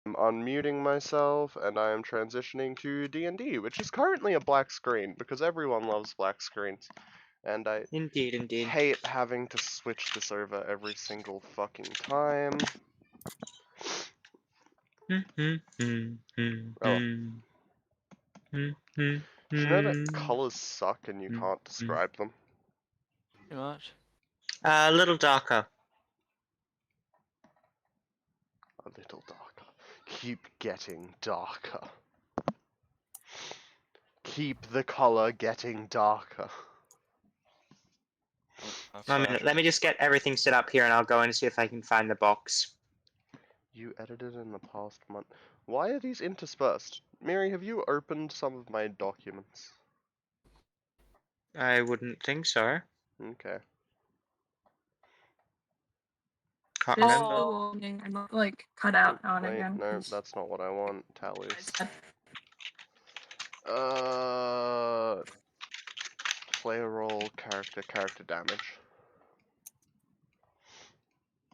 I'm unmuting myself, and I am transitioning to D&D, which is currently a black screen, because everyone loves black screens. And I Indeed. hate having to switch this over every single fucking time. Oh. Do you know that colors suck and you can't describe them? Pretty much. A little darker. A little darker. Keep getting darker. Keep the color getting darker. 1 minute, let me just get everything set up here and I'll go in and see if I can find the box. You edited in the past month. Why are these interspersed? Mary, have you opened some of my documents? I wouldn't think so. Okay. Can't There's remember. still loading. I'm not like cut out on Wait, again. no, 'cause that's not what I want. Tallies. I said- Player role, character damage.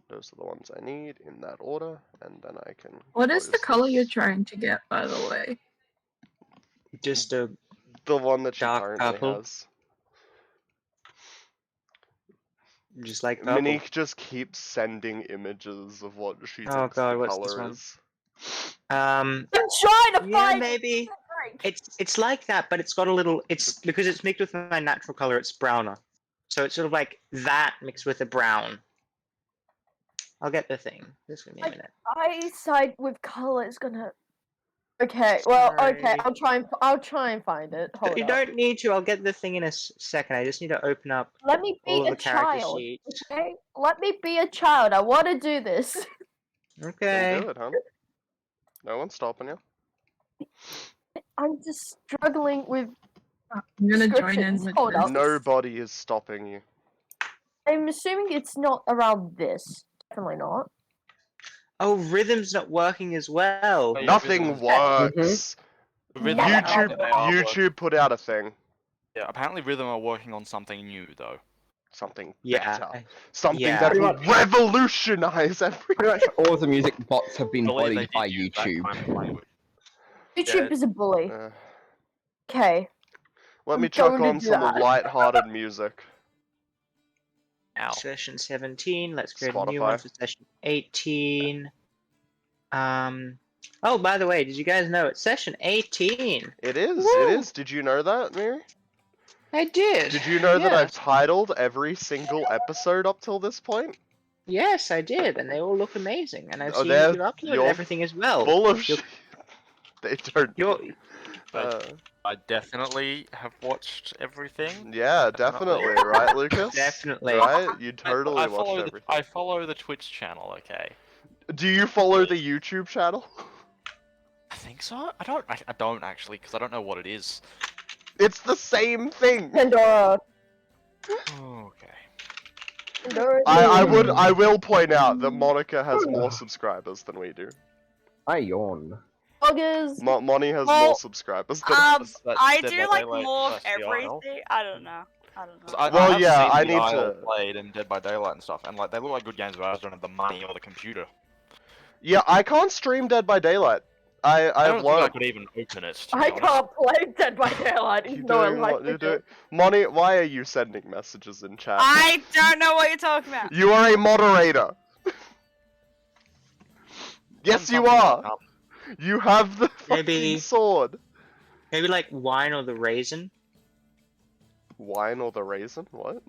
Those are the ones I need in that order, and then I can. What is the close color you're this. trying to get, by the way? Just a The one that she dark currently purple. has. just like purple. Monique just keeps sending images of what she Oh thinks god, the what's this color one? is. I'm trying to Yeah, find maybe. drink. It's like that, but it's got a little. It's because it's mixed with my natural color. It's browner, so it's sort of like that mixed with a brown. I'll get the thing. Just give me a minute. Eyesight with color is gonna. Okay, well, okay, Sorry. I'll try and find it. Hold You up. don't need to. I'll get the thing in a second. I just need to open up Let me be all of a the character child. sheets. Okay, let me be a child. I want to do this. Okay. Then do it, huh? No one's stopping you. I'm just struggling with. I'm gonna join in Descriptions. with Hold this. up. Nobody is stopping you. I'm assuming it's not around this. Definitely not. Oh, rhythm's not working as well. Oh, yeah, Nothing rhythms- works. Rhythm YouTube- apparently they are YouTube put out a thing. Yeah, apparently Rhythm are working on something new though. Something Yeah. better. Something yeah. that Pretty will much. revolutionize everything. Pretty much all of the music bots have been Believe they bullied did by use that YouTube. kind of language. YouTube Yeah. is a bully. Uh, Okay. let me I'm chuck going to on do some that. light-hearted music. Ow. Session 17. Let's create a new Spotify. one for session 18. Oh, by the way, did you guys know it's session 18? It is. Woo! It is. Did you know that, Mary? I did. Did you know that Yeah. I've titled every single episode up till this point? Yes, I did, and they all look amazing. And I've Oh, seen that they're- you've uploaded you're everything as well. Full of You're- shit. They don't. You're I definitely have watched everything. Yeah, definitely, right, Lucas? Definitely. Right? You totally I watched follow everything. I follow the Twitch channel. Okay. Do you follow the YouTube channel? I think so. I don't actually, because I don't know what it is. It's the same thing. Pandora. Okay. Pandora. I will point out that Monica has more subscribers than we do. I yawn. August. Moni has Well, more subscribers than us. That's I Dead do by like Daylight more of versus the Isle. everything. I don't know. I don't know. Well, have yeah, seen I the need Isle to- played and Dead by Daylight and stuff, and like they look like good games, but I just don't have the money or the computer. Yeah, I can't stream Dead by Daylight. I I've don't think I learned. could even open it. To be I honest. can't play Dead by Daylight. You're No, I doing like what you're doing. Moni, why are you sending messages in chat? I don't know what you're talking about. You are a moderator. Yes, you are. You have the fucking Maybe- sword. maybe like wine or the raisin. Wine or the raisin? What?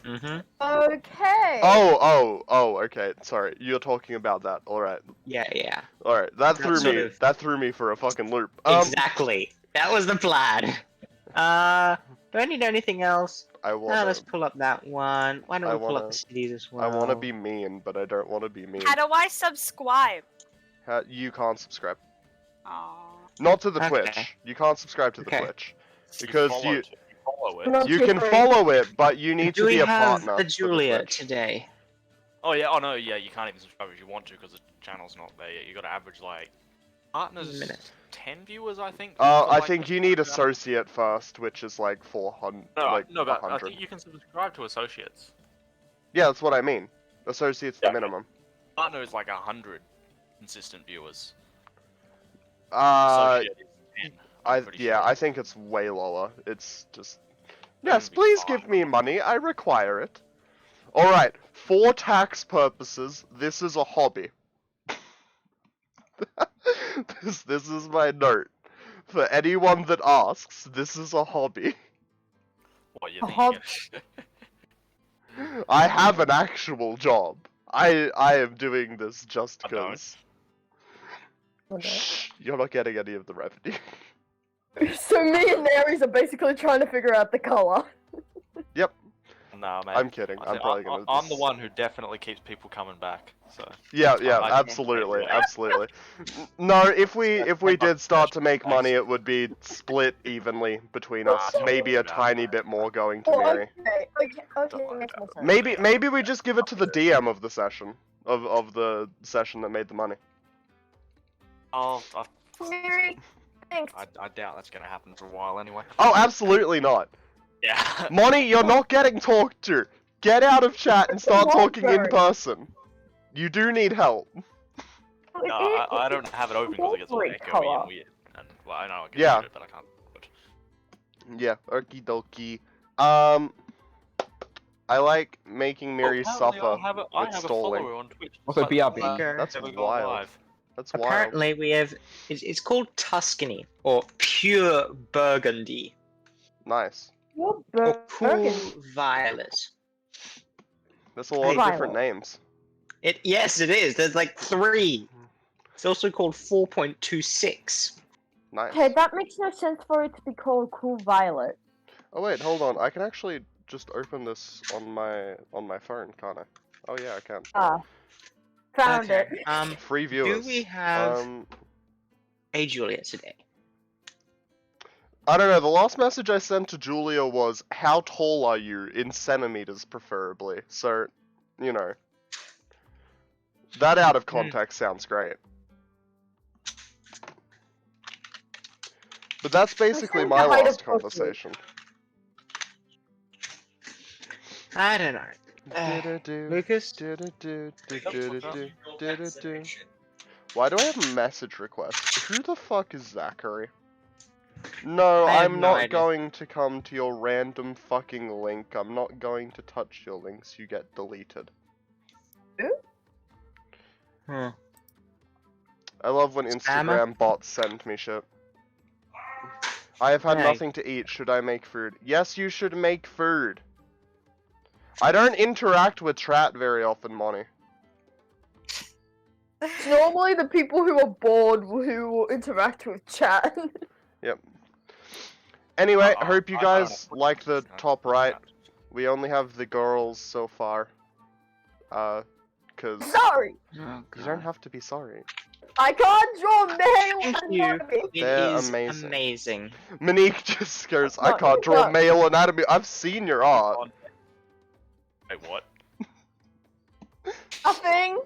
Mm-hmm. Okay. Oh, okay. Sorry, you're talking about that. All right, Yeah. all right. That That threw sort me. of- That threw me for a fucking loop. Exactly. That was the plan. Do I need anything else? I Now let's wanna. pull up that one. Why don't I we pull up wanna- the cities as well? I wanna be mean, but I don't wanna be mean. How do I subscribe? You can't subscribe. Aww. Not to the Okay. Twitch. You can't subscribe to the Okay. Twitch. Because follow you- it. You follow it. Not You too can free. follow it, but you need Do to we be a have partner. a for the Julia Twitch. today? Oh yeah. Oh no. Yeah. You can't even subscribe if you want to because the channel's not there yet. You got to average like partners. Minute. 10 viewers, I think. I for, like, think the you need channel. associate first, which is like 400. No, like no, but I 100. think you can subscribe to associates. Yeah, that's what I mean. Associate's Yeah. the minimum. Partner is like 100. consistent viewers. Uh, Associated is 10, I'm pretty sure. I think it's way lower. It's just. That Yes, would be please fine. give me money. I require it. Alright, for tax purposes, this is a hobby. this is my note. For anyone that asks, this is a hobby. What you A think? hob- I have an actual job. I am doing this just I don't. because. Shh, you're not getting any of the revenue. So me and Aries are basically trying to figure out the color. Nah, mate. I'm kidding. I'm probably gonna. I'm the one who definitely keeps people coming back. So. Yeah, I- absolutely, absolutely. No, if we did start to make money, it would be split evenly between us. Maybe a tiny bit more going to Oh, Miri. okay, makes more sense. Maybe we just give it to the DM of the session, of the session that made the money. Miri, thanks. I doubt that's gonna happen for a while anyway. Oh, absolutely not. Yeah. Money, you're not getting talked to. Get out of chat and start talking in person. You do need help. No, I don't have it open because it gets all echoey Color. and weird. And, well, I know I can Yeah. do it, but I can't. Yeah, okie dokie. I like making Miri suffer I with have a stalling. follower on Twitch. Also, BRB. That's Never gone wild. live. That's wild. Apparently, we have. It's called Tuscany or Pure Burgundy Nice. or Cool Burgundy. Violet. That's a lot of Violet. different names. Yes, it is. There's like 3. It's also called 4.26. Nice. Okay, that makes no sense for it to be called Cool Violet. Oh wait, hold on. I can actually just open this on my phone, can't I? Oh yeah, I can. Found Okay, it. Free viewers. Do we have Um, a Julia today? I don't know. The last message I sent to Julia was, "How tall are you in centimeters, preferably?" So, you know, that out of context sounds great. But that's basically think my the height last of Pussy. conversation. I don't know. Lucas? Why do I have a message request? Who the fuck is Zachary? No, I have I'm no not idea. going to come to your random fucking link. I'm not going to touch your links. You get deleted. Hmm. I love when Spammer? Instagram bots send me shit. I have had Hey. nothing to eat. Should I make food? Yes, you should make food. I don't interact with chat very often, Monty. It's normally the people who are bored who will interact with chat. Yep. Anyway, Uh-oh, hope you I don't guys know. like the top right. We only have the girls so far. Cause Sorry, Oh, you don't have to be sorry. I can't draw male Thank you. anatomy. It They're is amazing. amazing. Monique just goes, I No, can't draw no. male anatomy. I've seen your art. Wait, what? Nothing.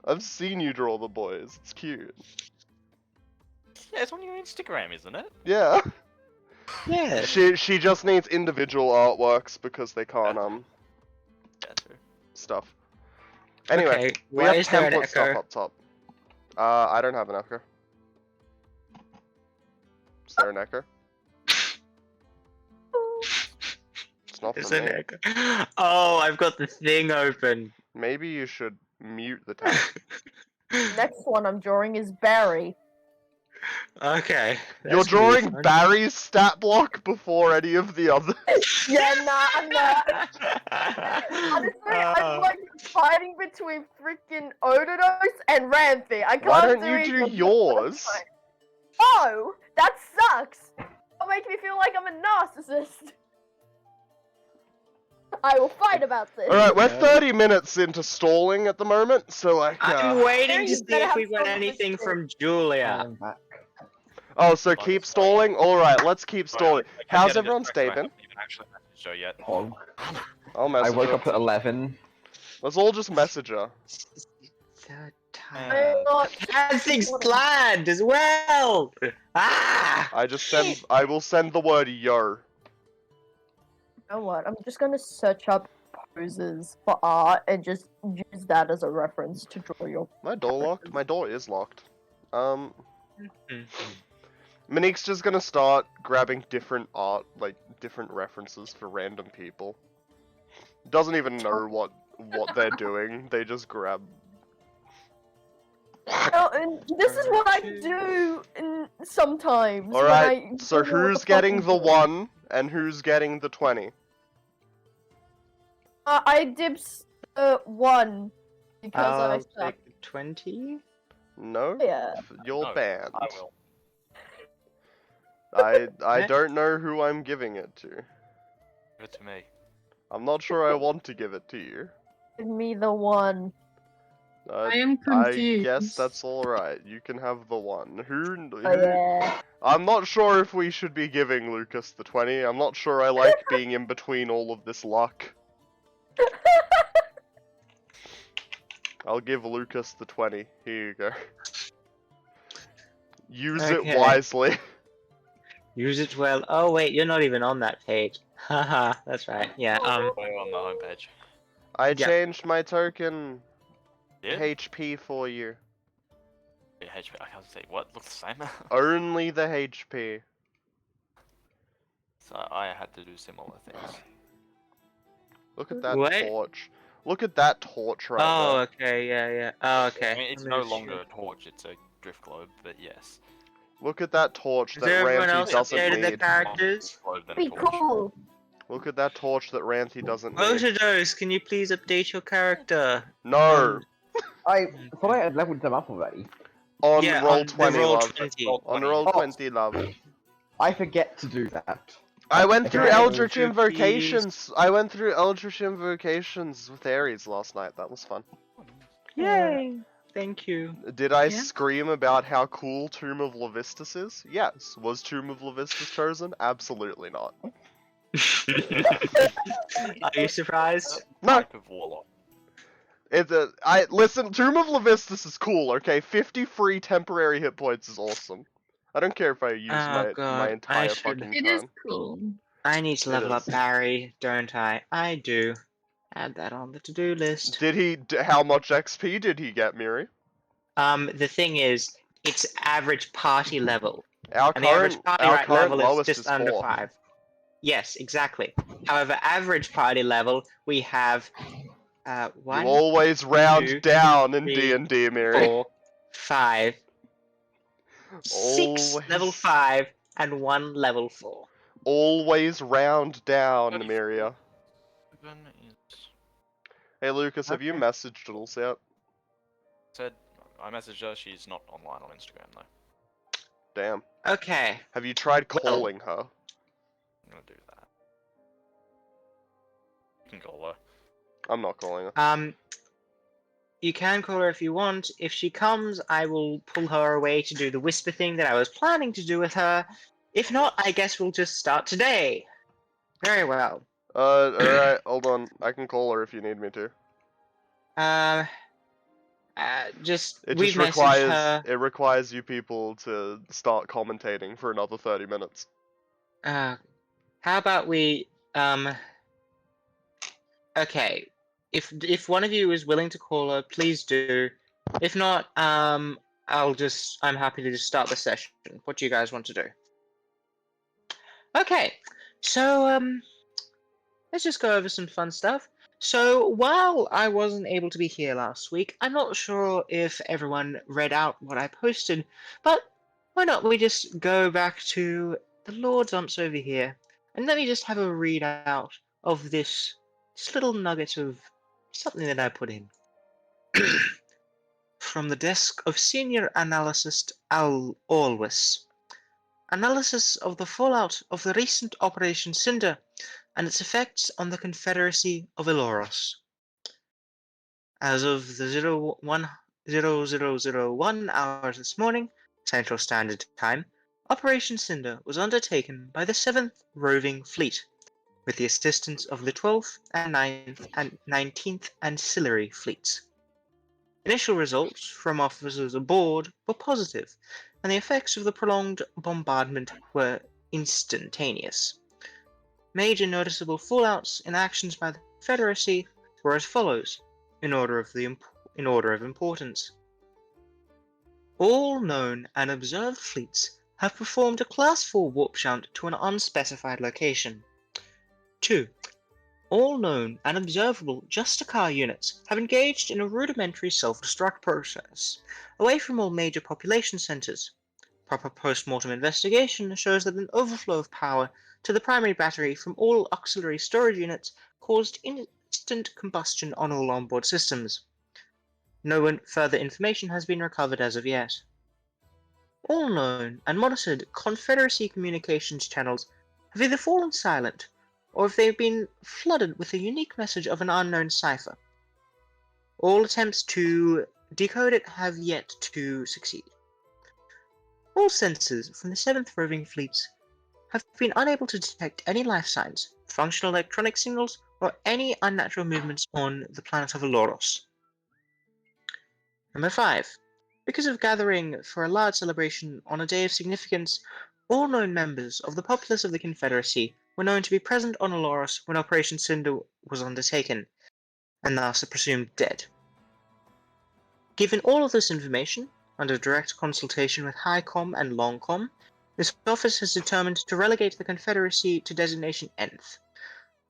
I've seen you draw the boys. It's cute. Yeah, it's on your Instagram, isn't it? Yeah. Yeah. She just needs individual artworks because they can't Yeah, true. stuff. Anyway, Okay, we why have is there an template stuff echo? up top. I don't have an echo. Is there an echo? It's not Is for an me. echo? Oh, I've got the thing open. Maybe you should mute the tab. Next one I'm drawing is Barry. Okay. You're that's gonna be drawing fun. Barry's stat block before any of the others. Yeah, nah, I'm not. Honestly, I'm like fighting between freaking Ododos and Ramthy. I can't Why don't do you either do of them. yours? Oh, that sucks. It'll make me feel like I'm a narcissist. I will fight about this. Alright, we're 30 minutes into stalling at the moment, so like, I'm waiting You to see better if have we got some anything respect. from Julia. I'm back. Oh, so keep stalling? Alright, let's keep stalling. I'm How's getting everyone's day distracted. I been? haven't even actually messaged her yet. Hog. I'll I message woke her. up at 11. Let's all just message her. Third time. I'm not I had things planned as well. Ah! I will send the word yo. You know what? I'm just gonna search up poses for art and just use that as a reference to draw your. My door locked? My door is locked. Mm-hmm. Monique's just gonna start grabbing different art, like different references for random people. Doesn't even know what they're doing. They just grab. Oh, and this is what I do sometimes. when Alright, I so don't know what who's the getting fuck the I'm doing. 1 and who's getting the 20? I dibs 1 because I I'll suck. take 20. No? Yeah. You're No, banned. I will. I Eh? don't know who I'm giving it to. Give it to me. I'm not sure I want to give it to you. Give me the 1. I am I confused. guess that's alright. You can have the 1. Who? Oh yeah. I'm not sure if we should be giving Lucas the 20. I'm not sure I like being in between all of this luck. I'll give Lucas the 20. Here you go. Use Okay. it wisely. Use it well. Oh wait, you're not even on that page. Haha, that's right. Yeah. We're on the homepage. I Yeah. changed my token Yeah? HP for you. Yeah, HP. I can't say what looks the same. Only the HP. So I had to do similar things. Look at that What? torch. Look at that torch right Oh, there. okay. Yeah, yeah. Oh, okay. I mean, it's Let no me just longer check. a torch; it's a drift globe. But yes. Look at that torch Has that everyone Ranty else doesn't updated their need. characters? Globe than a Be torch. cool. Look at that torch that Ranty doesn't Both need. of those, can you please update your character? No! I thought I had leveled them up already. On Yeah, roll on the 20, roll love. 20. On 20. roll Oh. 20, love. I forget to do that. I went through Okay. Eldritch Would you please- Invocations. I went through Eldritch Invocations with Ares last night. That was fun. Yay! Thank you. Did I Yeah. scream about how cool Tomb of Levistus is? Yes. Was Tomb of Levistus chosen? Absolutely not. Are you surprised? No. Type of warlock. Listen, Tomb of Levistus is cool, okay? 50 free temporary hit points is awesome. I don't care if I use Oh, my God, I entire should- fucking It is turn. cool. I need to It level up is. Barry, don't I? I do. Add that on the to-do list. Did he? How much XP did he get, Myria? The thing is, it's average party level. Our And the average current, party our right current level is lowest just is under 4. 5. Yes, exactly. However, average party level, we have You 1, always round 2, down in 3, D&D, Myria. 4, 5, 6 level Always. 5, and 1 level 4. Always round down, Myria. Even is Hey Lucas, have you Okay. messaged Jules yet? said I messaged her. She's not online on Instagram though. Damn. Okay. Have you tried Well- calling her? I'm gonna do that. You can call her. I'm not calling her. You can call her if you want. If she comes, I will pull her away to do the whisper thing that I was planning to do with her. If not, I guess we'll just start today. Very well. Alright, hold on. I can call her if you need me to. Just It we've just messaged her. requires you people to start commentating for another 30 minutes. How about we Okay. If one of you is willing to call her, please do. If not, I'm happy to just start the session. What do you guys want to do? Okay. So let's just go over some fun stuff. So while I wasn't able to be here last week, I'm not sure if everyone read out what I posted, but why not we just go back to the Lord's Umps over here, and let me just have a readout of this little nugget of something that I put in. From the desk of Senior Analyst Always. Analysis of the fallout of the recent Operation Cinder and its effects on the Confederacy of Eloros. As of the 0001 hours this morning, Central Standard Time, Operation Cinder was undertaken by the 7th Roving Fleet, with the assistance of the 12th and 9th and 19th Ancillary Fleets. Initial results from officers aboard were positive, and the effects of the prolonged bombardment were instantaneous. Major noticeable fallouts in actions by the Confederacy were as follows, in order of importance. All known and observed fleets have performed a Class 4 warp shunt to an unspecified location. 2. All known and observable Justicar units have engaged in a rudimentary self-destruct process, away from all major population centers. Proper post-mortem investigation shows that an overflow of power to the primary battery from all auxiliary storage units caused instant combustion on all onboard systems. No further information has been recovered as of yet. All known and monitored Confederacy communications channels have either fallen silent, or if they've been flooded with a unique message of an unknown cipher. All attempts to decode it have yet to succeed. All sensors from the 7th Roving Fleets have been unable to detect any life signs, functional electronic signals, or any unnatural movements on the planet of Aloros. Number 5. Because of gathering for a large celebration on a day of significance, all known members of the populace of the Confederacy were known to be present on Aloros when Operation Cinder was undertaken, and thus are presumed dead. Given all of this information, under direct consultation with High-Com and Long-Com, this office has determined to relegate the Confederacy to designation Nth.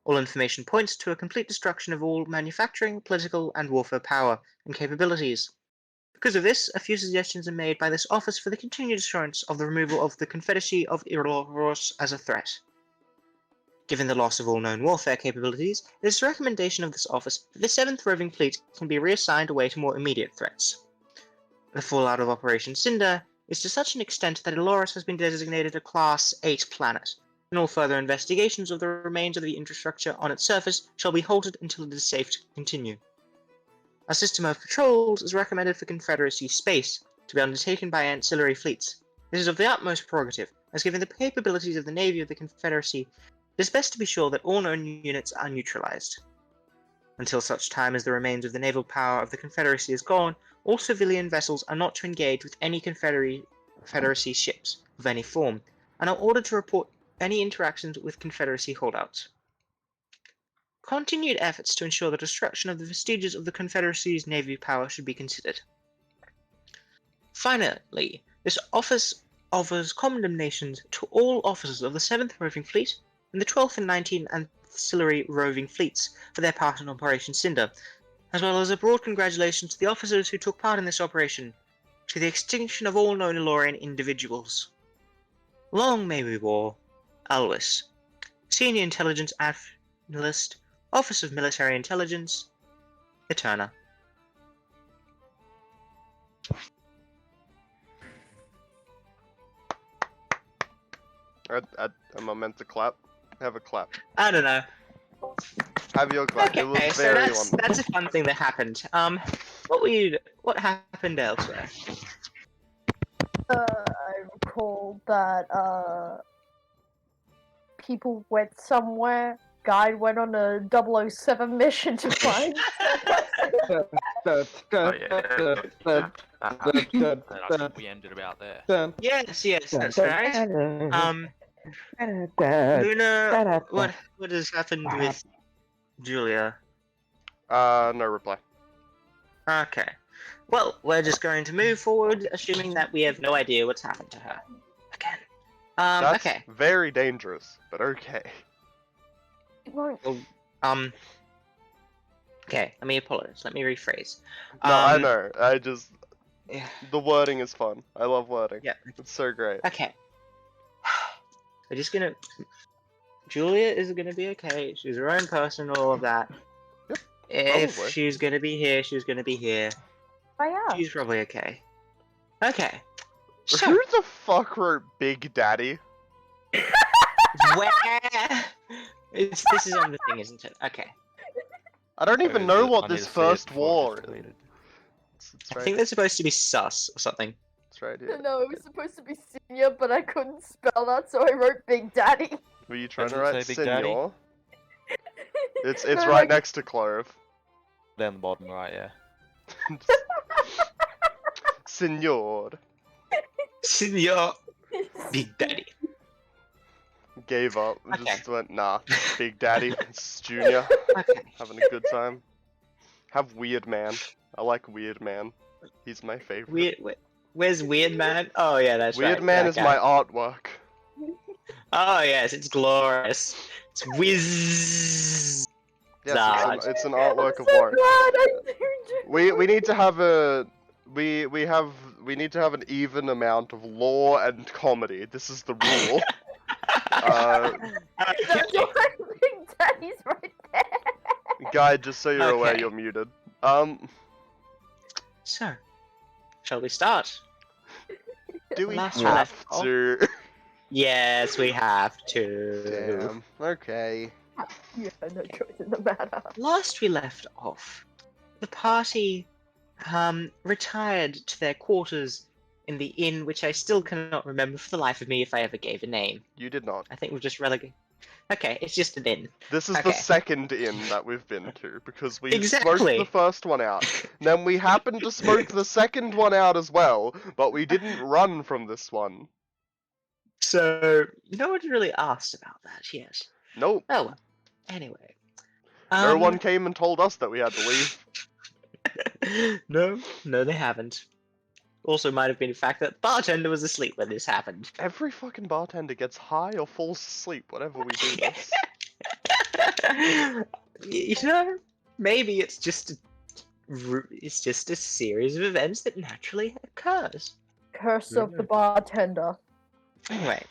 All information points to a complete destruction of all manufacturing, political, and warfare power and capabilities. Because of this, a few suggestions are made by this office for the continued assurance of the removal of the Confederacy of Aloros as a threat. Given the loss of all known warfare capabilities, it is the recommendation of this office that the 7th Roving Fleet can be reassigned away to more immediate threats. The fallout of Operation Cinder is to such an extent that Aloros has been designated a Class 8 planet, and all further investigations of the remains of the infrastructure on its surface shall be halted until it is safe to continue. A system of patrols is recommended for Confederacy space to be undertaken by ancillary fleets. This is of the utmost prerogative, as given the capabilities of the Navy of the Confederacy, it is best to be sure that all known units are neutralized. Until such time as the remains of the naval power of the Confederacy is gone, all civilian vessels are not to engage with any Confederacy ships of any form, and are ordered to report any interactions with Confederacy holdouts. Continued efforts to ensure the destruction of the vestiges of the Confederacy's navy power should be considered. Finally, this office offers condemnations to all officers of the 7th Roving Fleet and the 12th and 19th Ancillary Roving Fleets for their part in Operation Cinder, as well as a broad congratulations to the officers who took part in this operation, to the extinction of all known Elorian individuals. Long may we war, Alwis, Senior Intelligence Analyst, Office of Military Intelligence, Eterna. Am I meant to clap? Have a clap. I don't know. Have your clap. Okay, It was so very that's wonderful. a fun thing that happened. What happened elsewhere? I recall that people went somewhere. Guide went on a 007 mission to find. I think we ended about there. Yes, that's right. Luna, what has happened with Julia? No reply. Okay. Well, we're just going to move forward, assuming that we have no idea what's happened to her. Again. That's Okay. very dangerous, but okay. Well, okay, let me apologize. Let me rephrase. No, I know. I just Yeah. the wording is fun. I love wording. Yeah. It's so great. Okay. We're just gonna. Julia is gonna be okay. She's her own person, all of that. Yep, If probably. she's gonna be here, she's gonna be here. I am. She's probably okay. Okay. So, Who the fuck wrote Big Daddy? where? This is on the thing, isn't it? Okay. I don't even know what I need this to see it first before war it's is. deleted. It's I right. think they're supposed to be sus or something. It's right here. No, it was supposed to be senior, but I couldn't spell that, so I wrote Big Daddy. Were you trying to Does it write say Big Daddy? Senor? It's No, right like- next to Clove. Down the bottom right, yeah. Senor. Senor Big Daddy. Gave up. Okay. Just went, nah. Big Daddy, it's Junior, Okay. having a good time. Have Weird Man. I like Weird Man. He's my favorite. Where's Weird Man? Oh yeah, that's Weird right. Man that is guy. my artwork. Oh yes, it's glorious. It's whiz. Yes, Zard. it's an artwork of so work. glad I do. We need to have a we need to have an even amount of lore and comedy. This is the rule. That's your Big Daddy's right there. Guy, just so you're aware, Okay. you're muted. So, shall we start? Do we Last have left off. to? Yes, we have to. Damn. Okay. You had no choice in the matter. Last we left off, the party retired to their quarters in the inn, which I still cannot remember for the life of me if I ever gave a name. You did not. I think we've just relegated. Okay, it's just an inn. This is Okay. the second inn that we've been to because we Exactly. smoked the first one out. Then we happened to smoke the second one out as well, but we didn't run from this one. So, no one really asked about that yet. Nope. Oh well. Anyway. No one came and told us that we had to leave. No, they haven't. Also, might have been the fact that the bartender was asleep when this happened. Every fucking bartender gets high or falls asleep whenever we do this. You know, maybe it's just a series of events that naturally occurs. Curse of the bartender. Anyway,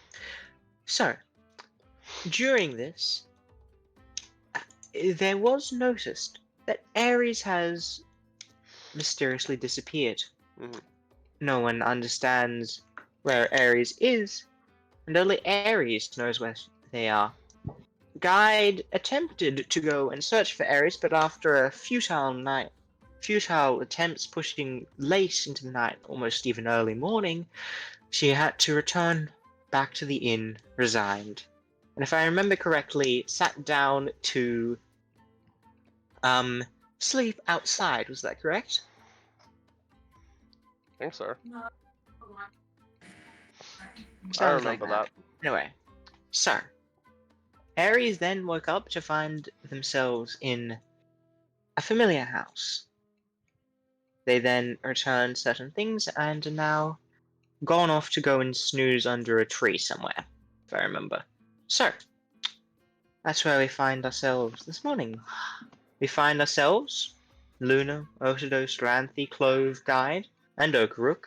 so during this, there was noticed that Ares has mysteriously disappeared. Mhm. No one understands where Ares is, and only Ares knows where they are. Guide attempted to go and search for Ares, but after a futile attempts pushing late into the night, almost even early morning, she had to return back to the inn, resigned. And if I remember correctly, sat down to sleep outside. Was that correct? I think so. I Sounds like remember that. Anyway, so Ares then woke up to find themselves in a familiar house. They then returned certain things and are now gone off to go and snooze under a tree somewhere, if I remember. So, that's where we find ourselves this morning. We find ourselves, Luna, Otodos, Ranthe, Clove, Guide, and Okaruk,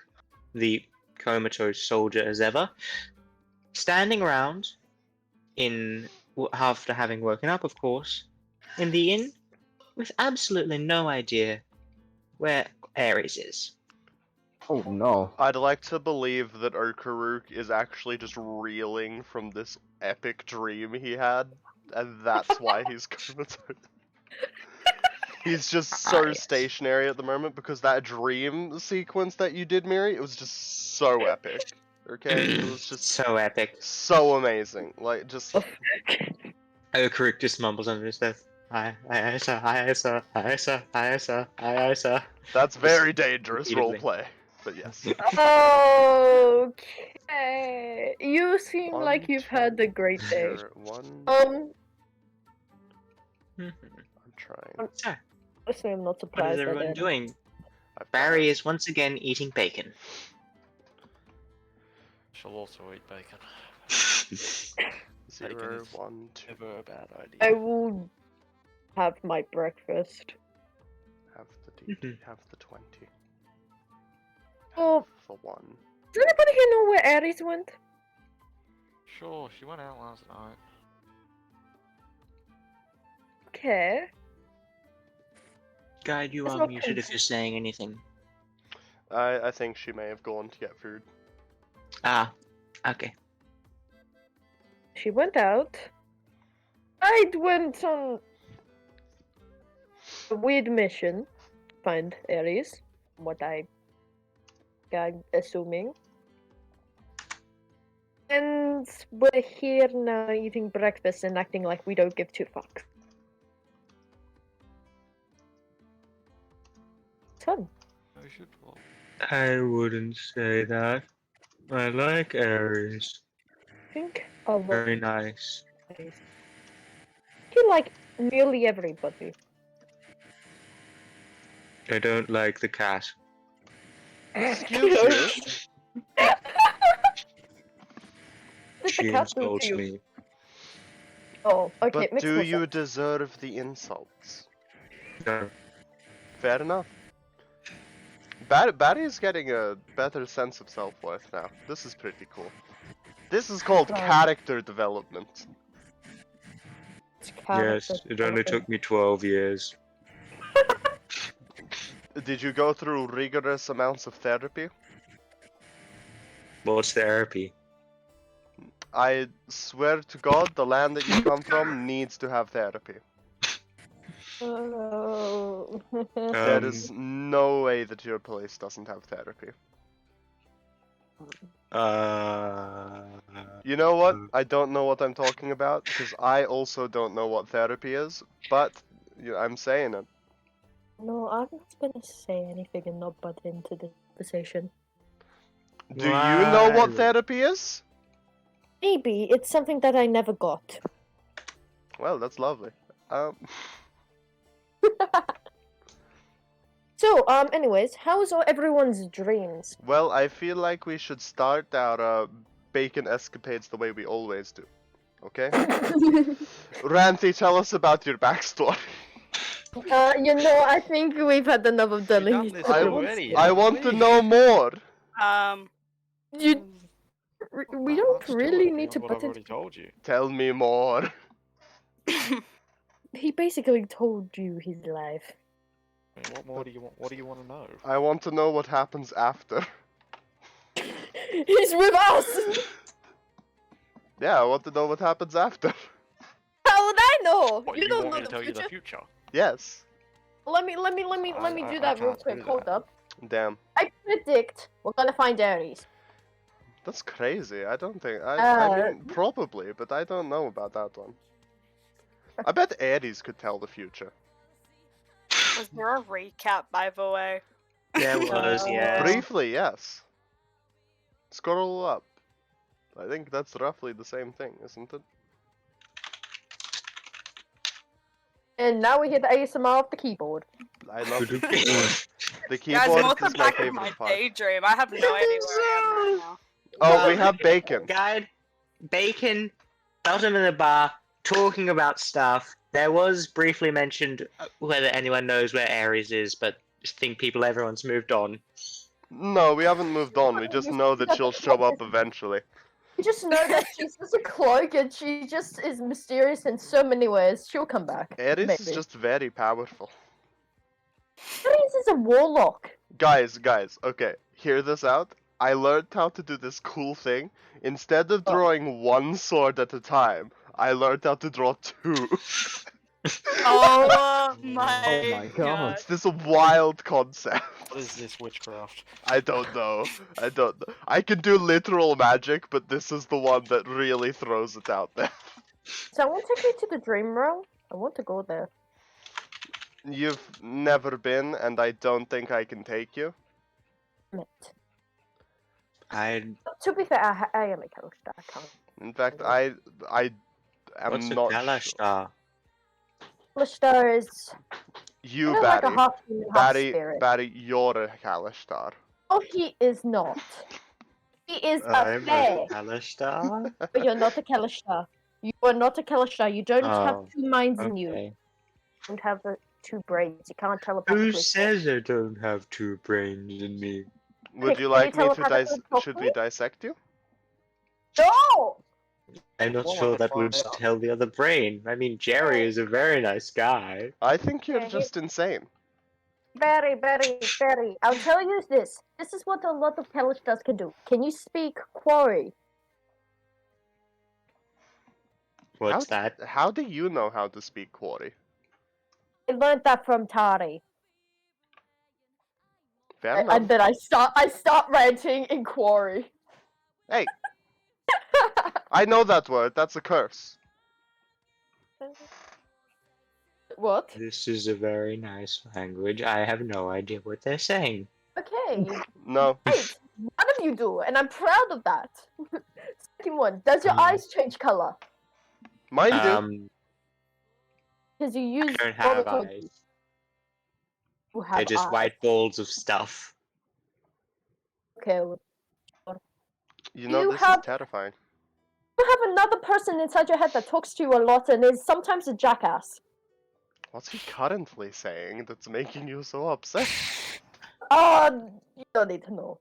the comatose soldier as ever, standing around after having woken up, of course, in the inn with absolutely no idea where Ares is. Oh no. I'd like to believe that Okaruk is actually just reeling from this epic dream he had, and that's why he's comatose. He's just so Yes. stationary at the moment because that dream sequence that you did, Myria, it was just so epic. Okay? It was just So epic. so amazing. Like, just. Okaruk just mumbles under his breath. Aye, sir, aye, sir, aye, sir, aye, sir, aye, sir. That's very dangerous repeatedly. roleplay. But yes. Okay. You seem like you've had a great day. One. Um, I'm trying. So, honestly, I'm not what surprised. is I everyone did. doing? I've Barry is once again eating bacon. Shall also eat bacon. got Bacon 0, is 1, 2. Never a bad idea. I will have my breakfast. Have the DD, have the 20. Oh, For 1. does anybody here know where Ares went? Sure, she went out last night. Okay. Guide, you That's are not muted if crazy. you're saying anything. I think she may have gone to get food. Ah, okay. She went out. I went on a weird mission to find Ares. What I'm assuming. And we're here now eating breakfast and acting like we don't give two fucks. It's fun. I should walk. I wouldn't say that. I like Ares. think a lot Very nice. you like nearly everybody. I don't like the cat. Excuse you. Did She the cat do to insults you? me. Oh, okay, But it makes do more you sense. deserve the insults? No. Fair enough. Batty's getting a better sense of self-worth now. This is pretty cool. This is called Right. character development. It's Yes, character it only took me 12 years. Did you go through rigorous amounts of therapy? What's therapy? I swear to God, the land that you come from needs to have therapy. Oh. There is no way that your place doesn't have therapy. You know what? I don't know what I'm talking about, because I also don't know what therapy is, but I'm saying it. No, I'm not gonna say anything and not butt into the conversation. Do you know what Why? therapy is? Maybe it's something that I never got. Well, that's lovely. So, anyways, how's everyone's dreams? Well, I feel like we should start our bacon escapades the way we always do. Okay? Ranthi, tell us about your backstory. I think we've had enough of We've done telling this I- already. I want to know more. You, we don't Let's do really it need to beyond what butt I've already into. told you. Tell me more. He basically told you his life. I mean, what more do you want? What do you want to know? I want to know what happens after. He's with us. Yeah, I want to know what happens after. How would I know? What, You you don't want know me to the tell you future. the future? Yes. Let me do I that real can't quick. do Hold that. up. Damn. I predict we're gonna find Aries. That's crazy. I don't think. I Uh, mean, probably, but I don't know about that one. I bet Aries could tell the future. Was there a recap, by the way? There was, yes. Briefly, yes. Scroll up. I think that's roughly the same thing, isn't it? And now we hear the ASMR of the keyboard. I love the keyboard. The Guys, keyboard welcome is my back to my favorite part. daydream. I have no idea where I am right now. Oh, we have bacon. Guide, bacon, felt him in the bar, talking about stuff. There was briefly mentioned whether anyone knows where Ares is, but I think everyone's moved on. No, we haven't moved on. We just know that she'll show up eventually. You just know that she's just a cloak and she just is mysterious in so many ways. She'll come back. Ares maybe. is just very powerful. Ares is a warlock. Guys, okay, hear this out. I learned how to do this cool thing. Instead of drawing one sword at a time, I learned how to draw two. Oh my, my God. It's this wild concept. What is this witchcraft? I don't know. I can do literal magic, but this is the one that really throws it out there. Someone take me to the dream realm. I want to go there. You've never been, and I don't think I can take you. To be fair, I am a Kalashtar. I can't. In fact, I am What's a not sure. Kalashtar? Kalashtar is You, kind of like Batty. a half human, half spirit. Batty, you're a Kalashtar. Oh, he is not. He is a I'm fair. a Kalashtar? But you're not a Kalashtar. You are not a Kalashtar. You don't have Oh, two minds in you. Okay. You don't have two brains. You can't Who telepathically. says I don't have two brains in me? Would Can you you like me to telepathically talk should to we me? dissect you? No! I'm not Well, sure I that find would out. tell the other brain. I mean, Jerry is a very nice guy. I think you're Okay. just insane. Very, very, very. I'll tell you this. This is what a lot of Kalashtas can do. Can you speak Quarry? What's that? How do you know how to speak Quarry? I learned that from Tari. Fair enough. And then I start ranting in Quarry. Hey, I know that word. That's a curse. What? This is a very nice language. I have no idea what they're saying. Okay. No. Right. One of you do, and I'm proud of that. second one. Does your eyes change color? Mine do. Because you I use don't have monochrome. eyes. You have They're just eyes. white balls of stuff. Okay. You know, You this have- is terrifying. You have another person inside your head that talks to you a lot and is sometimes a jackass. What's he currently saying that's making you so upset? You don't need to know.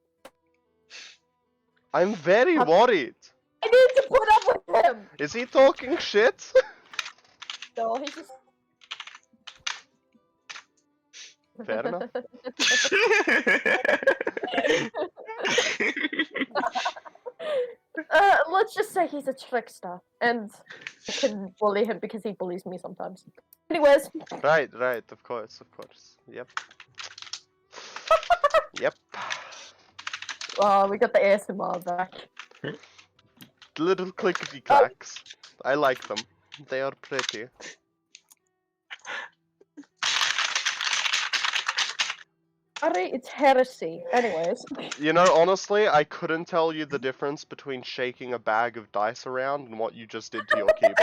I'm very worried. I need to put up with him! Is he talking shit? No, he's just... Fair enough. Let's just say he's a trickster, and I can bully him because he bullies me sometimes. Anyways, Right, of course. Yep. Yep. we got the ASMR back. Little clickety clacks. I like them. They are pretty. Sorry, it's heresy. Anyways. You know, honestly, I couldn't tell you the difference between shaking a bag of dice around and what you just did to your keyboard.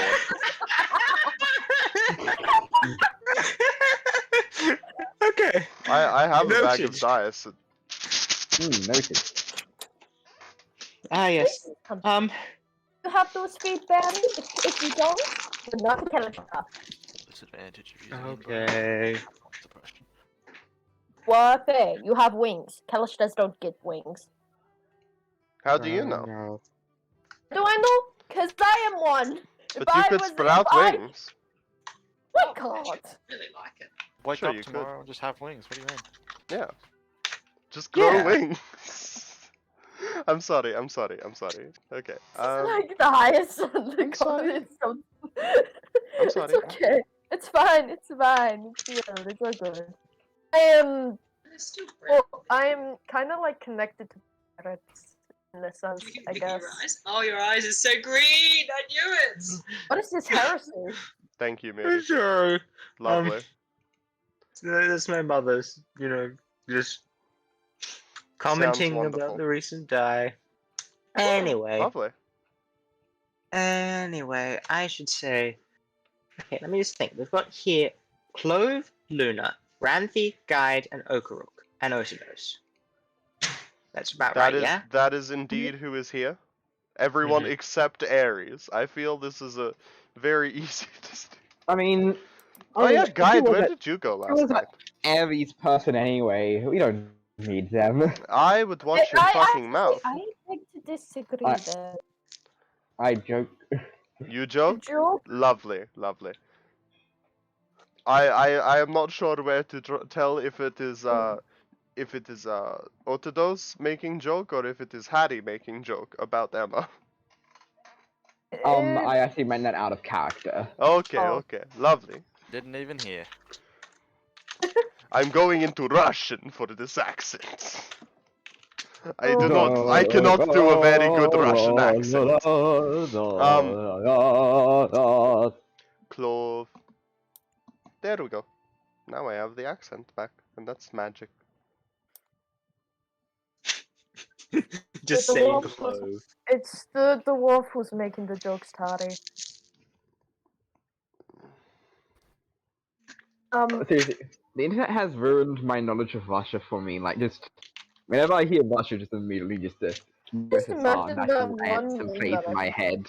Okay. I have a bag of Noted. dice. Noted. Ah, yes. You have those feet, Barry? If you don't, you're not Canada. Disadvantage of using Okay. suppression. What? Hey, you have wings. Kalishtas don't get wings. How do you know? No. Do I know? Because I am one. But you could sprout wings. I can't. Really like it. Wake Sure up you could. tomorrow and just have wings. What do you mean? Yeah. Just grow Yeah. wings. I'm sorry. Okay. It's like the highest on the sorry. god. It's so... I'm sorry. It's okay. It's fine. It's fine. It's good. It's all good. I am. Well, I am kind of like connected to pirates in this sense, I guess. Oh, your eyes are so green! I knew it! What is this heresy? Thank you, Myria. Sure. Lovely. That's my mother's, just commenting wonderful. about the recent die. Anyway. Lovely. Anyway, I should say. Okay, let me just think. We've got here Clove, Luna, Ranthi, Guide, and Okaruk, and Osidos. That's about right, yeah? That is indeed who is here. Everyone except Ares. I feel this is a very easy decision. I mean, Oh yeah, Guide, where was did you go was last that- night? Aries person anyway. We don't need them. I would watch your fucking mouth. I beg to disagree I- there. I joke. You joke? Joke? Lovely. I am not sure where to tell if it is Otodos making joke or if it is Harry making joke about Emma. I actually meant that out of character. Okay, lovely. Didn't even hear. I'm going into Russian for this accent. I cannot do a very good Russian accent. Clove. There we go. Now I have the accent back, and that's magic. Just The saying wolf was- Clove. It's the dwarf who's making the jokes, Tari. Seriously, the internet has ruined my knowledge of Russia for me. Like, just whenever I hear Russia, just immediately just imagine that national one anthem meme plays that in I my saw. head.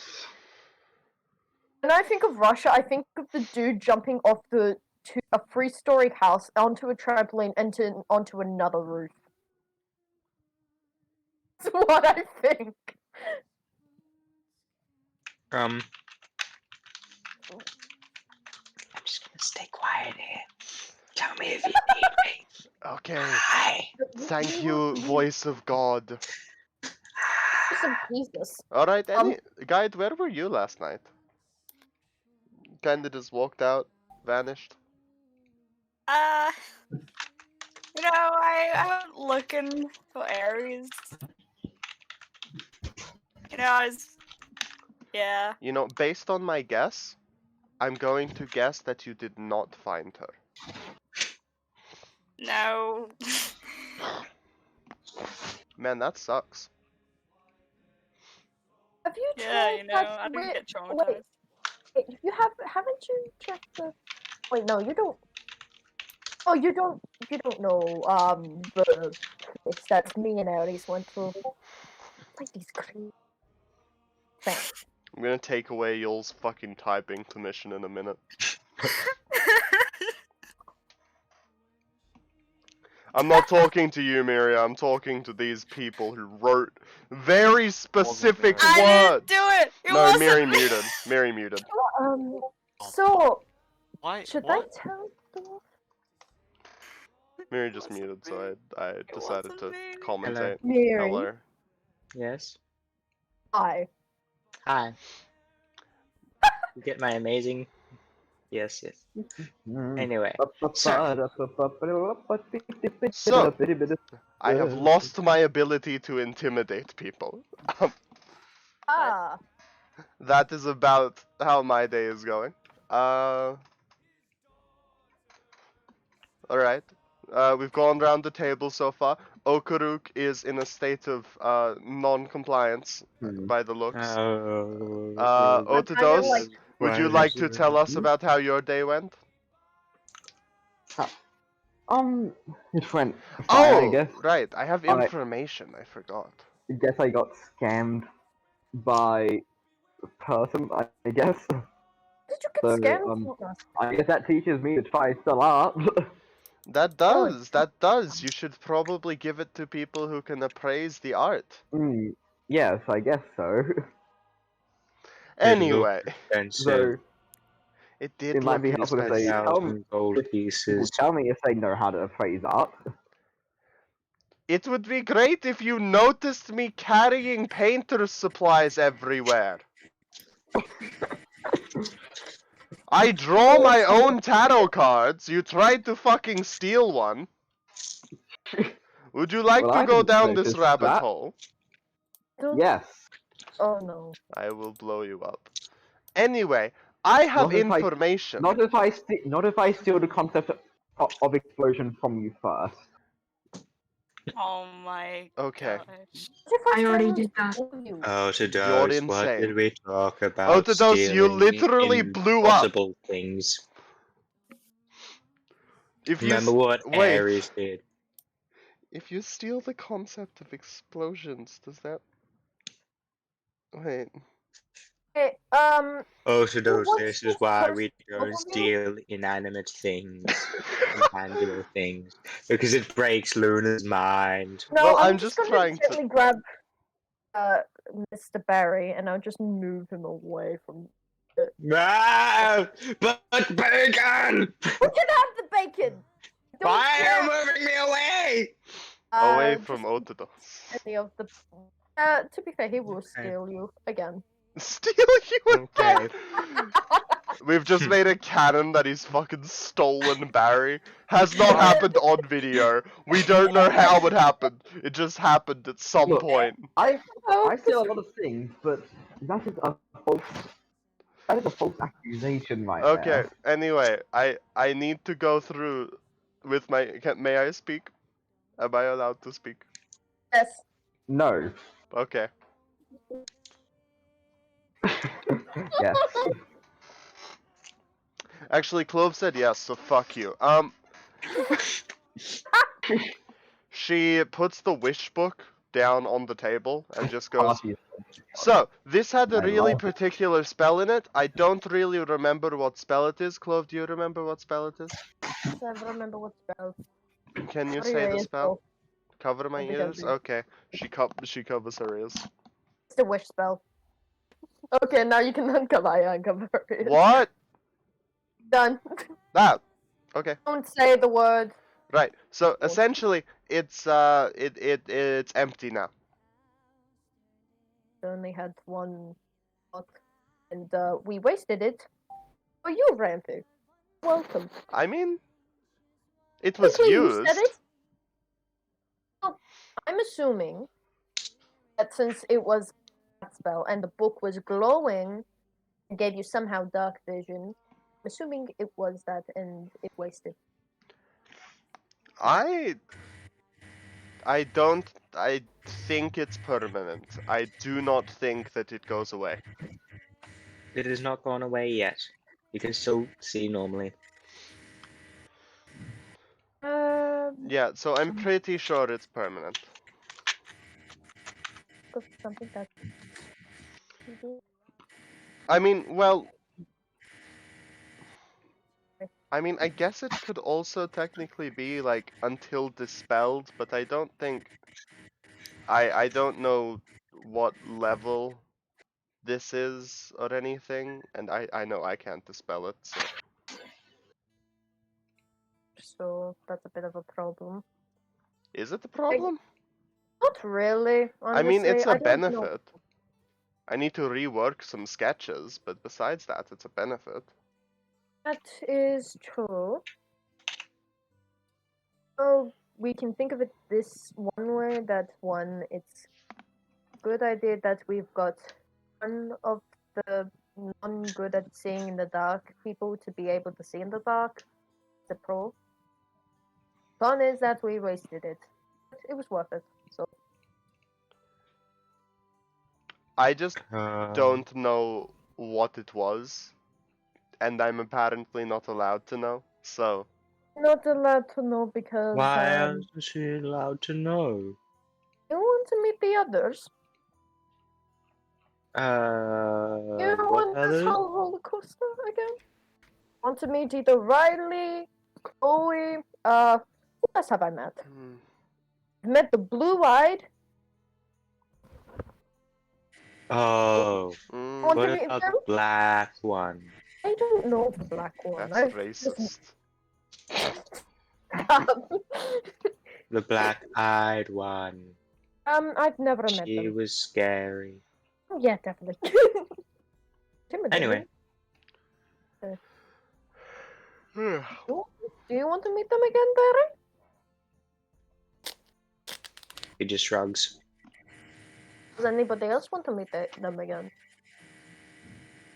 When I think of Russia, I think of the dude jumping off a 3-story house onto a trampoline and onto another roof. That's what I think. I'm just gonna stay quiet here. Tell me if you need me. Okay. Hi. Thank you, voice of God. Some Jesus. Alright, Guide, where were you last night? Kinda just walked out, vanished. I went looking for Ares. Yeah. You know, based on my guess, I'm going to guess that you did not find her. No. Man, that sucks. I Have you Yeah, tried you know, that I didn't get Wait, traumatized. haven't you checked the... Wait, no, you don't... Oh, you don't know, the place that me and Aries went to. Like these creepy things. I'm gonna take away y'all's fucking typing permission in a minute. I'm not talking to you, Myria. I'm talking to these people who wrote very specific Myria. I words. didn't do it! It No, wasn't Miri me! muted. Miri muted. So, Why? should What? I tell them? Miri It just wasn't muted, me. so I decided wasn't to me. commentate. Mary, Hello. Yes. hi. Hi. You get my amazing. Yes, yes. Anyway, so So, I have lost my ability to intimidate people. Ah, That is about how my day is going. Alright. We've gone around the table so far. Okaruk is in a state of non-compliance by the looks. Otados, like- would you like to tell us about how your day went? It went fine, I Oh, guess. right. I have I- information. I forgot. I guess I got scammed by a person, I guess. did you get So, scammed? I guess that teaches me to try still art. That does. That does. You should probably give it to people who can appraise the art. Yes, I guess so. Anyway, So, it did it might look be helpful if they expensive. tell me, gold people pieces. tell me if they know how to appraise art. It would be great if you noticed me carrying painter's supplies everywhere. I draw my own tarot cards. You tried to fucking steal one. Would you like Well, to I go didn't down this notice rabbit that. hole? Yes. Oh no. I will blow you up. Anyway, I have Not if I- information. Not if I steal the concept of explosion from you first. Oh my Okay. gosh. I already did that. Oh, to You're those, what insane. did we talk about? Oh, to those, you Stealing literally blew up. impossible things. If you Remember what wait, Ares did? if you steal the concept of explosions, does that wait? Hey, Oh, to those, what's this is this why person we don't over steal inanimate things, intangible things, because it breaks Luna's mind. No, Well, I'm I'm just just gonna trying to. gently grab Mr. Barry and I'll just move him away from Ah, but bacon! We can have the bacon! Don't Why are care. you moving me away? Away Just from Otados. any of the to be fair, he will steal you again. Steal you Okay. again! We've just made a canon that he's fucking stolen Barry. Has not happened on video. We don't know how it happened. It just happened at some Look, point. I steal a lot of things, but that is a false accusation right Okay, there. anyway, I need to go through with my. May I speak? Am I allowed to speak? Yes. No. Okay. Yes. Actually, Clove said yes, so fuck you. She puts the wish book down on the table and just goes, Party. so, this had a I really love it. particular spell in it. I don't really remember what spell it is. Clove, do you remember what spell it is? I don't remember what spell. Can you What are say your the ears spell? for? Cover my I think I ears? do. Okay. She covers her ears. It's the wish spell. Okay, now you can uncover it. What? Done. That. Okay. Don't say the word. Right. So essentially, it's it's empty now. I only had one book, and we wasted it. Oh, you, Rampy. Welcome. I mean, it was Okay, you used. said it. Well, I'm assuming that since it was that spell and the book was glowing and gave you somehow dark vision, I'm assuming it was that and it wasted. I don't I think it's permanent. I do not think that it goes away. It has not gone away yet. You can still see normally. Yeah, so I'm pretty sure it's permanent. Something that. I mean, well, I guess it could also technically be like until dispelled, but I don't think I don't know what level this is or anything, and I know I can't dispel it, so So that's a bit of a problem. is it the problem? Not really, I mean, honestly. it's a I don't know. benefit. I need to rework some sketches, but besides that, it's a benefit. That is true. Oh, we can think of it this one way, that one, it's a good idea that we've got one of the non-good at seeing in the dark people to be able to see in the dark. The pro. Con is that we wasted it. But it was worth it, so. I just don't know what it was, and I'm apparently not allowed to know, so Not allowed to know because, Why aren't she allowed to know? you want to meet the others. You What want this others? whole roller coaster again? Want to meet either Riley, Chloe, who else have I met? Met the blue-eyed. Oh, Want what to meet about them? the black one? I don't know the black one. that's racist. The black-eyed one. I've never met She them. was scary. Oh, yeah, definitely. Anyway, Do you want to meet them again, Barry? he just shrugs. Does anybody else want to meet them again?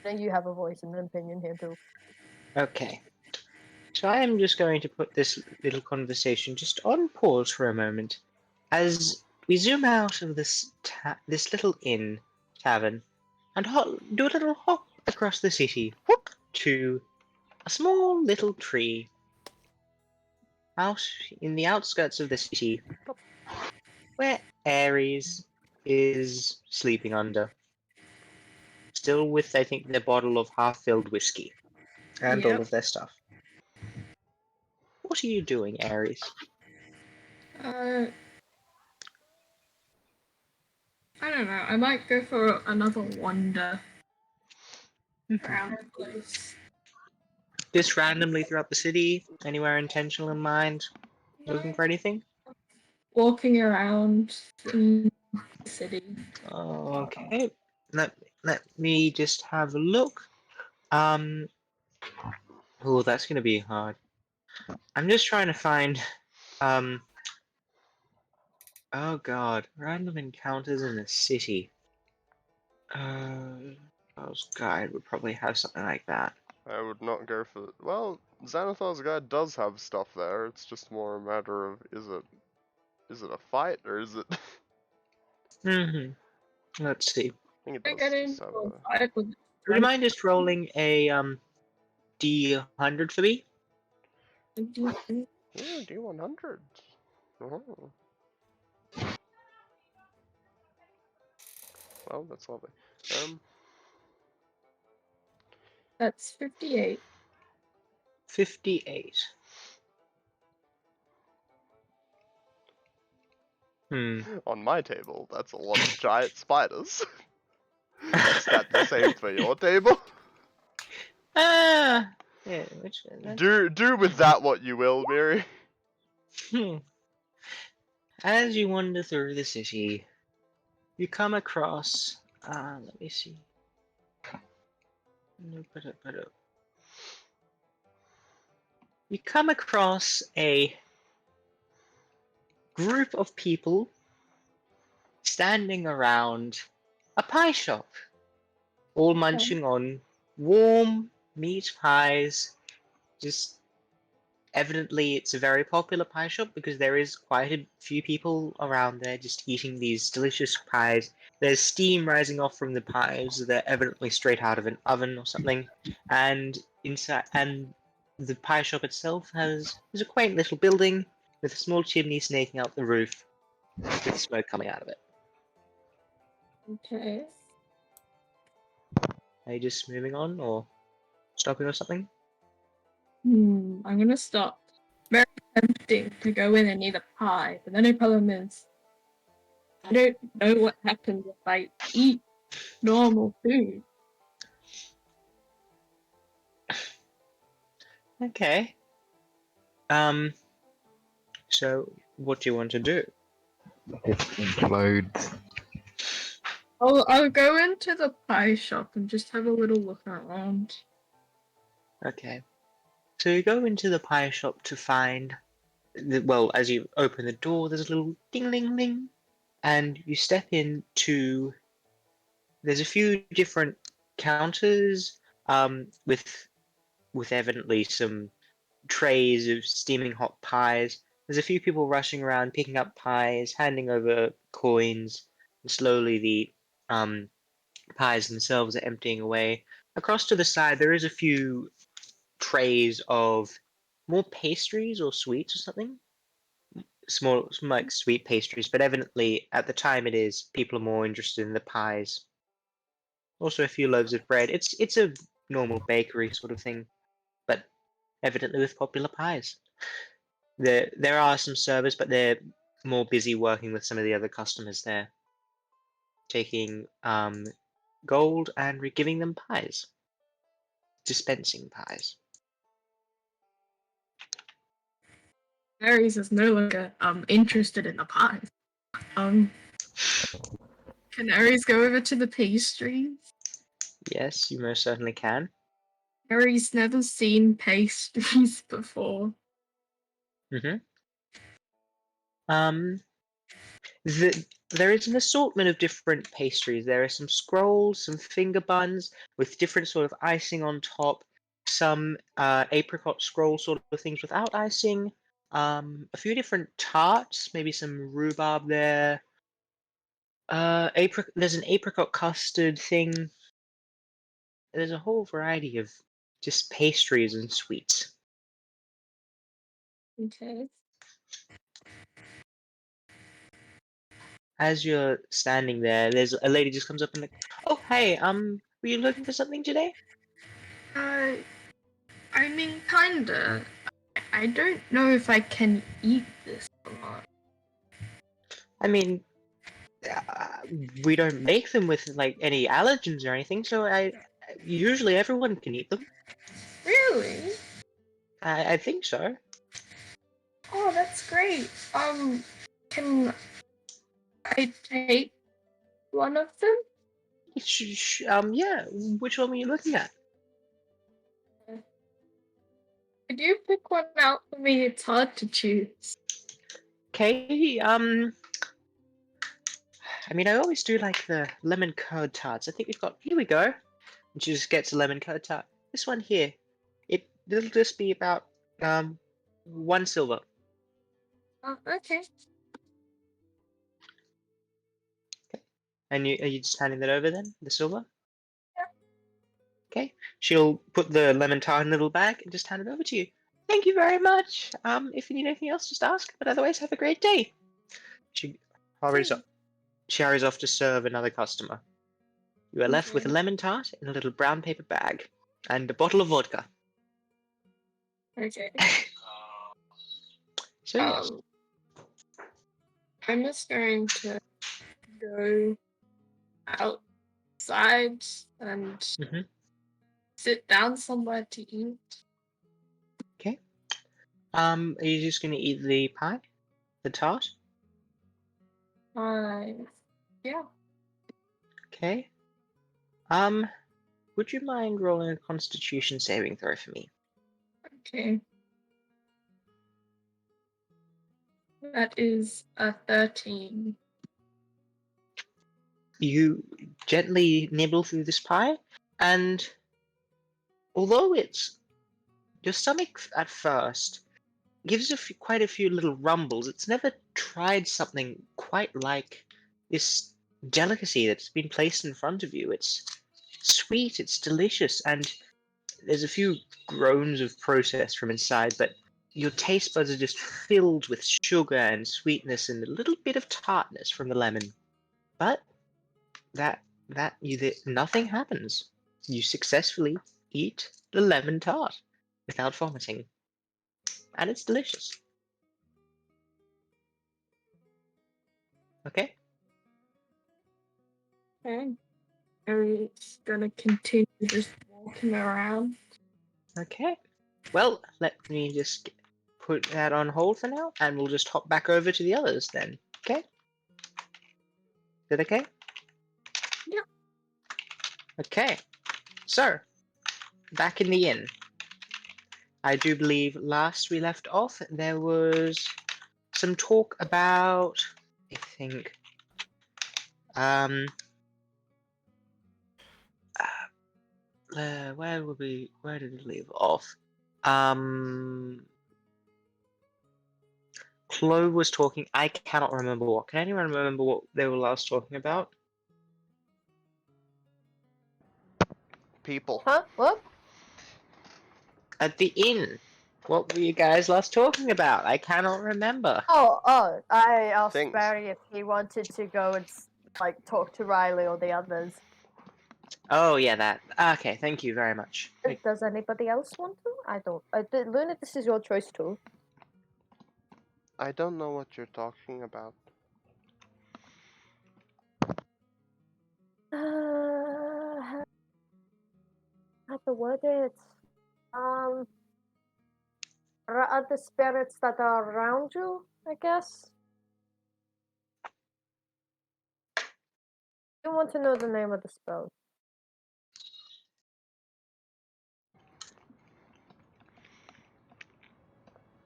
And you have a voice and an opinion here too. Okay. So I am just going to put this little conversation just on pause for a moment, as we zoom out of this little inn tavern and do a little hop across the city to a small little tree out in the outskirts of the city, where Ares is sleeping under, still with, I think, their bottle of half-filled whiskey and all Yep. of their stuff. What are you doing, Ares? I don't know. I might go for another wander around the place. Just randomly throughout the city, anywhere intentional in mind, looking for anything? Walking around in the city. Okay. Let me just have a look. Oh, that's gonna be hard. I'm just trying to find oh god, random encounters in the city. Charles Guide would probably have something like that. I would not go for. Well, Xanathar's guide does have stuff there. It's just more a matter of is it a fight or is it? Let's see. I think I it get does. into Just have a a... fight with Would you mind just rolling a D100 for me? Ooh, D100. Oh. Well, that's lovely. That's 58. 58. On my table, that's a lot of giant spiders. Is that the same for your table? Yeah, Do with that what you will, Myria. As you wander through the city, you come across. Let me see. You come across a group of people standing around a pie shop, all munching on warm meat pies, just Evidently, it's a very popular pie shop because there is quite a few people around there just eating these delicious pies. There's steam rising off from the pies. They're evidently straight out of an oven or something. And the pie shop itself is a quaint little building with a small chimney snaking out the roof with smoke coming out of it. Okay. Are you just moving on or stopping or something? I'm gonna stop. Very tempting to go in and eat a pie, but the only problem is I don't know what happens if I eat normal food. Okay. So what do you want to do? It implodes. I'll go into the pie shop and just have a little look around. Okay. So you go into the pie shop to find, well, as you open the door, there's a little ding-ling-ling, and you step into. There's a few different counters, with evidently some trays of steaming hot pies. There's a few people rushing around, picking up pies, handing over coins, and slowly the pies themselves are emptying away. Across to the side, there is a few trays of more pastries or sweets or something. Small, like sweet pastries, but evidently at the time it is people are more interested in the pies. Also a few loaves of bread. It's a normal bakery sort of thing, but evidently with popular pies. There are some servers, but they're more busy working with some of the other customers there, taking gold and giving them pies, dispensing pies. Aries is no longer interested in the pies. Can Aries go over to the pastries? Yes, you most certainly can. Aries never seen pastries before. Mm-hmm. There is an assortment of different pastries. There are some scrolls, some finger buns with different sort of icing on top, some apricot scroll sort of things without icing, a few different tarts, maybe some rhubarb there. There's an apricot custard thing. There's a whole variety of just pastries and sweets. Okay. As You're standing there, there's a lady just comes up and like, oh hey, were you looking for something today? I mean, kinda. I don't know if I can eat this or not. I mean, we don't make them with like any allergens or anything, so I usually everyone can eat them. Really? I think so. Oh, that's great. Can I take one of them? Yeah. Which one were you looking at? Could you pick one out for me? It's hard to choose. Okay. I mean, I always do like the lemon curd tarts. I think we've got. Here we go. And she just gets a lemon curd tart. This one here. It'll just be about 1 silver. Oh, okay. And are you just handing that over then? The silver? Yeah. Okay. She'll put the lemon tart in a little bag and just hand it over to you. Thank you very much. If you need anything else, just ask. But otherwise, have a great day. She hurries up. She hurries off to serve another customer. You are left with a lemon tart in a little brown paper bag and a bottle of vodka. Okay. So yes. I'm just going to go outside and Mhm. sit down somewhere to eat. Okay. Are you just gonna eat the pie, the tart? Yeah. Okay. Would you mind rolling a Constitution saving throw for me? Okay. That is a 13. You gently nibble through this pie, and although it's your stomach at first gives quite a few little rumbles. It's never tried something quite like this delicacy that's been placed in front of you. It's sweet, it's delicious, and there's a few groans of process from inside, but your taste buds are just filled with sugar and sweetness and a little bit of tartness from the lemon. But nothing happens. You successfully eat the lemon tart without vomiting, and it's delicious. Okay. Okay. Harry's gonna continue just walking around. Okay. Well, let me just put that on hold for now, and we'll just hop back over to the others then. Okay? Is that okay? Yeah. Okay. So, back in the inn. I do believe last we left off, there was some talk about, I think, where did it leave off? Clove was talking. I cannot remember what. Can anyone remember what they were last talking about? People. Huh? What? At the inn. What were you guys last talking about? I cannot remember. Oh, I asked Things. Barry if he wanted to go and like talk to Riley or the others. Oh yeah, that. Okay, thank you very much. Does anybody else want to? I don't. Luna, this is your choice too. I don't know what you're talking about. How to word it? Other spirits that are around you, I guess. You want to know the name of the spell?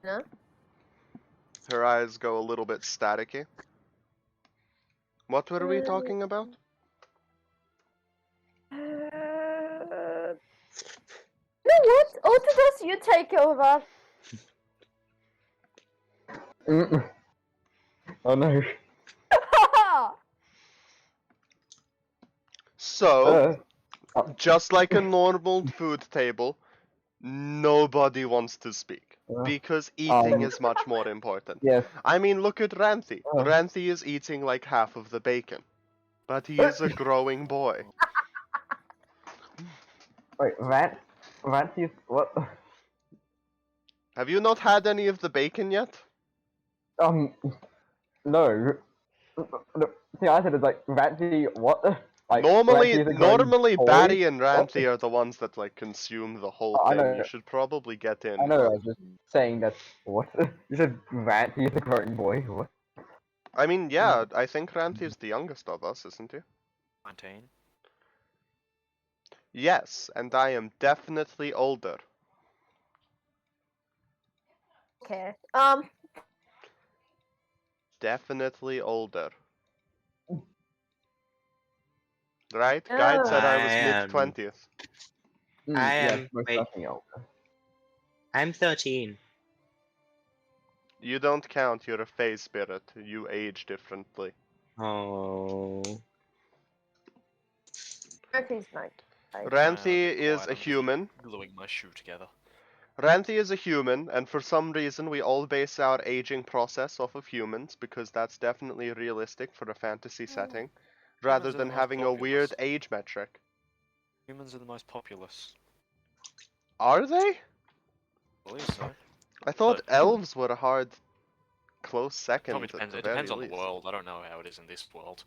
No? Her eyes go a little bit staticky. What were we talking about? You know what? Autodus, you take over. Oh no. So, Oh, just like a normal food table, nobody wants to speak. Because eating is much more important. yes. I mean, look at Ranthi. Uh. Ranthi is eating like half of the bacon. But he is a growing boy. Wait, Rancy's what? Have you not had any of the bacon yet? No. No. See, I said it's like Rancy what? Like Normally, Rancy is a growing boy? Barry and What? Ranthi are the ones that like consume the whole I thing. know. You should probably get in. I know. I was just saying that. What? You said Rancy is a growing boy. What? I mean, yeah, I think Ranthi is the youngest of us, isn't he? 19. Yes, and I am definitely older. Okay. Definitely older. Right? Guide said I was I am. mid-20th. I Yes, am. most Wait, definitely older. I'm 13. You don't count, you're a phase spirit. You age differently. Oh. Murphy's night. Ranthi is a I'm busy human. gluing my shoe together. Ranthi is a human, and for some reason we all base our aging process off of humans, because that's definitely realistic for a fantasy setting, rather Humans are the than most having a populous. weird age metric. Humans are the most populous. Are they? I believe so. I thought Look. elves were a hard, close Probably second at depends. the It very depends on the least. world. I don't know how it is in this world.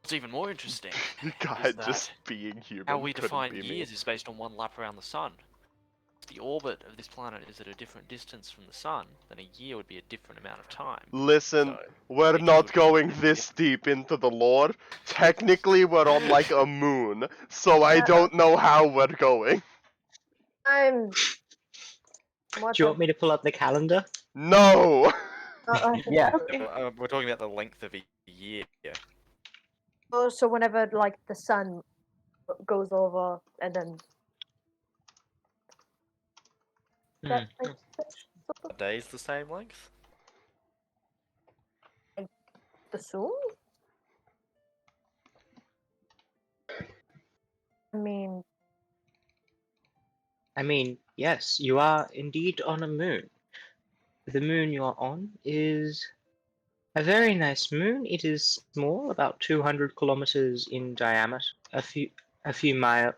What's even more interesting God, is that just being human how we couldn't define be me. years is based on one lap around the sun. If the orbit of this planet is at a different distance from the sun, then a year would be a different amount of time. Listen, So, we're it not could- going this deep into the lore. Technically, we're on like a moon, so I don't know how we're going. I'm. Do you want me to pull up the calendar? No! Yeah. We're talking about the length of a year. Oh, so whenever like the sun goes over and then. That makes sense. of A day's the same length? assume. I mean, yes, you are indeed on a moon. The moon you are on is a very nice moon. It is small, about 200 kilometers in diameter,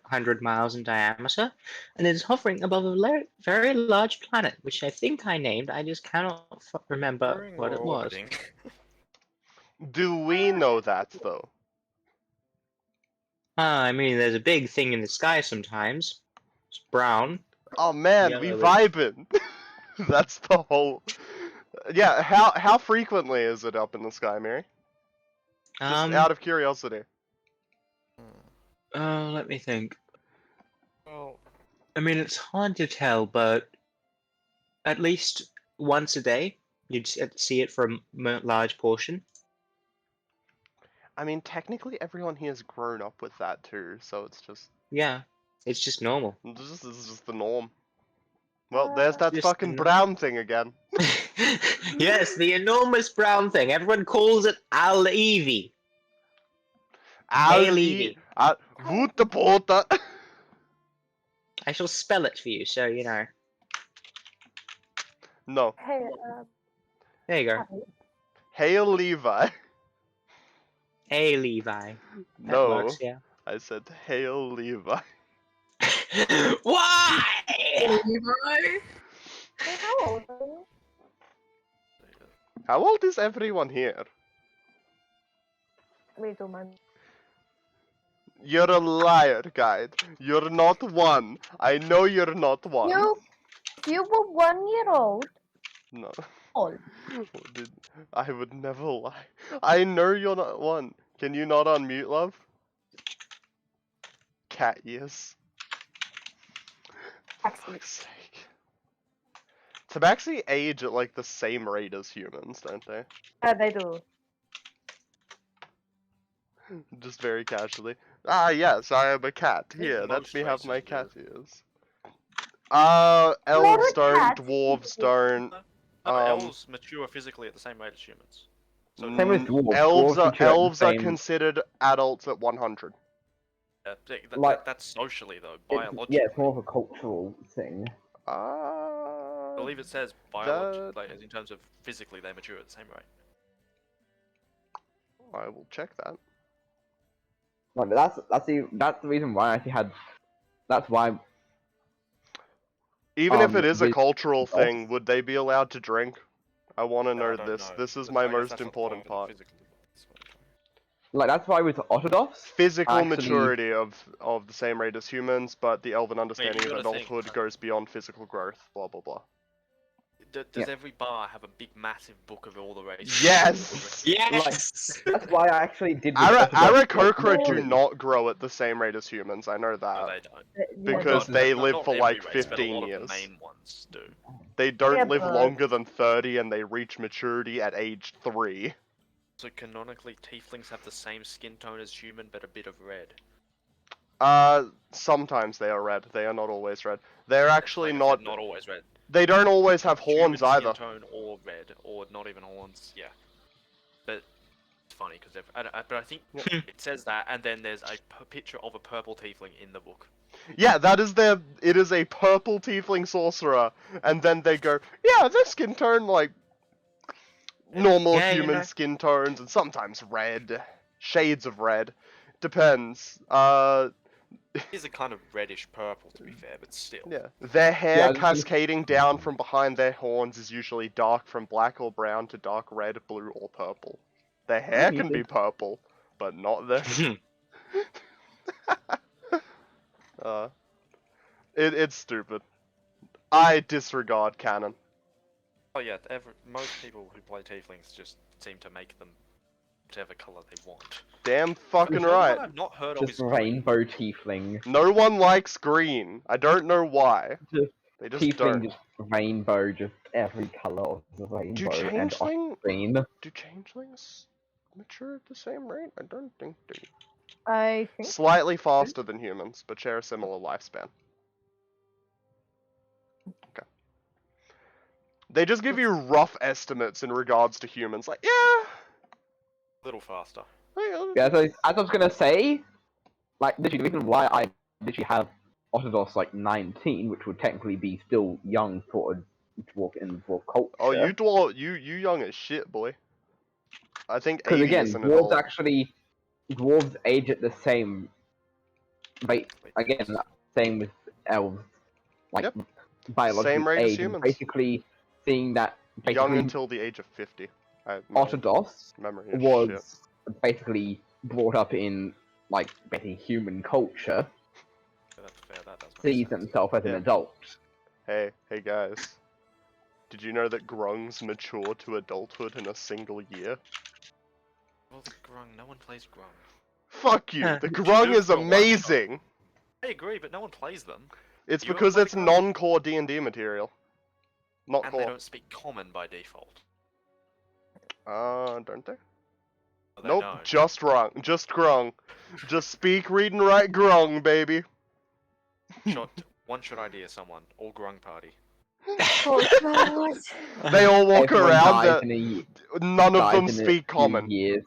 hundred miles in diameter, and it is hovering above a very large planet, which I think I named. I just cannot remember Hovering what or it was. orbiting? Do we know that though? I mean, there's a big thing in the sky sometimes. It's brown, Oh man, we yellowish. vibing. That's the whole. Yeah, how frequently is it up in the sky, Mary? Just out of curiosity. Let me think. Well, I mean, it's hard to tell, but at least once a day, you'd see it for a large portion. I mean, technically everyone here has grown up with that too, so it's just Yeah, it's just normal. this is just the norm. Well, there's that Just the fucking brown thing again. Yes, the enormous brown thing. Everyone calls it Al-Evi. Hail Evie. Voetepota. I shall spell it for you, so you know. No. hey, There you go. hi. Hail Levi. Hey, Levi. That No. works, yeah. I said Hail Levi. Why? Levi. Hey, how old are you? How old is everyone here? We don't mind. You're a liar, guide. You're not one. I know you're not one. You were 1 year old. No. Old. I would never lie. I know you're not one. Can you not unmute, love? Cat ears. Fuck's sake. Tabaxi age at like the same rate as humans, don't they? Yeah, they do. Just very casually. Ah, yes, I am a cat. think Here, let most me have races my do. cat ears. Not Elves a don't, cat. dwarves don't. No, but elves mature physically at the same rate as humans. So Same as dwarves. Elves Dwarves are mature at the elves are same- considered adults at 100. Like- that's socially though, it's- biologically. Yeah, it's more of a cultural thing. I believe it says biologically, like, in terms of physically, they mature at the same rate. I will check that. Like, that's the reason why I actually had. That's why. Even if it is a the- cultural thing, would they be allowed to drink? I want to I know don't this. know. This is I my guess most that's not important the part. physical. Like, that's why with Orthodox. Physical actually- maturity of the same rate as humans, but the elven understanding of gotta think, adulthood like- goes beyond physical growth. Blah blah blah. Does every bar have a big, massive book of all the races? Yes. Yes! That's why I actually did. with Aarakocra do Orthodox. not grow at the same rate as humans. I know No, that. they don't. Because Not- they not- live not for every like race, but a 15 lot years. Of the main ones do. They don't Yeah, live but- longer than 30, and they reach maturity at age 3. So canonically, tieflings have the same skin tone as human, but a bit of red. Sometimes they are red. They are not always red. They're actually Like I said, not. not always red. They don't always have Human horns either. Skin tone or red, or not even horns. Yeah, but it's funny because but I think it says that, and then there's a picture of a purple tiefling in the book. Yeah, that is their. It is a purple tiefling sorcerer, and then they go, yeah, their skin tone like normal Yeah, you human know. skin tones, and sometimes red, shades of red. Depends. It is a kind of reddish purple, to be fair, but still. Yeah. Their hair Yeah, cascading down from behind their horns is usually dark from black or brown to dark red, blue, or purple. Their hair can be purple, but not their. It's stupid. I disregard canon. Oh yeah, most people who play tieflings just seem to make them whatever color they want. Damn fucking The only right. one I've not heard of Just is green. rainbow tiefling. No one likes green. I don't know why. Just They just Tiefling, don't. just rainbow, just every color of the Do rainbow and changeling? green. Do changelings mature at the same rate? I don't think they do. I think. Slightly faster than humans, but share a similar lifespan. Okay. They just give you rough estimates in regards to humans. Like, yeah. A little faster. Yeah, so as I was gonna say, like, literally, the reason why I literally have Autodos like 19, which would technically be still young for a dwarf in dwarf culture. Oh, you young as shit, boy. I think Because 80 again, is an dwarves adult. dwarves age at the same rate. Again, same with elves, like Yep. biological Same rate as age. And humans. basically, seeing that Young basically until the age of 50. My Autodos memory is shit. was basically brought up in like basically human culture, Yeah, that's fair. That does make sees sense. himself as an Yeah. adult. Hey guys. Did you know that grungs mature to adulthood in a single year? Well, the grung. No one plays grung. Fuck you! Huh. The You grung do is for one shot. amazing! I agree, but no one plays them. It's You ever because play it's the grung? non-core D&D material. Not And they core. don't speak common by default. Don't they? Well, they Nope, don't. just grung. Just speak, read, and write grung, baby. One shot idea, someone. All grung party. Oh god. They all walk Everyone around, dies in a none of them dies in a speak few common. years.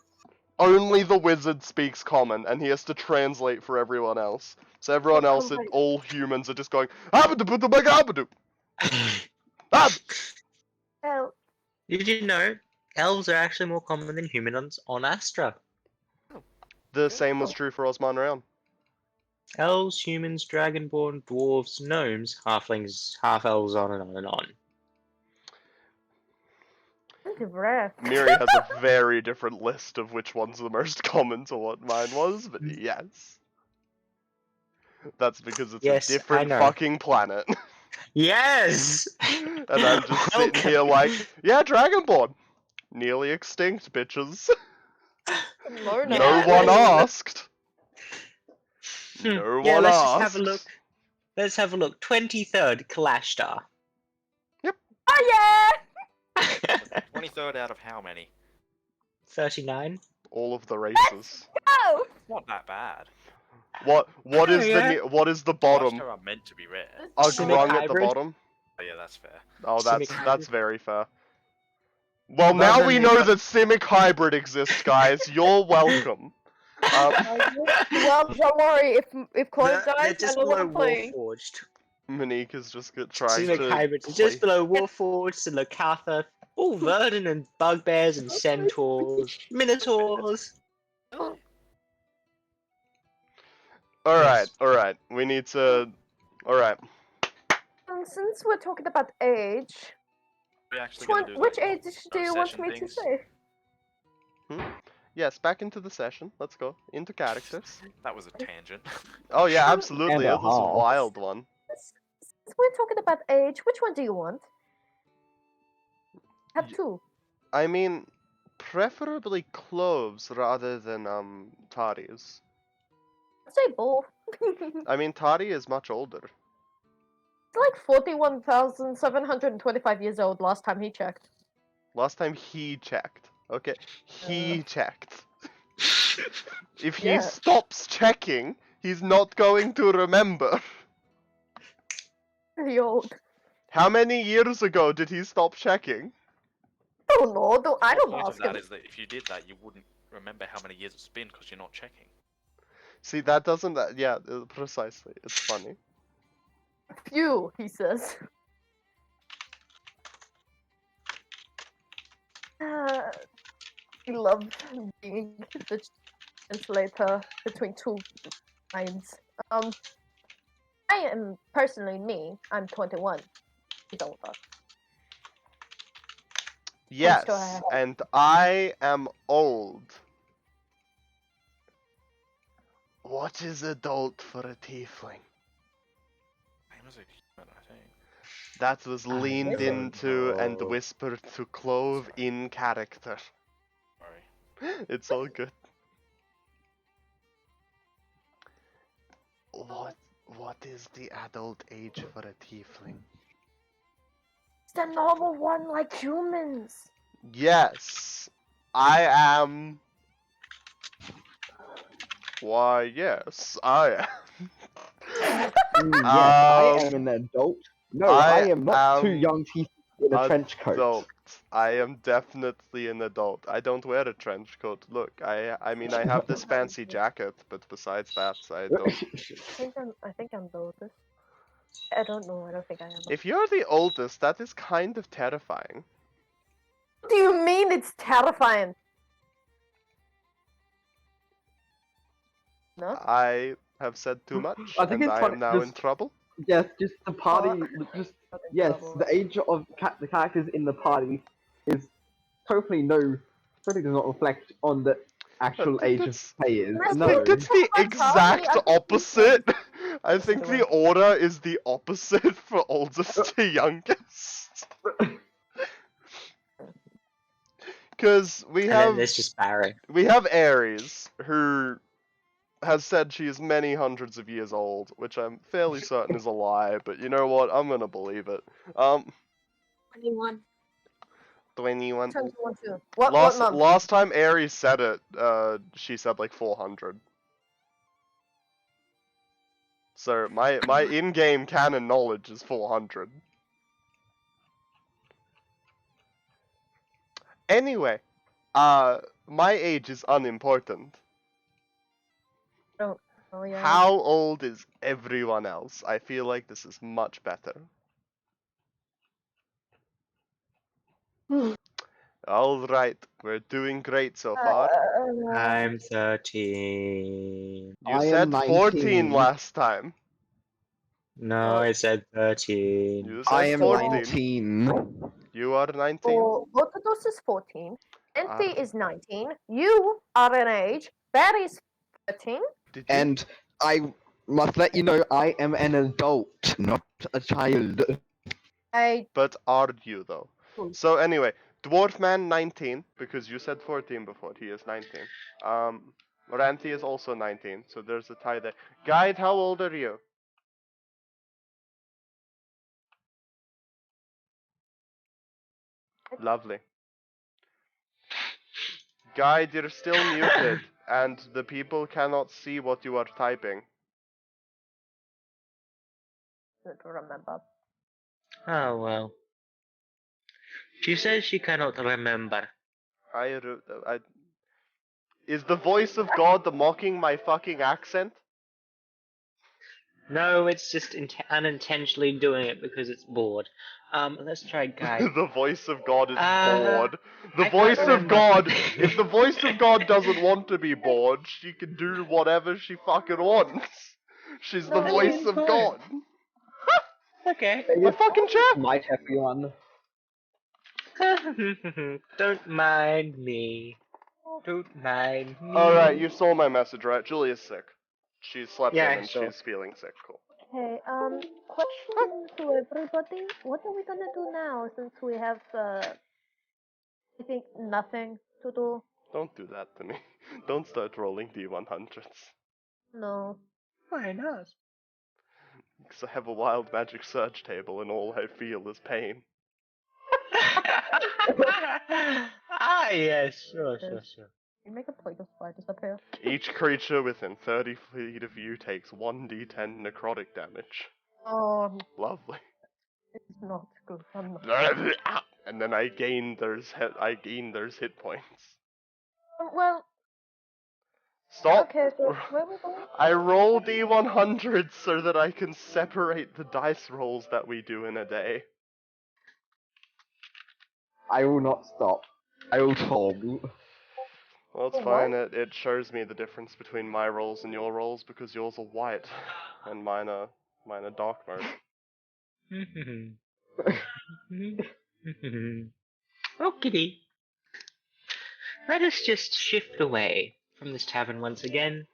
Only the wizard speaks common, and he has to translate for everyone else. So everyone else, right. all humans, are just going, "Abadu-budu-baga-abadu." Ah! Well, Did you know elves are actually more common than humans on Astra? The same was true for Osman Round. Elves, humans, dragonborn, dwarves, gnomes, halflings, half elves, on and on and on. take a breath. Myria has a very different list of which one's the most common to what mine was, but yes. That's because it's Yes, a different I know. fucking planet. Yes! And I'm just sitting Welcome. here like, yeah, Dragonborn. Nearly extinct, bitches. Low No now. one Yeah. asked. No Yeah, one let's asked. just have a look. Let's have a look. 23rd, Kalashtar. Oh 23rd out of how many? 39. All of the races. yeah! Oh! Not that bad. What Oh, is yeah. what is the bottom? Kalashtar are meant to be rare. A Simic grung at the hybrid. bottom? Oh yeah, that's fair. Oh, Simic that's hybrid. very fair. Well, Above now them we they've know got- that Simic hybrid exists, guys. You're welcome. Well, don't worry. If Clove They're dies, I just know what below I'm playing. Warforged. Monique is just trying Simic to hybrids are play. just below Warforged and Locatha. Oh, Verdant and Bugbears and Centaurs. Minotaurs. Alright, alright. We need to... Alright. Since we're talking about age, We're actually gonna do which like, age do you want session me to things. say? Yes, back into the session. Let's go. Into characters. That was a tangent. Oh yeah, absolutely. And It a was a half. wild one. Since we're talking about age, which one do you want? Have two. I mean, preferably cloves rather than Tari's. Say both. I mean, Tari is much older. It's like 41,725 years old last time he checked. Last time he checked. Okay, he checked. If he Yeah. stops checking, he's not going to remember. Pretty old. How many years ago did he stop checking? I don't know. I The don't point of ask that him. is that if you did that, you wouldn't remember how many years it's been because you're not checking. See, that doesn't... yeah, precisely. It's funny. Few, he says. He loved being the translator between two minds. I am personally me. I'm 21. He's older. Yes, go ahead. and I am old. What is adult for a tiefling? Same as a human, I think. That was leaned don't into and know. whispered to Clove in character. Sorry. It's all good. What is the adult age for a tiefling? It's the normal one, like humans. Yes, I am. Why, yes, I am. Yes, I am an adult. No, I am not too am- young to in a trench coat. Adult. I am definitely an adult. I don't wear a trench coat. Look, I mean I have this fancy jacket, but besides that, I don't. I think I'm the oldest. I don't know. I don't think I am. If you're the oldest, that is kind of terrifying. What do you mean it's terrifying? No? I have said too much, I think and it's I funny, am now in just- trouble. Yes, just the party. Just Not in yes, trouble. the age of the characters in the party is totally does not reflect on the actual think age of that's- players. I I No. think it's the That's how we- exact I think opposite. I think Anyway. the order is the opposite for oldest to youngest. Because we And then have there's just Barry. Ares, who has said she is many hundreds of years old, which I'm fairly certain is a lie, but you know what? I'm gonna believe it. 21. 21. Turn to one, two. What month? Last time Ares said it, she said like 400. So my in-game canon knowledge is 400. Anyway, my age is unimportant. Oh yeah. How old is everyone else? I feel like this is much better. Alright, we're doing great so far. I'm 13. You I said am 14 19. last time. No, I said 13. You I said am 14. 19. You are 19. So Botados is 14. Ente Ah. is 19. You are an age. Barry's 13. Did you? And I must let you know I am an adult, not a child. But are you though? Hmm. So anyway, Dwarfman 19, because you said 14 before, he is 19. Ranthi is also 19, so there's a tie there. Guide, how old are you? Lovely. Guide, you're still muted, and the people cannot see what you are typing. Don't remember. Oh well. She says she cannot remember. Is the voice of God mocking my fucking accent? No, it's just unintentionally doing it because it's bored. Let's try guide. The voice of God is bored. The I can't voice of remember. God, if the voice of God doesn't want to be bored, she can do whatever she fucking wants. She's the No, voice it's of fine. God. Okay. My fucking chat. Might everyone. Don't mind me. Don't mind me. Alright, you saw my message, right? Julia's sick. She slept Yeah, in I and saw. she's feeling sick. Cool. Okay, question to everybody. What are we gonna do now since we have, I think nothing to do? Don't do that to me. Don't start rolling D100s. No. Why not? Because I have a wild magic surge table and all I feel is pain. Ah, yes, sure. You make a point of fire disappear. Each creature within 30 feet of you takes 1d10 necrotic damage. Lovely. It's not good. I'm not. And then I gain those hit points. Well, Stop. okay, so where we going? I roll D100s so that I can separate the dice rolls that we do in a day. I will not stop. I will solve. Well, it's Oh, fine. what? It shows me the difference between my rolls and your rolls because yours are white and mine are dark mode. Okey. Let us just shift away from this tavern once again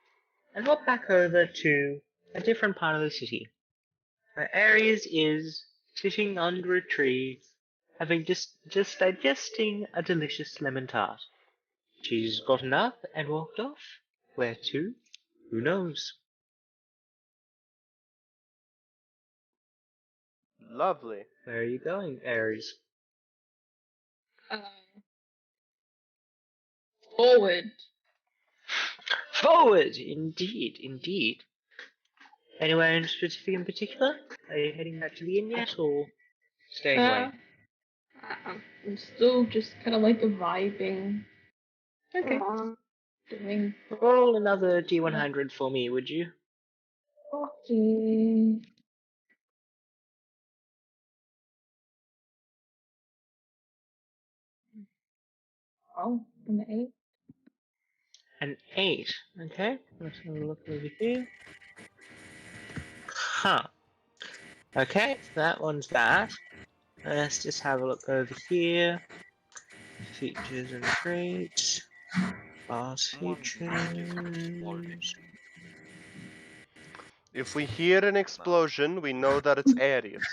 and walk back over to a different part of the city, where Ares is sitting under a tree, having just digesting a delicious lemon tart. She's gotten up and walked off. Where to? Who knows? Lovely. Where are you going, Ares? Forward. Forward! Indeed. Anywhere in specific in particular? Are you heading back to the inn yet, or staying away? I'm still just kind of like vibing. Okay. Doing Roll another D100 for me, would you? okay. Oh, an 8. An 8. Okay. Let's have a look over here. Huh. Okay, so that one's that. Let's just have a look over here. Features and traits. Class Someone exploding. features. If we hear an explosion, we know that it's Aries.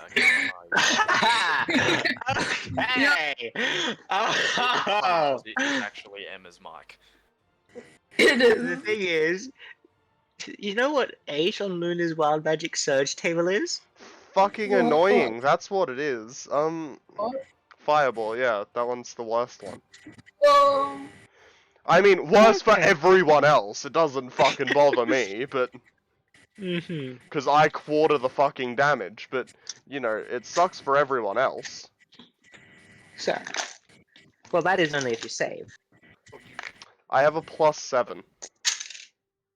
Okay. Okay. Oh. It's actually Emma's mic. It The is. thing is, you know what 8 on Luna's Wild Magic Surge table is? Fucking What? annoying, that's what it is. What? Fireball, yeah, that one's the worst one. Whoa. I mean, worse for Okay. everyone else. It doesn't fucking bother me, but Mm-hmm. because I quarter the fucking damage. But you know, it sucks for everyone else. So, well, that is only if you save. I have a +7.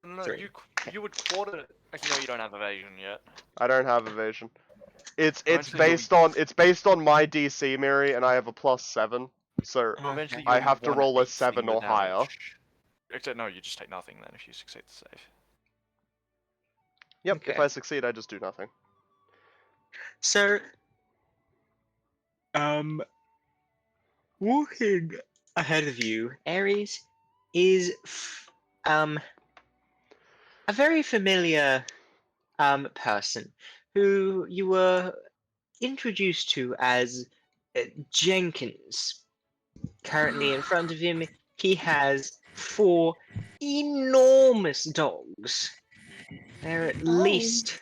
No, 3. you would quarter it. Actually, no, you don't have evasion yet. I don't have evasion. It's Eventually you'll based on my DC, Myria, and I have a +7. So Eventually, I you'll have to want roll a 18 7 the or higher. damage. Except no, you just take nothing then if you succeed the save. Yep. Okay. If I succeed, I just do nothing. So, walking ahead of you, Ares is a very familiar person who you were introduced to as Jenkins. Currently in front of him, he has 4 enormous dogs. They're at least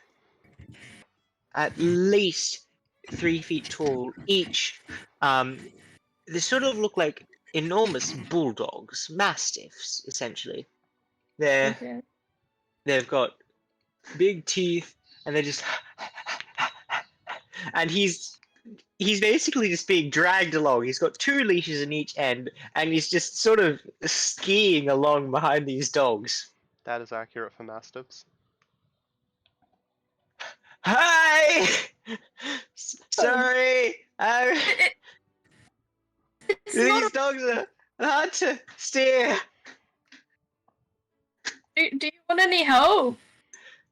3 feet tall each. They sort of look like enormous bulldogs, mastiffs, essentially. Okay. They've got big teeth, and they're just and he's basically just being dragged along. He's got 2 leashes in each end, and he's just sort of skiing along behind these dogs. That is accurate for mastiffs. Hi! Sorry! It's These not. dogs are hard to steer. Do you want any help?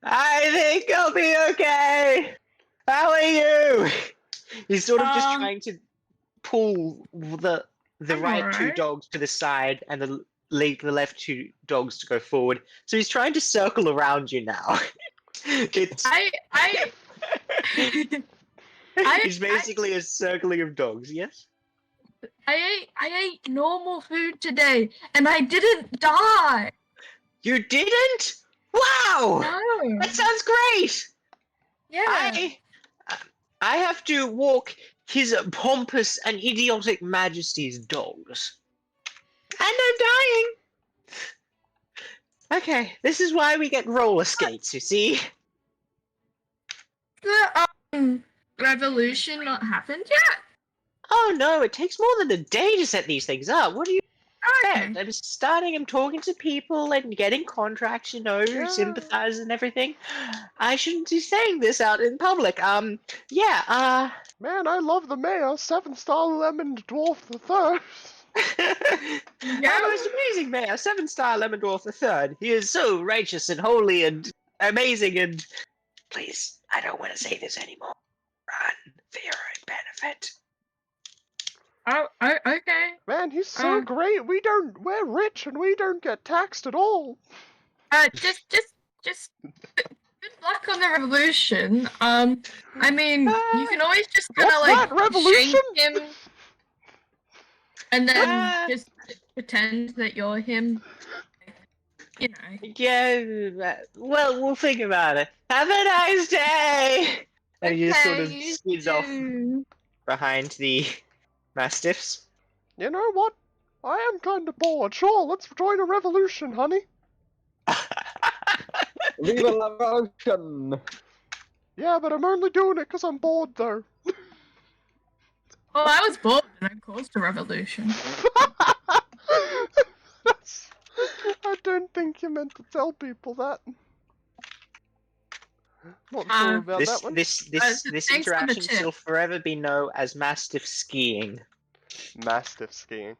I think I'll be okay. How are you? He's sort of just Um, trying to pull the I'm right 2 alright. dogs to the side and the left 2 dogs to go forward. So he's trying to circle around you now. It's it's basically a circling of dogs. Yes. I ate normal food today, and I didn't die. You didn't? Wow! No. That sounds great. Yeah. I have to walk his pompous and idiotic majesty's dogs. And I'm dying! Okay, this is why we get roller skates, you see? The revolution not happened yet. Oh no, it takes more than a day to set these things up. What do you Okay. expect? I'm talking to people and getting contracts, sympathize and everything. I shouldn't be saying this out in public. Yeah, Man, I love the mayor, 7-star lemon dwarf the third. Our most amazing mayor, 7-star Lemon Dwarf III. He is so righteous and holy and amazing and... Please, I don't want to say this anymore. Run for your own benefit. Oh, okay. Man, he's so great. We're rich and we don't get taxed at all. Just good luck on the revolution. I mean, you can always just kind of What's like that, revolution? shank him, and then just pretend that you're him. You know. Yeah, well, we'll think about it. Have a nice day! And he just sort of you skids off too. behind the mastiffs. You know what? I am kind of bored. Sure, let's join a revolution, honey. Viva la revolution! Yeah, but I'm only doing it because I'm bored, though. Well, I was born and I caused a revolution. I don't think you meant to tell people that. Not sure about that one. This thanks for the interaction tip. shall forever be known as Mastiff skiing. Mastiff skiing.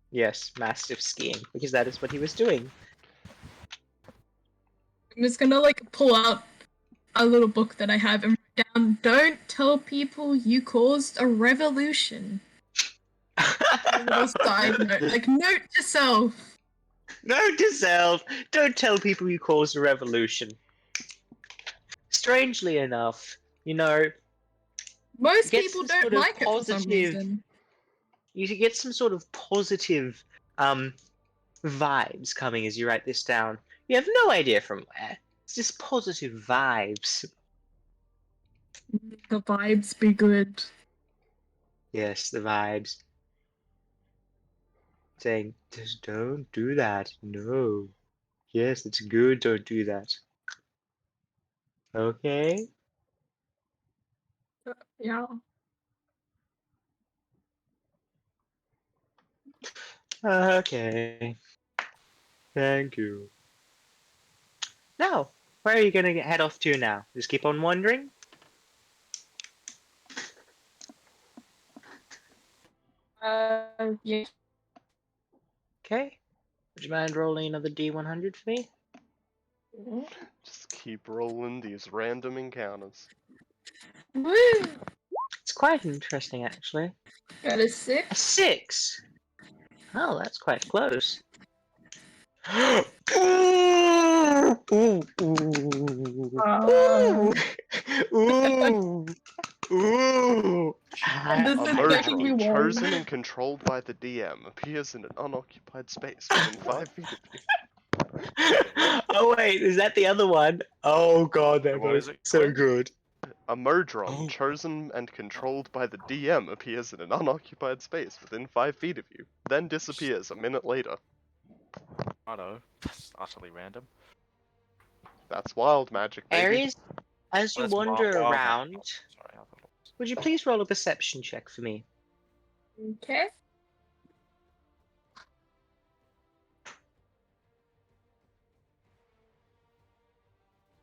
Yes, Mastiff skiing, because that is what he was doing. I'm just gonna like pull out a little book that I have and write down, don't tell people you caused a revolution. A little side note, like note to self. Note to self, don't tell people you caused a revolution. Strangely enough, you know, Most Get people some don't sort of like it for some positive- reason. you should get some sort of positive vibes coming as you write this down. You have no idea from where. It's just positive vibes. The vibes be good. Yes, the vibes. Saying, just don't do that. No. Yes, it's good, don't do that. Okay? Yeah. Okay. Thank you. Now, where are you gonna head off to now? Just keep on wandering? Yeah. Okay. Would you mind rolling another D100 for me? Just keep rolling these random encounters. Woo! It's quite interesting, actually. Got a A 6. 6! Oh, that's quite close. Ooh, ooh, ooh, ooh, ooh. This A is making me Murdron, worry. chosen and controlled by the DM, appears in an unoccupied space within 5 feet of you. Oh wait, is that the other one? Oh god, they're What is both it so called? good. A Murdron, Oh. chosen and controlled by the DM, appears in an unoccupied space within 5 feet of you, then disappears a minute later. I know. That's utterly random. That's wild magic, baby. Aries, as you That's wander wild magic. around, Sorry, I thought it was- would you please roll a perception check for me? Okay.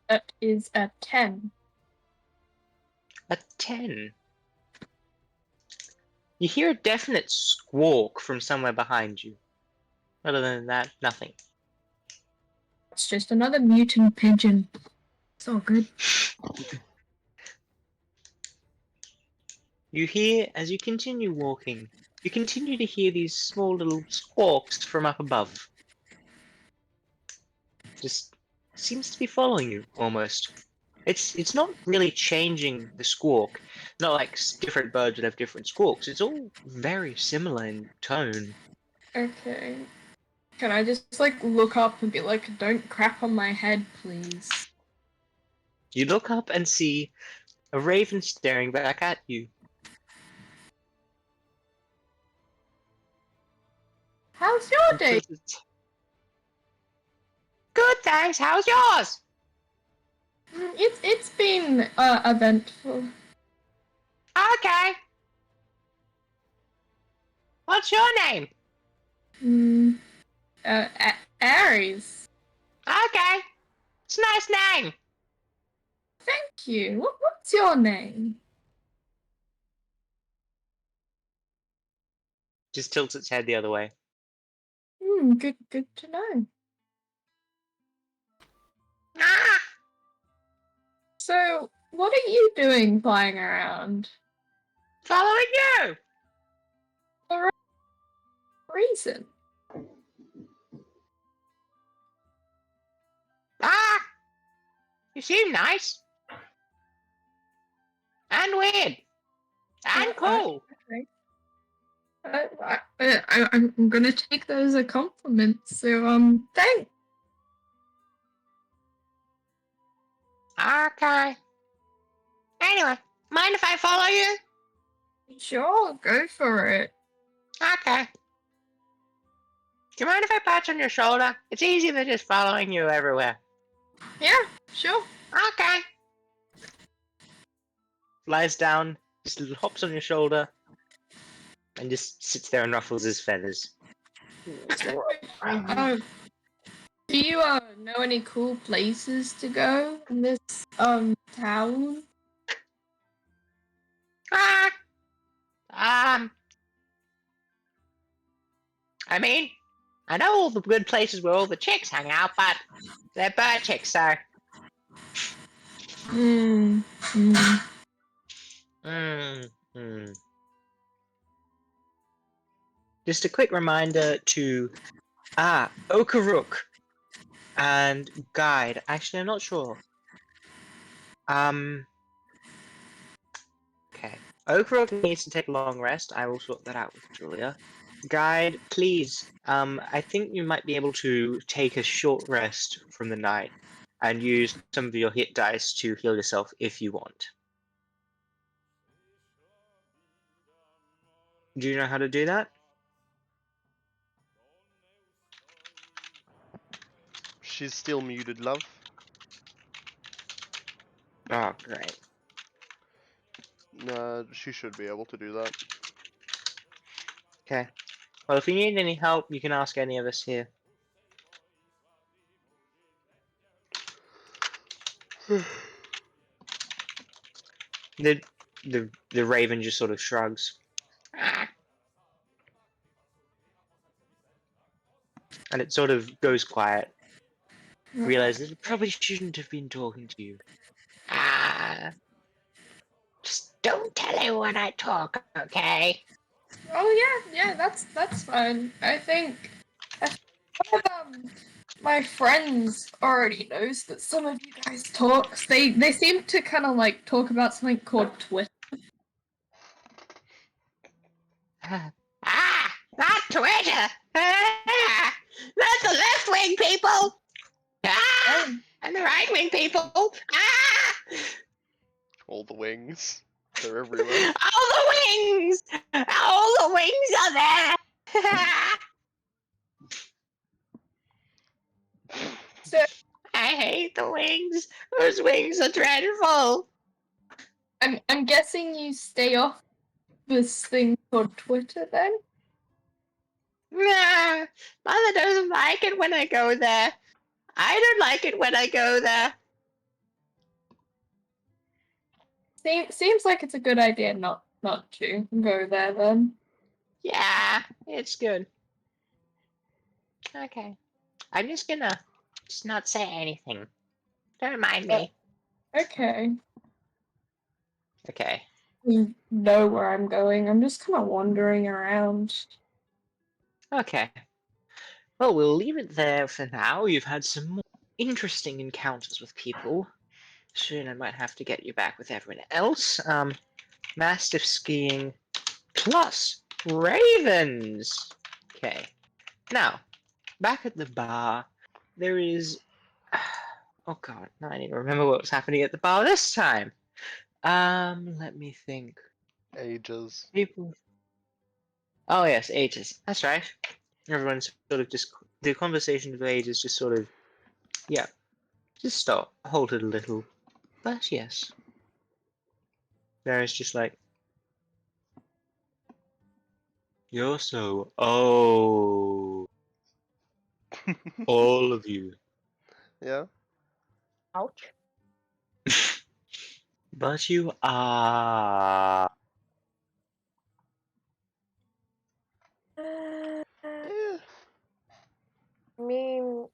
That is a 10. A 10. You hear a definite squawk from somewhere behind you. Other than that, nothing. It's just another mutant pigeon. It's all good. You hear, as you continue walking, you continue to hear these small little squawks from up above. Just seems to be following you, almost. It's not really changing the squawk. Not like different birds would have different squawks. It's all very similar in tone. Okay. Can I just like look up and be like, don't crap on my head, please? You look up and see a raven staring back at you. How's your day? Good, thanks. How's yours? It's been eventful. Okay. What's your name? Aries. Okay. It's a nice name. Thank you. What's your name? Just tilts its head the other way. Good to know. Ah! So, what are you doing flying around? Following you. For a reason. Ah! You seem nice. And weird. And cool. Okay. I'm gonna take those as a compliment. So, thanks. Okay. Anyway, mind if I follow you? Sure, go for it. Okay. Do you mind if I patch on your shoulder? It's easier than just following you everywhere. Yeah, sure. Okay. Lies down Just hops on your shoulder and just sits there and ruffles his feathers. Do you know any cool places to go in this town? Um, I mean, I know all the good places where all the chicks hang out, but they're bird chicks, so. Hmm. Just a quick reminder to Okarook and Guide. Actually, I'm not sure. Okay. Okarook needs to take a long rest. I will sort that out with Julia. Guide, please. I think you might be able to take a short rest from the night and use some of your hit dice to heal yourself if you want. Do you know how to do that? She's still muted, love. Oh, great. She should be able to do that. Okay. Well, if you need any help, you can ask any of us here. The the raven just sort of shrugs. And it sort of goes quiet. Realizes it probably shouldn't have been talking to you. Just don't tell anyone I talk, okay? Oh yeah, that's fine. I think one of my friends already knows that some of you guys talk. They seem to kind of like talk about something called Twitter. Not Twitter! Not the left-wing people! And the right-wing people! All the wings. They're everywhere. All the wings! All the wings are there! So I hate the wings. Those wings are dreadful. I'm guessing you stay off this thing called Twitter then? Nah, Mother doesn't like it when I go there. I don't like it when I go there. Seems like it's a good idea not to go there then. Yeah, it's good. Okay. I'm just gonna not say anything. Don't mind me. Okay. Okay. You know where I'm going. I'm just kind of wandering around. Okay. Well, we'll leave it there for now. You've had some more interesting encounters with people. Soon I might have to get you back with everyone else. Mastiff skiing plus ravens. Okay. Now, back at the bar, there is. Oh god, now I need to remember what was happening at the bar this time. Let me think. Ages. People. Oh yes, ages. That's right. Everyone's sort of just the conversation of ages just sort of, yeah, just stop, halted a little. But yes, there is just like, you're so old, all of you. Yeah. Ouch. But you are. I Yeah. mean,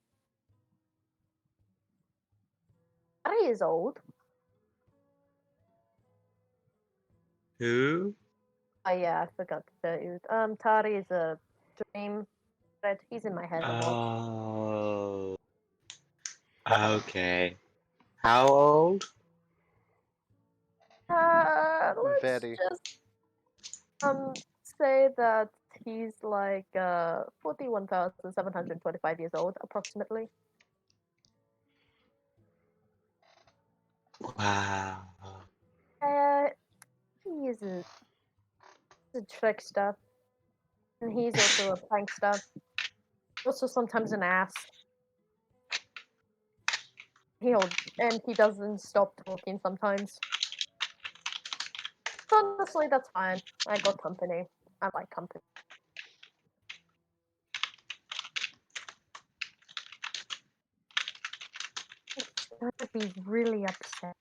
Tari is old. Who? Oh yeah, I forgot to tell you. Tari is a dream, but he's in my head a lot. Oh. Okay. How old? Let's Very. just say that he's like 41,725 years old, approximately. Wow. He is a trickster, and he's also a prankster. Also, sometimes an ass. And he doesn't stop talking sometimes. Honestly, that's fine. I got company. I like company. It's gonna be really upset.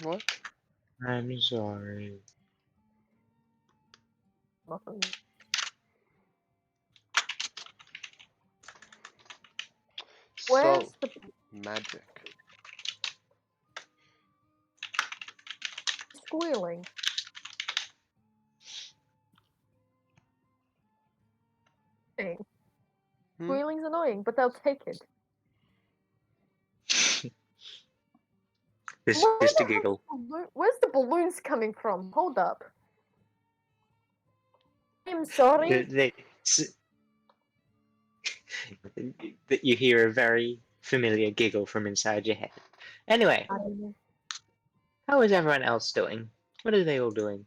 What? I'm sorry. Nothing. Where's So, the magic. squealing? Thing? Hmm? Squealing's annoying, but they'll take it. This Where just the a giggle. Where's the balloons coming from? Hold up. I'm sorry. That you hear a very familiar giggle from inside your head. Anyway, I don't know. how is everyone else doing? What are they all doing?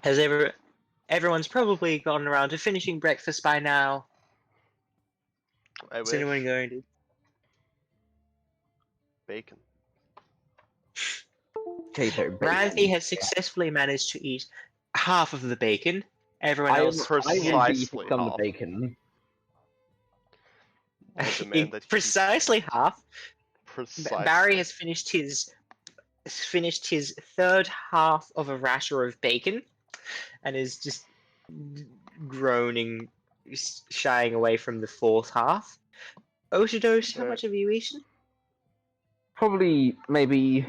Has everyone's probably gotten around to finishing breakfast by now? I Is anyone wish. going to? Bacon. Potato Ranthi bacon. has successfully managed to eat half of the bacon. Everyone I else, will be Precisely some of half. the bacon. I demand that he precisely half. Barry precisely. has finished his third half of a rasher of bacon, and is just groaning, shying away from the fourth half. Oshidos, how much have you eaten? Probably maybe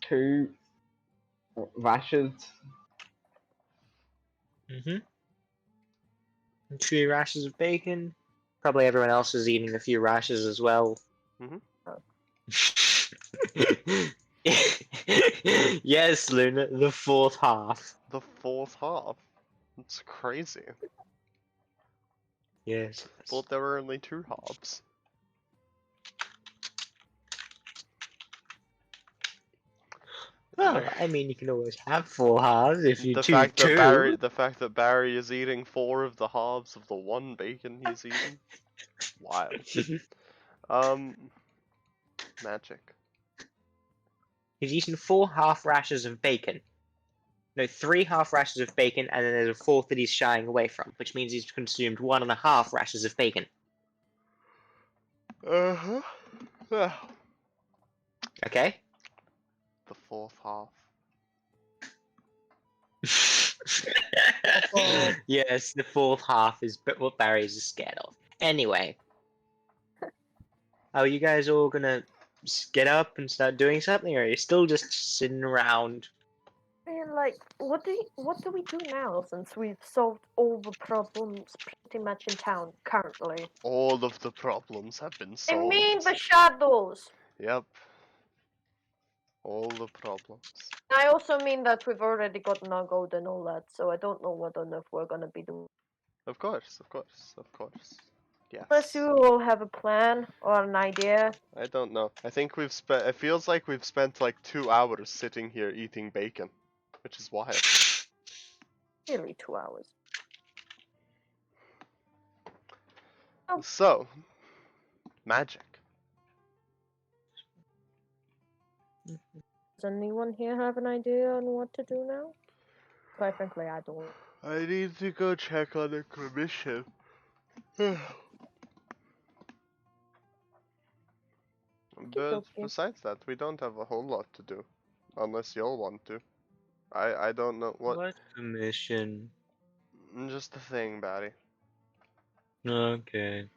2 rashers. Mm-hmm. 2 rashers of bacon. Probably everyone else is eating a few rashers as well. Mhm. Yes, Luna, the fourth half. The fourth half. It's crazy. Yes. Thought there were only 2 halves. Well, I mean, you can always have 4 halves if you The choose fact that 2. Barry is eating 4 of the halves of the 1 bacon he's eaten. Wild. Magic. He's eaten 4 half rashers of bacon. No, 3 half rashers of bacon, and then there's a fourth that he's shying away from, which means he's consumed 1.5 rashers of bacon. Uh-huh. Okay? The fourth half. Yes, the fourth half is what Barry's scared of. Anyway, are you guys all gonna get up and start doing something, or are you still just sitting around? And like, what do we do now since we've solved all the problems pretty much in town currently? All of the problems have been I solved. mean the shadows. Yep. All the problems. I also mean that we've already gotten our gold and all that, so I don't know what on earth we're gonna be doing. Of course, of course, of course. Yes. Unless you all have a plan or an idea. I don't know. I think we've spent. It feels like we've spent like 2 hours sitting here eating bacon, which is wild. Nearly 2 hours. So, magic. Does anyone here have an idea on what to do now? Quite frankly, I don't. I need to go check on the commission. But Okay. besides that, we don't have a whole lot to do, unless y'all want to. I don't know what. commission? Just a thing, Barry. Okay.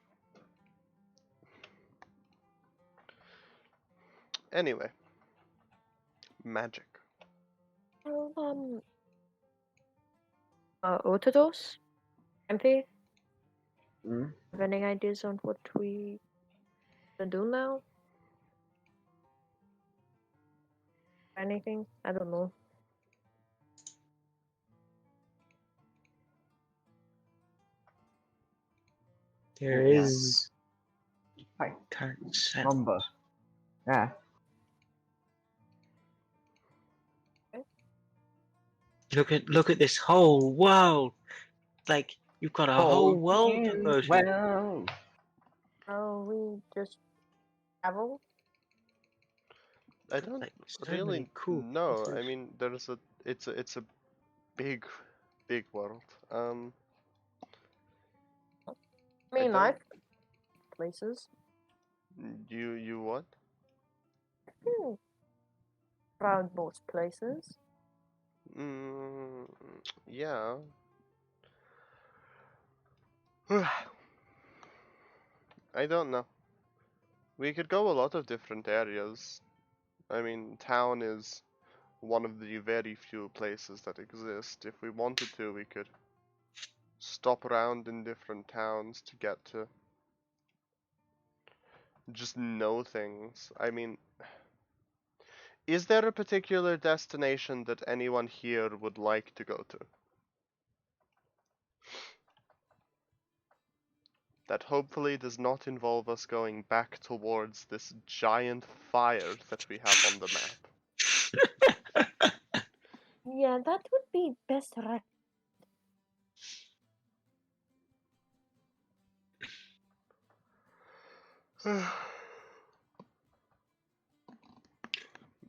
Anyway, magic. Well, Otados? Empty? Mm. Have any ideas on what we gonna do now? Anything? I don't know. There Yeah. is. Hi. Can't say. Number. Yeah. Look at this whole world. Like you've got a whole world to go to. Well. Oh, we just travel? I don't Like, so really many cool know. I places. mean, it's a big, big world. I I mean, don't. I've places. You what? Hmm, around most places. Mm, yeah. I don't know. We could go a lot of different areas. I mean, town is one of the very few places that exist. If we wanted to, we could stop around in different towns to get to just know things. I mean, is there a particular destination that anyone here would like to go to? That hopefully does not involve us going back towards this giant fire that we have on the map. Yeah, that would be best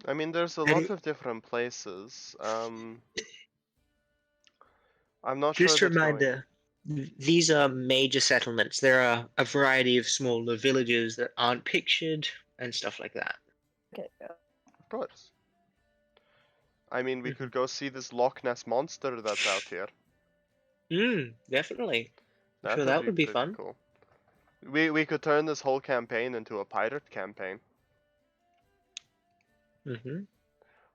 I mean, there's a And lot of different places. I'm not sure just a that going. reminder, these are major settlements. There are a variety of smaller villages that aren't pictured and stuff like that. Okay. Of course. I mean, we Mhm. could go see this Loch Ness monster that's out here. Definitely. I'm That sure would that be would be pretty fun. cool. We could turn this whole campaign into a pirate campaign. hmm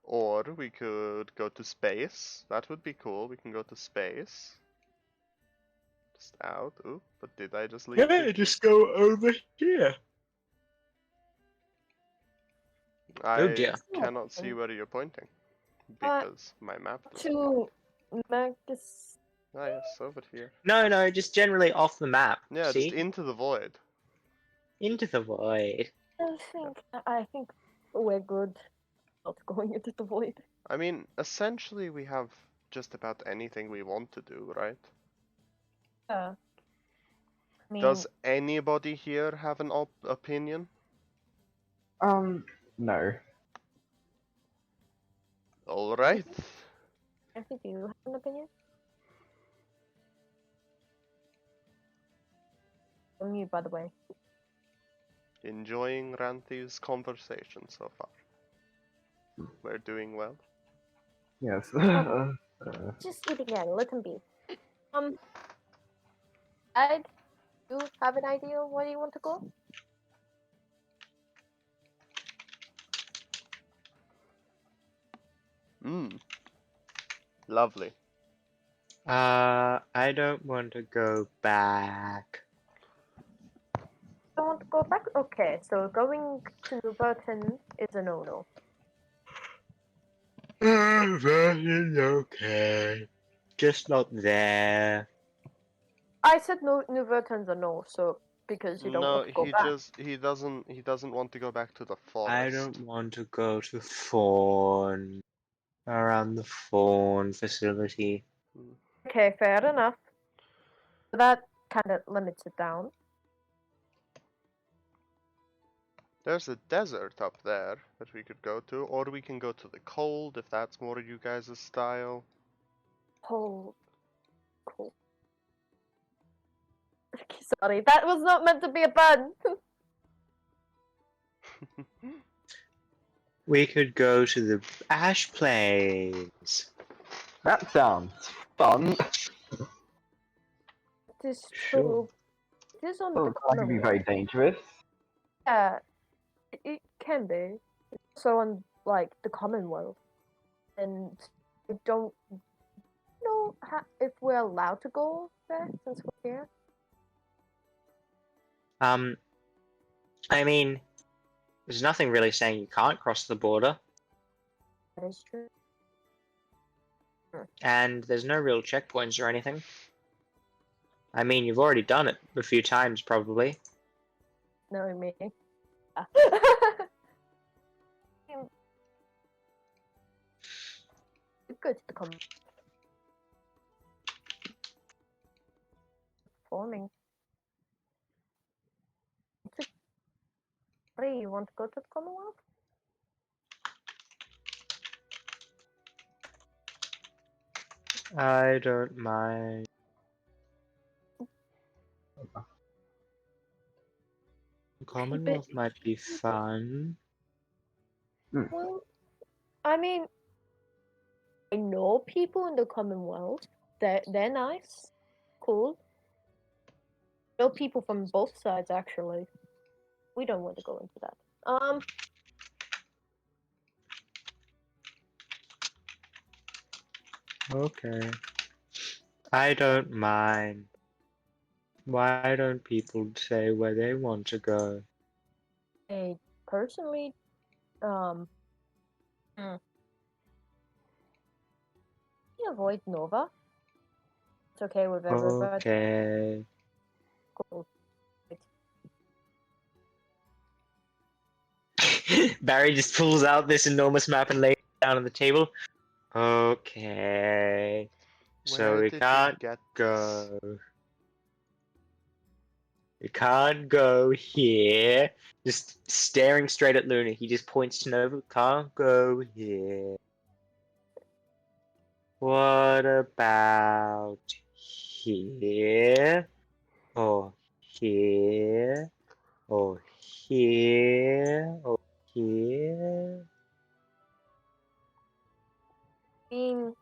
Or we could go to space. That would be cool. We can go to space. Just out. Ooh, but did I just leave Yeah, the... just go over here. Oh I dear. cannot see where you're pointing. Uh, Because my map doesn't. to Magus. Ah, yes, over here. No, just generally off the map. Yeah, just See? into the void. Into the void. I think we're good. Not going into the void. I mean, essentially we have just about anything we want to do, right? I mean, Does anybody here have an opinion? No. Alright. Nancy, do you have an opinion? On mute, by the way. Enjoying Ranti's conversation so far. We're doing well. Yes. Just eat again. Let him be. Ed, you have an idea of where you want to go? Lovely. I don't want to go back. Don't want to go back? Okay, so going to Burton is a no-no. That is okay. Just not there. I said no, New Burton's a no, so because you don't No, want to go back. he doesn't want to go back to the I forest. don't want to go to Fawn. Around the Fawn facility. Okay, fair enough. So that kind of limits it down. There's a desert up there that we could go to, or we can go to the cold if that's more you guys' style. Oh, cool. Sorry, that was not meant to be a pun. We could go to the Ash Plains. That sounds fun. It is Sure. true. It is on the Doesn't sound like it'd be very Commonwealth. dangerous. Yeah, it can be. It's also on like the Commonwealth, and I don't know if we're allowed to go there since we're here. I mean, there's nothing really saying you can't cross the border, That is true. and there's no real checkpoints or anything. I mean, you've already done it a few times, probably. Knowing me. Go to the forming. Hey, you want to go to the Commonwealth? I don't mind. Commonwealth might be fun. Well, I mean, I know people in the Commonwealth. They're nice, cool. Know people from both sides actually. We don't want to go into that. Okay. I don't mind. Why don't people say where they want to go? I personally, we avoid Nova. It's okay with everybody. Okay. Cool. Barry just pulls out this enormous map and lays it down on the table. Okay. So Where we did you can't get this? go. We can't go here. Just staring straight at Luna, he just points to Nova. Can't go here. What about here? Or here? Or here? Or here? I mean,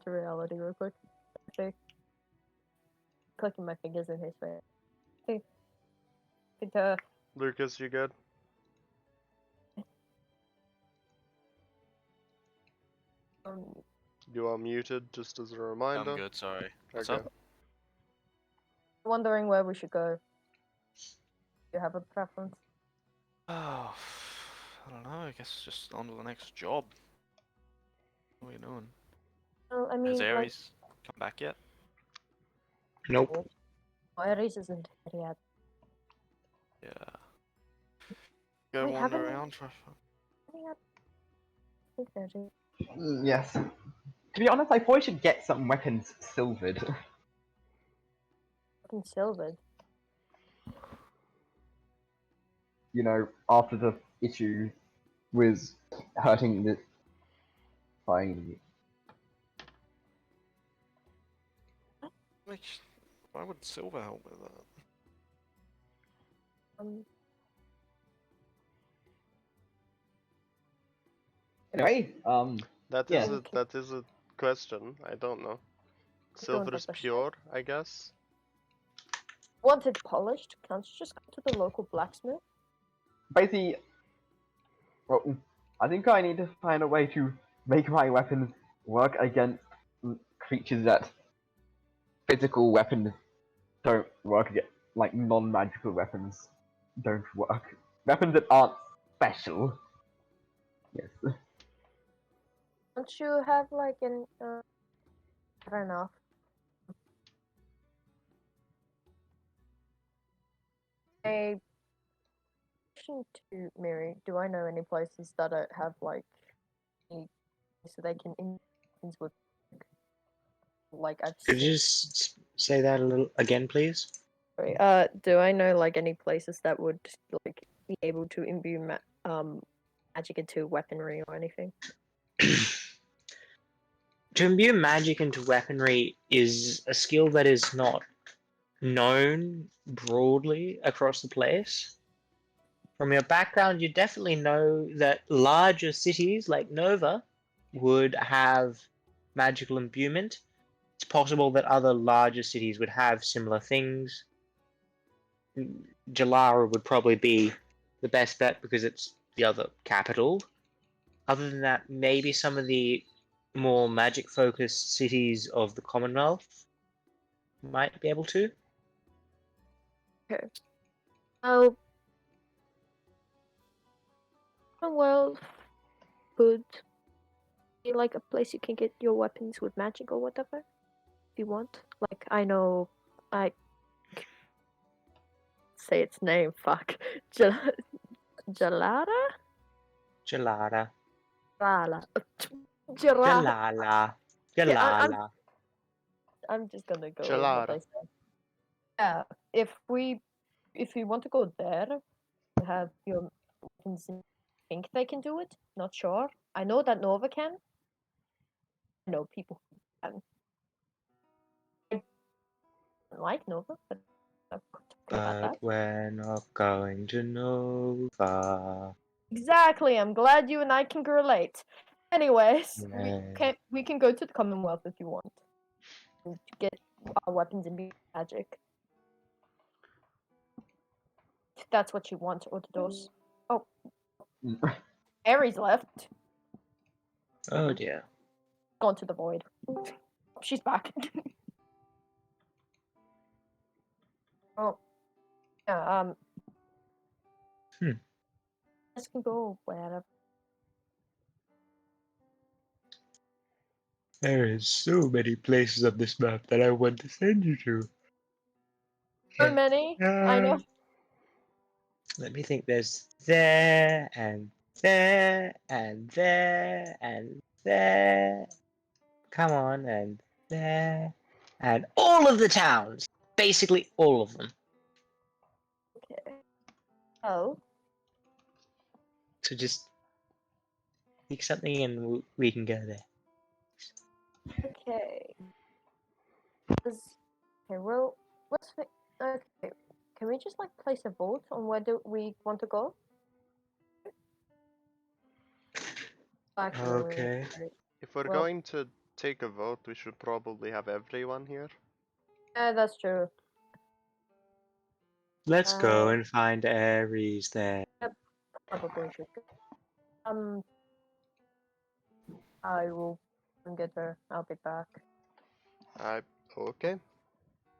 to reality real quick. Okay. Clicking my fingers in his face. Okay. Lucas, you good? Um, You are muted, just as a reminder. I'm good, sorry. What's Okay. up? wondering where we should go. Do you have a preference? Oh, I don't know. I guess just on to the next job. What are you doing? Well, I Has mean, like, Ares come back yet? Nope. Ares isn't here yet. Yeah. Go We wander haven't- around. Try. I think there's a- Yes. To be honest, I probably should get some weapons silvered. fucking silvered. You know, after the issue with hurting the fine. Like, why would silver help with that? Anyway, That Yeah. is a question. I don't know. Silver is give a shit. pure, I guess. Want it polished? Can't you just go to the local blacksmith? basically, well, I think I need to find a way to make my weapons work against creatures that physical weapons don't work against, like non-magical weapons don't work. Weapons that aren't special. Yes. Don't you have like an I don't know. A question to Mary. Do I know any places that have like any so they can things with like I've Could you seen. just say that a little again, please? Sorry, do I know like any places that would like be able to imbue magic into weaponry or anything? To imbue magic into weaponry is a skill that is not known broadly across the place. From your background, you definitely know that larger cities like Nova would have magical imbuement. It's possible that other larger cities would have similar things. Jalara would probably be the best bet because it's the other capital. Other than that, maybe some of the more magic focused cities of the Commonwealth might be able to. Okay. Oh, well, could be like a place you can get your weapons with magic or whatever, if you want. Like I know, I say its name. Fuck, Jalara. Jalara. Jalala. Jalala. Jalala. Yeah, Jalala. I'm just gonna go with what Jalara. they say. Yeah, if you want to go there, you have your weapons think they can do it. Not sure. I know that Nova can. I know people who can. I don't like Nova, but I'm not talking about But that. we're not going to Nova. Exactly. I'm glad you and I can relate. Anyways, Yeah. we can go to the Commonwealth if you want to get our weapons and be magic. If that's what you want, or the doors. Oh, Aries left. Oh dear. Gone to the void. She's back. Oh, yeah. This can go wherever. There is so many places on this map that I want to send you to. So many. I know. Let me think. There's there and there and there and there. Come on, and there and all of the towns. Basically, all of them. Okay. Oh. So just pick something and we can go there. Okay. Okay. Well, let's. Okay. Can we just like place a vote on whether we want to go? Actually, Okay. If we're well, going to take a vote, we should probably have everyone here. yeah, that's true. Let's go and find Ares there. Probably should go. I will get her. I'll be back. Okay.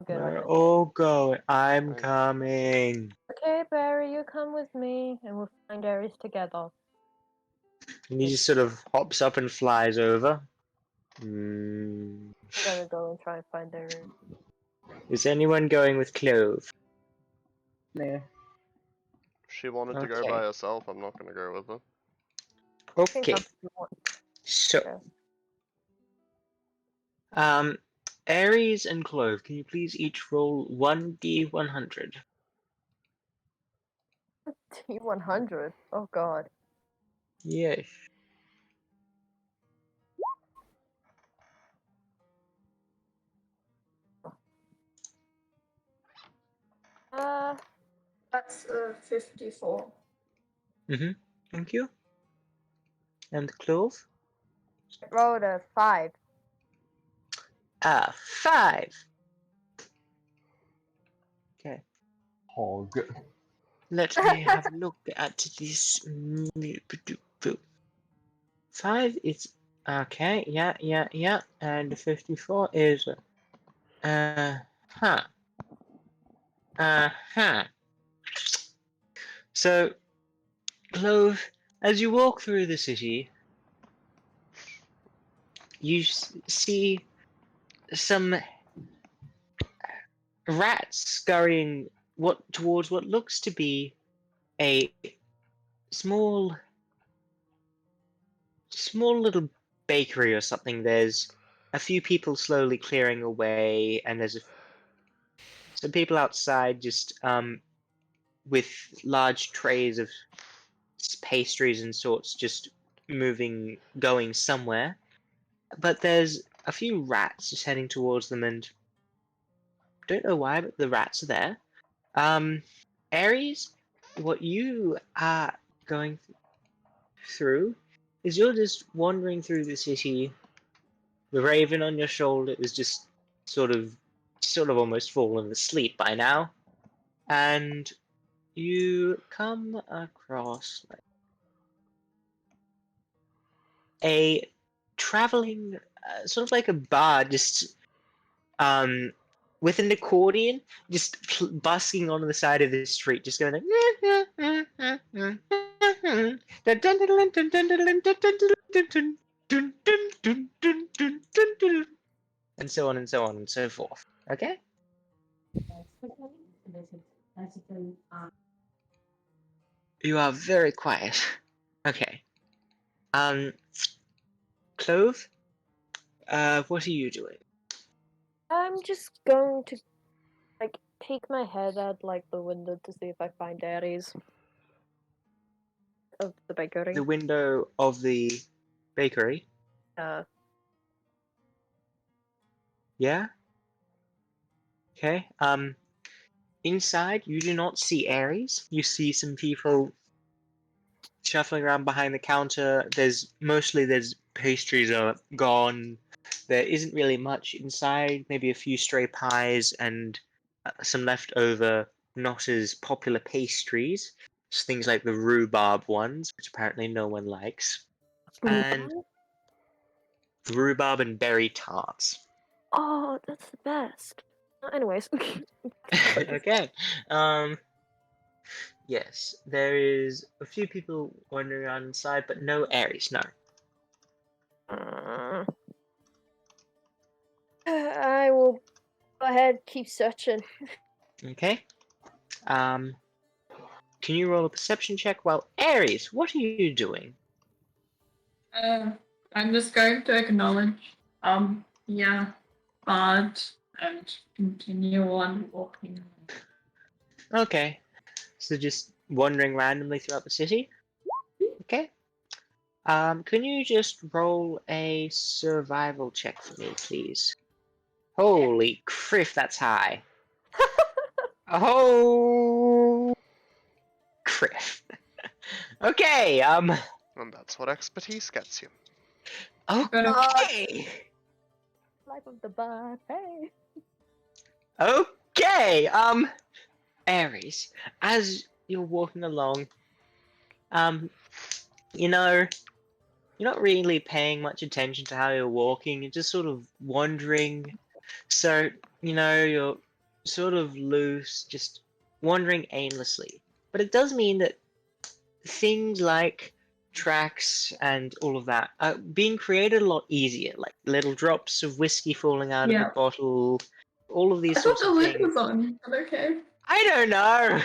Get We're her. all going. I'm Fine. coming. Okay, Barry, you come with me, and we'll find Aries together. And he just sort of hops up and flies over. I'm gonna go and try and find Aries. Is anyone going with Clove? Nah. If she wanted to go Okay. by herself, I'm not gonna go with her. I think Okay. up to one. So, Okay. Ares and Clove, can you please each roll 1d100? T100. Oh god. Yes. Uh, That's 54. Thank you. And Clove? rolled a 5. 5. Okay. Hog. Let me have a look at this. 5 is okay. Yeah. And 54 is huh. Huh. So, Clove, as you walk through the city, you see some rats scurrying towards what looks to be a small little bakery or something. There's a few people slowly clearing away, and there's some people outside just with large trays of pastries and sorts just going somewhere. But there's a few rats just heading towards them, and don't know why, but the rats are there. Ares, what you are going through is you're just wandering through the city. The raven on your shoulder is just sort of almost fallen asleep by now, and you come across like a traveling, sort of like a bar, just with an accordion, just busking on the side of the street, just going and so on and so on and so forth. Okay? You are very quiet. Okay. Clove, what are you doing? I'm just going to like peek my head out like the window to see if I find Aries. of the bakery. The window of the bakery. Yeah. Okay. Inside you do not see Ares. You see some people shuffling around behind the counter. There's pastries are gone. There isn't really much inside. Maybe a few stray pies and some leftover not as popular pastries. Just things like the rhubarb ones, which apparently no one likes, and the rhubarb and berry tarts. Oh, that's the best. Anyways. Okay. Yes, there is a few people wandering around inside, but no Ares, no. I will go ahead, keep searching. Okay. Can you roll a perception check? Well, Ares, what are you doing? I'm just going to acknowledge, yeah, bad, and continue on walking. Okay. So just wandering randomly throughout the city? Okay. Can you just roll a survival check for me, please? Holy criff, that's high. Oh, criff. Okay, And that's what expertise gets you. okay. Life of the bad. Hey. Okay, Ares, as you're walking along, you know, you're not really paying much attention to how you're walking, you're just sort of wandering. So, you're sort of loose, just wandering aimlessly. But it does mean that things like tracks and all of that are being created a lot easier, like little drops of whiskey falling out of the Yeah. bottle, all of these I thought sorts the of lid things. was on, but okay. I don't know.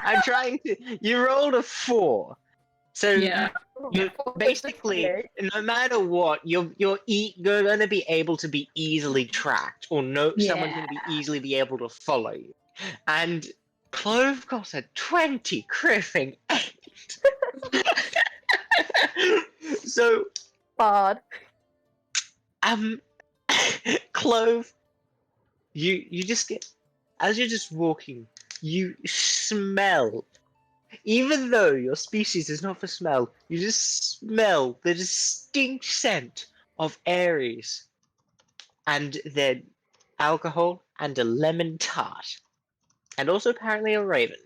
I'm trying to. You rolled a 4, so Yeah. you basically, no matter what, you're going to be able to be easily tracked, or someone's going to be easily be able to follow you. And Clove got a 20 criffing 8. So, Bad. Clove, you just get, as you're just walking, you smell. Even though your species is not for smell, you just smell the distinct scent of Ares and then alcohol and a lemon tart. And also apparently a raven.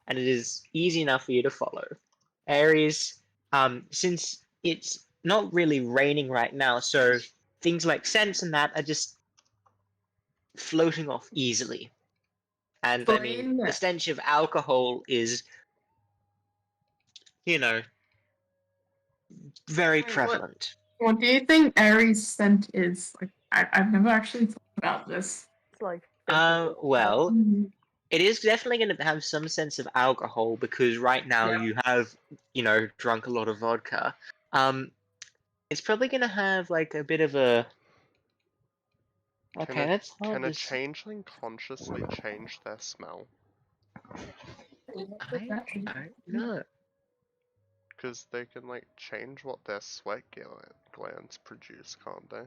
And it is easy enough for you to follow. Ares, since it's not really raining right now, so things like scents and that are just floating off easily. And I mean, the stench of alcohol is, very prevalent. What do you think Aries' scent is? Like, I've never actually thought about this. It's like. Well, it is definitely going to have some sense of alcohol because right now you have, drunk a lot of vodka. It's probably going to have like a bit of a. Okay, that's hard Can a to say. changeling consciously change their smell? I don't know. Because they can like change what their sweat glands produce, can't they?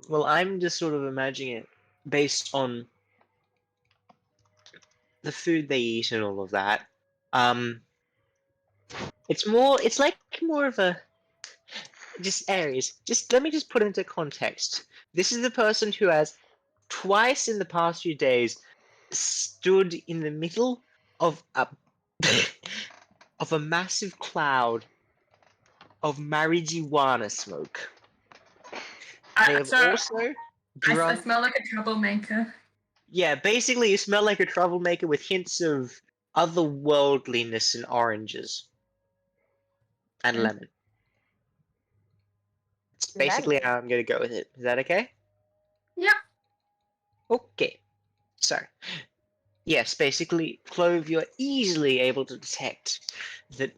Well, I'm just sort of imagining it based on the food they eat and all of that. It's like more of a just Aries. Just let me just put into context. This is the person who has twice in the past few days stood in the middle of a of a massive cloud of marijuana smoke. They have also drunk. I smell like a troublemaker. Yeah, basically, you smell like a troublemaker with hints of otherworldliness and oranges and lemon. It's basically how I'm going to go with it. Is that okay? Yep. Okay. So, yes, basically, Clove, you're easily able to detect the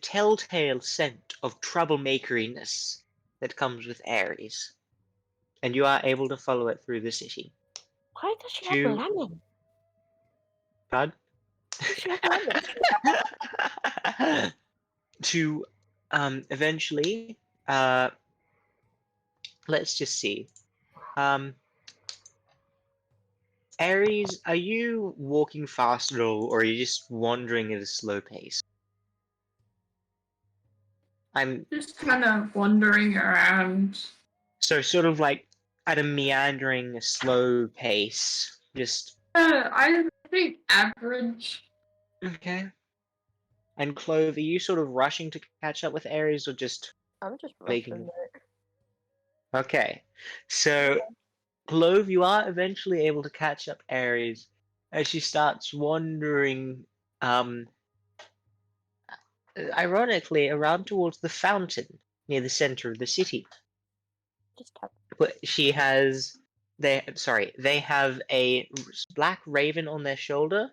telltale scent of troublemakeriness that comes with Ares, and you are able to follow it through the city. Why does she have To lemon? God. She have lemons. To eventually let's just see. Aries, are you walking fast at all, or are you just wandering at a slow pace? I'm Just kind of wandering around. so sort of like at a meandering, slow pace. Just I think average. okay. And Clove, are you sort of rushing to catch up with Aries, or just I'm just making? rushing it. Okay, so Clove, you are eventually able to catch up Aries as she starts wandering, ironically, around towards the fountain near the center of the city. Just tap. But she has, they have a black raven on their shoulder,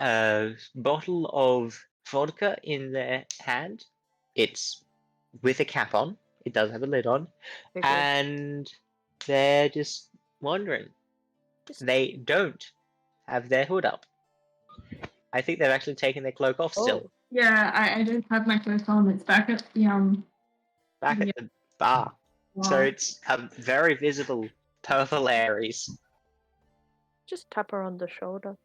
a bottle of vodka in their hand. It's with a cap on. It does have a lid on, Figured. and they're just wandering. Just- They don't have their hood up. I think they've actually taken their cloak off still. Oh, Yeah, I don't have my clothes on. It's back at the Back yeah. at the bar. So Wow. it's a very visible purple Aries. just tap her on the shoulder.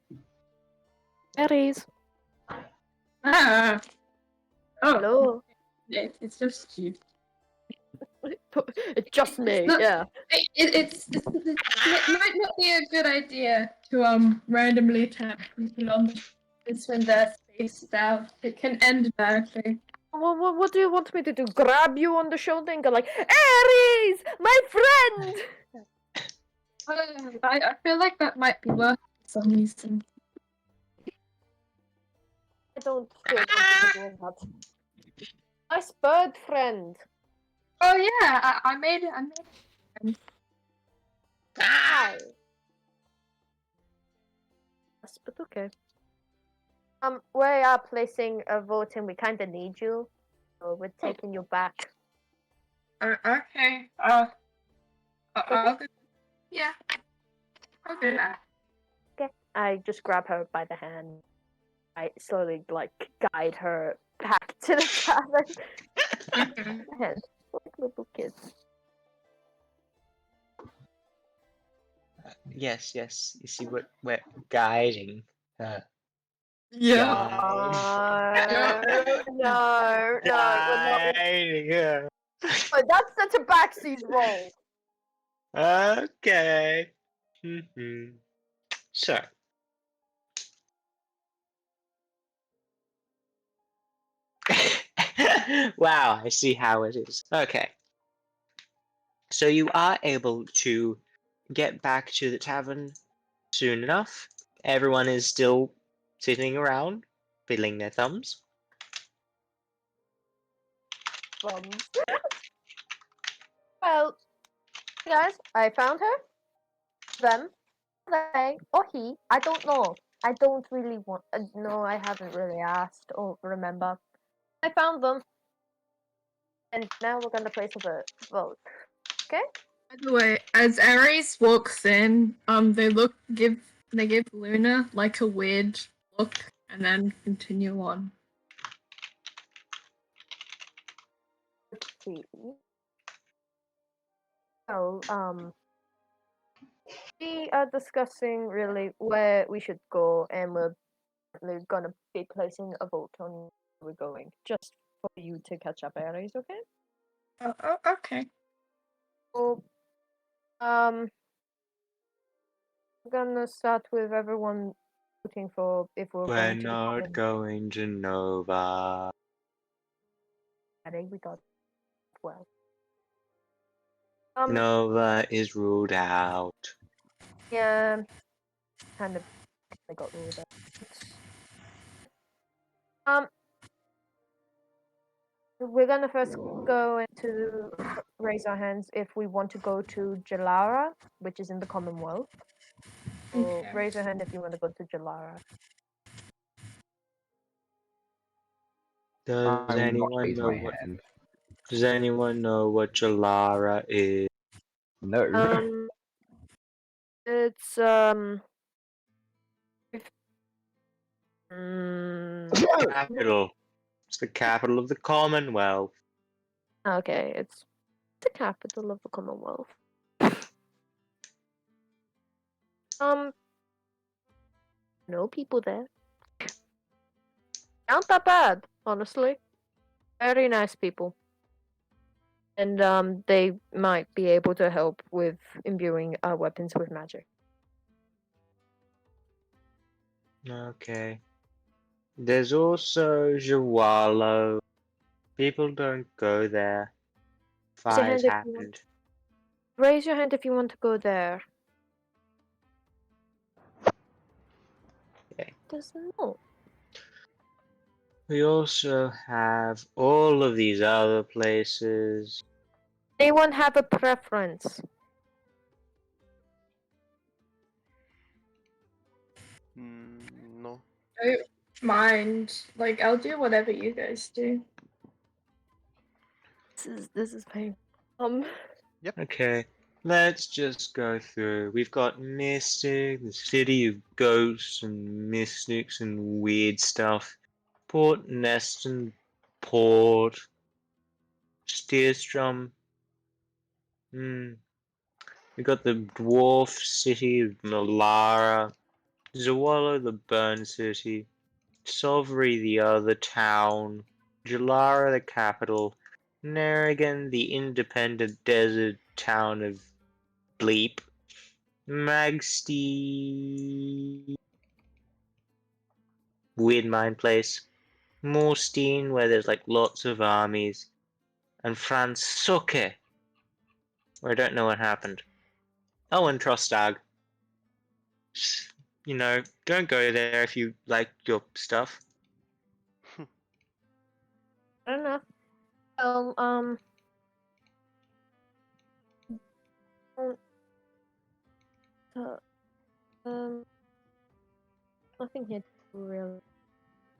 Aries. Ah. Oh, Hello. it's just you. It's just me. not- Yeah. It might not be a good idea to randomly tap people on the shoulders when they're spaced out. It can end badly. What do you want me to do? Grab you on the shoulder and go like, Aries, my friend. I feel like that might be worth it for some reason. I don't feel comfortable with that. Nice bird friend. Oh yeah, I made it. Hi. Yes, but okay. We are placing a vote and we kind of need you. So we're taking you back. Okay. I'll do. Yeah. I'll do that. Okay. I just grab her by the hand. I slowly like guide her back to the cabin. Hand, like little kids. Yes, yes. You see what we're guiding her. Yeah. No, we're not. Guiding her. But that's the Tabaxi's role. Okay. So. Wow, I see how it is. Okay. So you are able to get back to the tavern soon enough. Everyone is still sitting around, fiddling their thumbs. Well, guys, I found her. Them, they, or he. I don't know. I don't really want. No, I haven't really asked or remember. I found them, and now we're gonna place a vote. Okay. By the way, as Aries walks in, they give Luna like a weird look and then continue on. Let's see. So, we are discussing really where we should go, and we're gonna be placing a vote on where we're going, just for you to catch up, Aries. Okay. Oh, okay. So, we're gonna start with everyone voting for if we're We're going to the not common. going to Nova. I think we got 12. Nova is ruled out. Yeah, kind of. I got ruled out. We're gonna first go into raise our hands if we want to go to Jalara, which is in the Commonwealth. So Okay. raise your hand if you want to go to Jalara. Does I will not anyone raise know my what? hand. Does anyone know what Jalara is? No. It's Capital. It's the capital of the Commonwealth. Okay, it's the capital of the Commonwealth. No people there. Not that bad, honestly. Very nice people. And they might be able to help with imbuing our weapons with magic. Okay. There's also Jawalo. People don't go there. Raise your Fires hand if you want. happened. Raise your hand if you want to go there. Okay. Does not. We also have all of these other places. Anyone have a preference? No. Don't mind. Like, I'll do whatever you guys do. This is pain. Okay, let's just go through. We've got Mystic, the city of ghosts and mystics and weird stuff. Port Neston Port. Steerstrom. We got the dwarf city of Nalara. Zawala, the burn city. Sovri, the other town. Jalara, the capital. Nerrigan, the independent desert town of Bleep. Magsti. Weird mine place. Morstein, where there's like lots of armies. And Fransuke, where I don't know what happened. Oh, and Trostag. You know, don't go there if you like your stuff. I don't know. Well, nothing here to really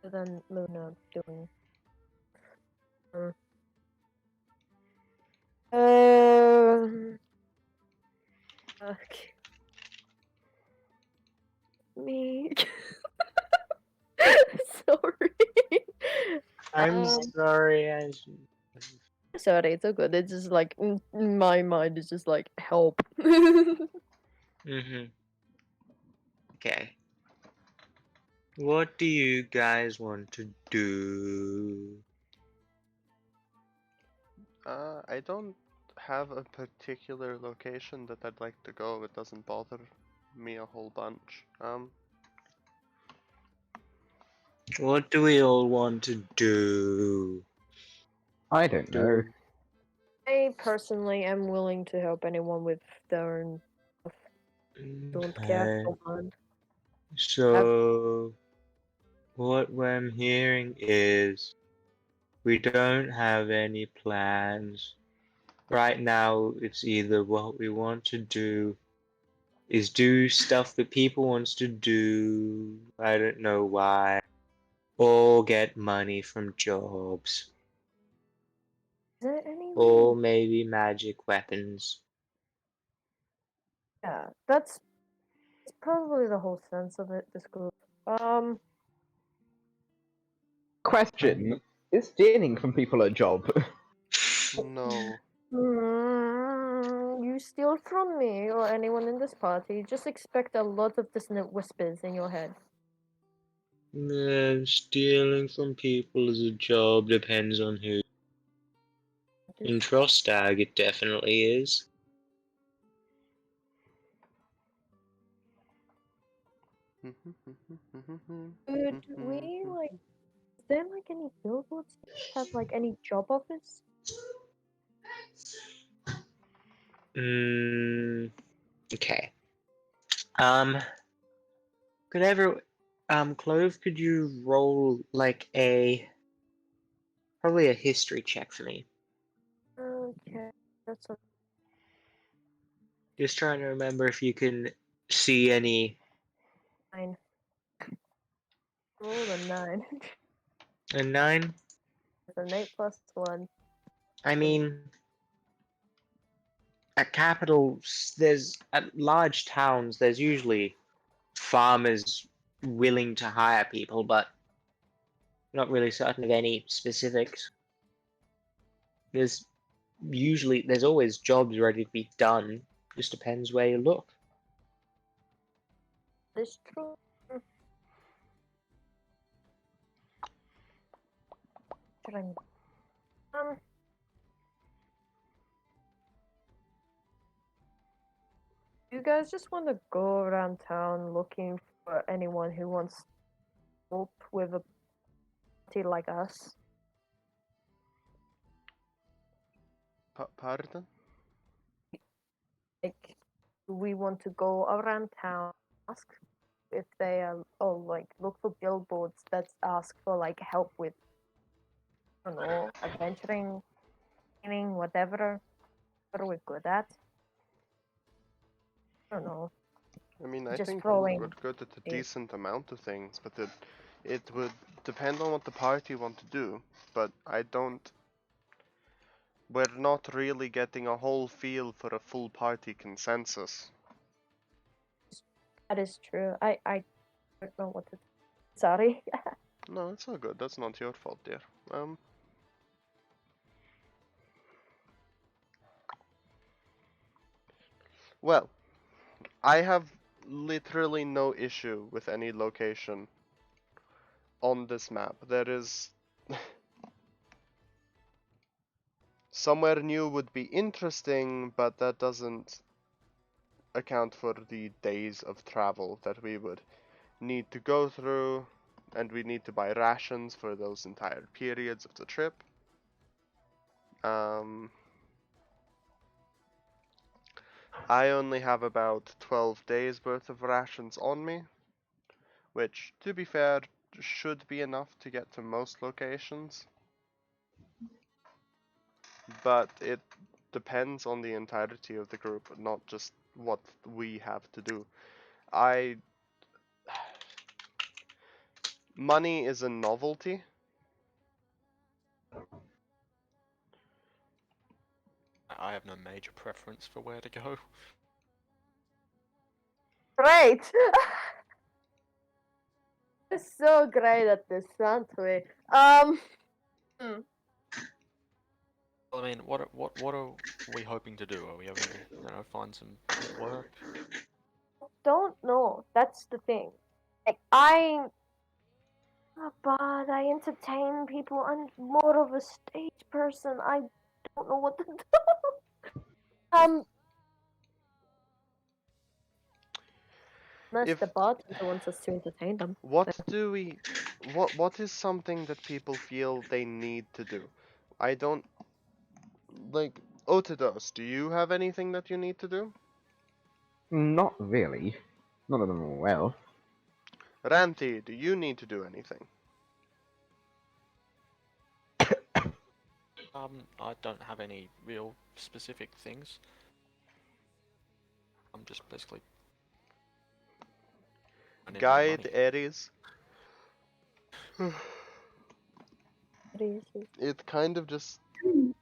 other than Luna doing. Okay. Me. Sorry. I'm sorry. Sorry, it's so good. It's just like my mind is just like help. Okay. What do you guys want to do? I don't have a particular location that I'd like to go. It doesn't bother me a whole bunch. What do we all want to do? I don't know. I personally am willing to help anyone with their own stuff. Don't care. Okay. Don't mind. So, what I'm hearing is we don't have any plans. Right now, it's either what we want to do is do stuff that people wants to do, I don't know why, or get money from jobs, Is there any or maybe magic weapons. Yeah, that's probably the whole sense of it. This group. Question: is stealing from people a job? No. You steal from me or anyone in this party. Just expect a lot of dissonant whispers in your head. Stealing from people is a job, depends on who. In Trostag, it definitely is. Could we like? Is there like any billboards that have like any job offers? Okay. Could Clove, could you roll like probably a history check for me? Okay, that's a Just trying to remember if you can see any. 9. Roll a 9. A 9? It's an 8 plus 1. I mean, at capitals, at large towns, there's usually farmers willing to hire people, but not really certain of any specifics. There's always jobs ready to be done. Just depends where you look. This true. Should I? You guys just want to go around town looking for anyone who wants help with a party like us? Pardon? Like, we want to go around town, ask if they like look for billboards that ask for like help with, I don't know, adventuring, cleaning, whatever. What are we good at? I don't know. I mean, I Just think throwing we're good at a it. decent amount of things, but it would depend on what the party want to do. But I don't. We're not really getting a whole feel for a full party consensus. That is true. I don't know what to. Sorry. No, it's all good. That's not your fault, dear. Well, I have literally no issue with any location on this map. There is somewhere new would be interesting, but that doesn't account for the days of travel that we would need to go through, and we need to buy rations for those entire periods of the trip. I only have about 12 days worth of rations on me, which, to be fair, should be enough to get to most locations. But it depends on the entirety of the group, not just what we have to do. Money is a novelty. I have no major preference for where to go. Great! We're so great at this, aren't we? Well, I mean, what are we hoping to do? Are we hoping to, find some good work? Don't know. That's the thing. Like, but I entertain people. I'm more of a stage person. I don't know what to do. Unless the bartender wants us to entertain them. What is something that people feel they need to do? I don't like Otados, do you have anything that you need to do? Not really. Not that I'm aware of. Ranti, do you need to do anything? I don't have any real specific things. I'm just basically I need more Guide money. Aries. It It kind of just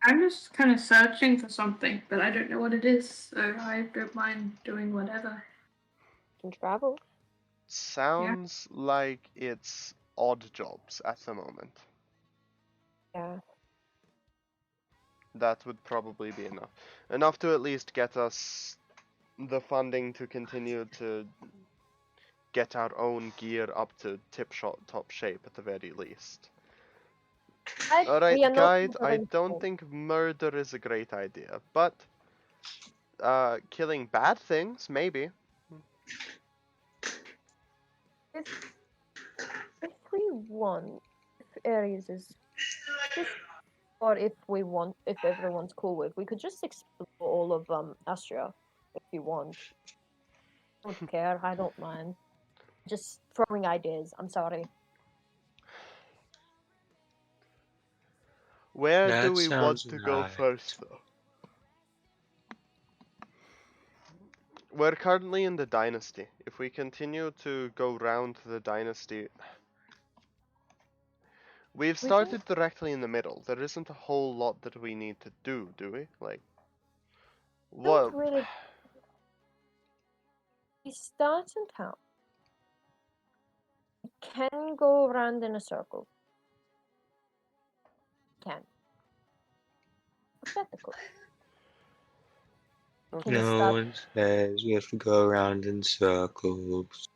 I'm just kind of searching for something, but I don't know what it is, so I don't mind doing whatever. can travel. sounds like it's odd jobs at the moment. Yeah. That would probably be enough. Enough to at least get us the funding to continue to get our own gear up to top shape at the very least. We Alright, are not guide, I going don't to- think murder is a great idea, but killing bad things, maybe. If we want, if Aries is just, or if we want, if everyone's cool with, we could just explore all of Astra if you want. I don't care. I don't mind. Just throwing ideas. I'm sorry. Where do That we want sounds to go nice. first, though? We're currently in the dynasty. If we continue to go round the dynasty, we've We started directly in the middle. There isn't a whole lot that we need to do we? Like, don't what? really. We start in town. Can go around in a circle. Can. Hypothetical. Okay. No stop. one says we have to go around in circles.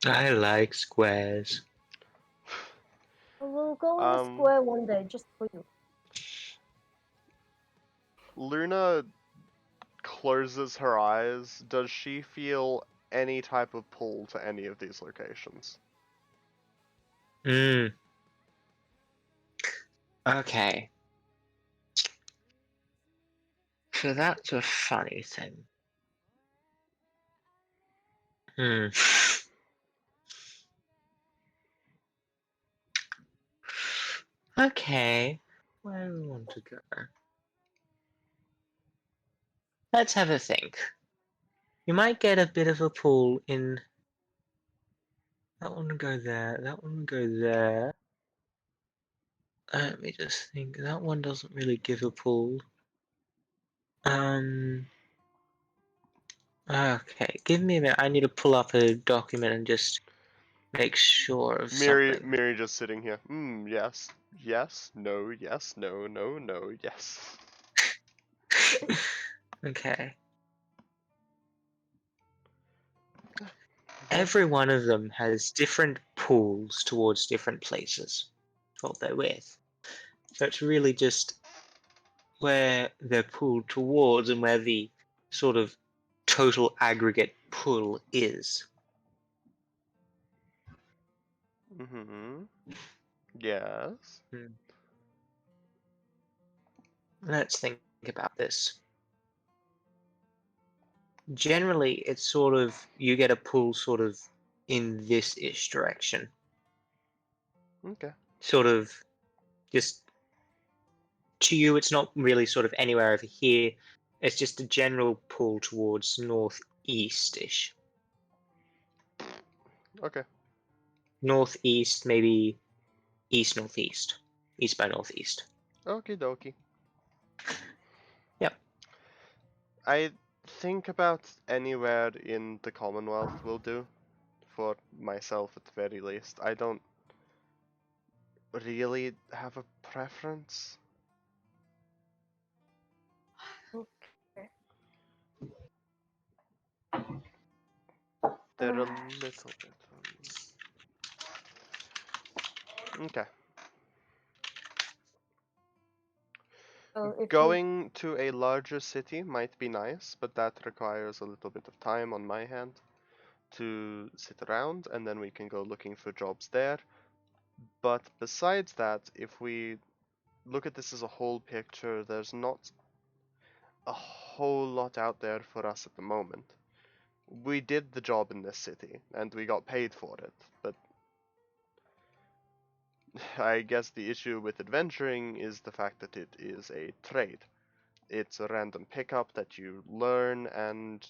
I like squares. We'll go in a square one day just for you. Luna closes her eyes. Does she feel any type of pull to any of these locations? Okay. So that's a funny thing. Okay. Where do we want to go? Let's have a think. You might get a bit of a pull in. That one will go there. That one will go there. Let me just think. That one doesn't really give a pull. Okay. Give me a minute. I need to pull up a document and just make sure of something. Myria just sitting here. Yes. Yes. No. Yes. No. No. No. Yes. Okay. Every one of them has different pulls towards different places what they're with. So it's really just where they're pulled towards and where the sort of total aggregate pull is. Yes. Let's think about this. Generally, it's sort of, you get a pull sort of in this-ish direction. Okay. Sort of just, to you, it's not really sort of anywhere over here. It's just a general pull towards northeast-ish. Okay. Northeast, maybe east-northeast. East by northeast. Okie dokie. Yep. I think about anywhere in the Commonwealth will do. For myself, at the very least. I don't really have a preference. Okay. They're a little bit. Okay. So if you Going to a larger city might be nice, but that requires a little bit of time on my hand to sit around, and then we can go looking for jobs there. But besides that, if we look at this as a whole picture, there's not a whole lot out there for us at the moment. We did the job in this city, and we got paid for it, but I guess the issue with adventuring is the fact that it is a trade. It's a random pickup that you learn, and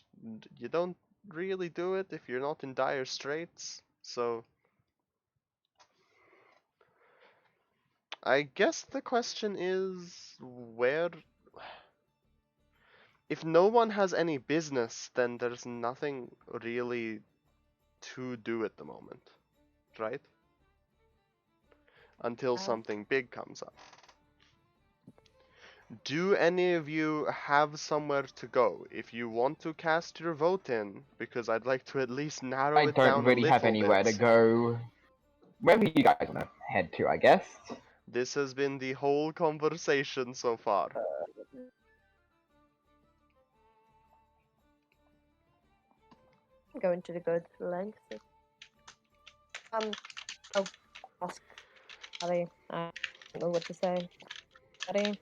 you don't really do it if you're not in dire straits. So, I guess the question is where. If no one has any business, then there's nothing really to do at the moment, right? Until something big comes up. Do any of you have somewhere to go? If you want to cast your vote in, because I'd like to at least narrow I it don't down a really have little anywhere to bit. go. Wherever you guys want to head to, I guess. This has been the whole conversation so far. going to the good length. I'll ask Harry. I don't know what to say. Harry,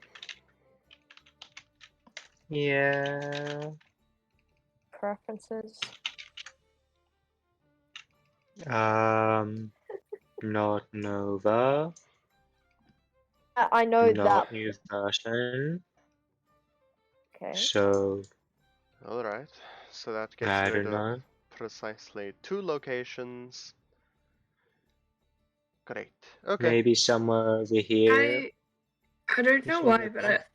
Yeah. preferences? Not Nova. I know that. Not new version. Okay. So, Alright, so that gets I rid don't of know. precisely 2 locations. Great. Okay. Maybe somewhere over here. I don't know Which one why, is but that?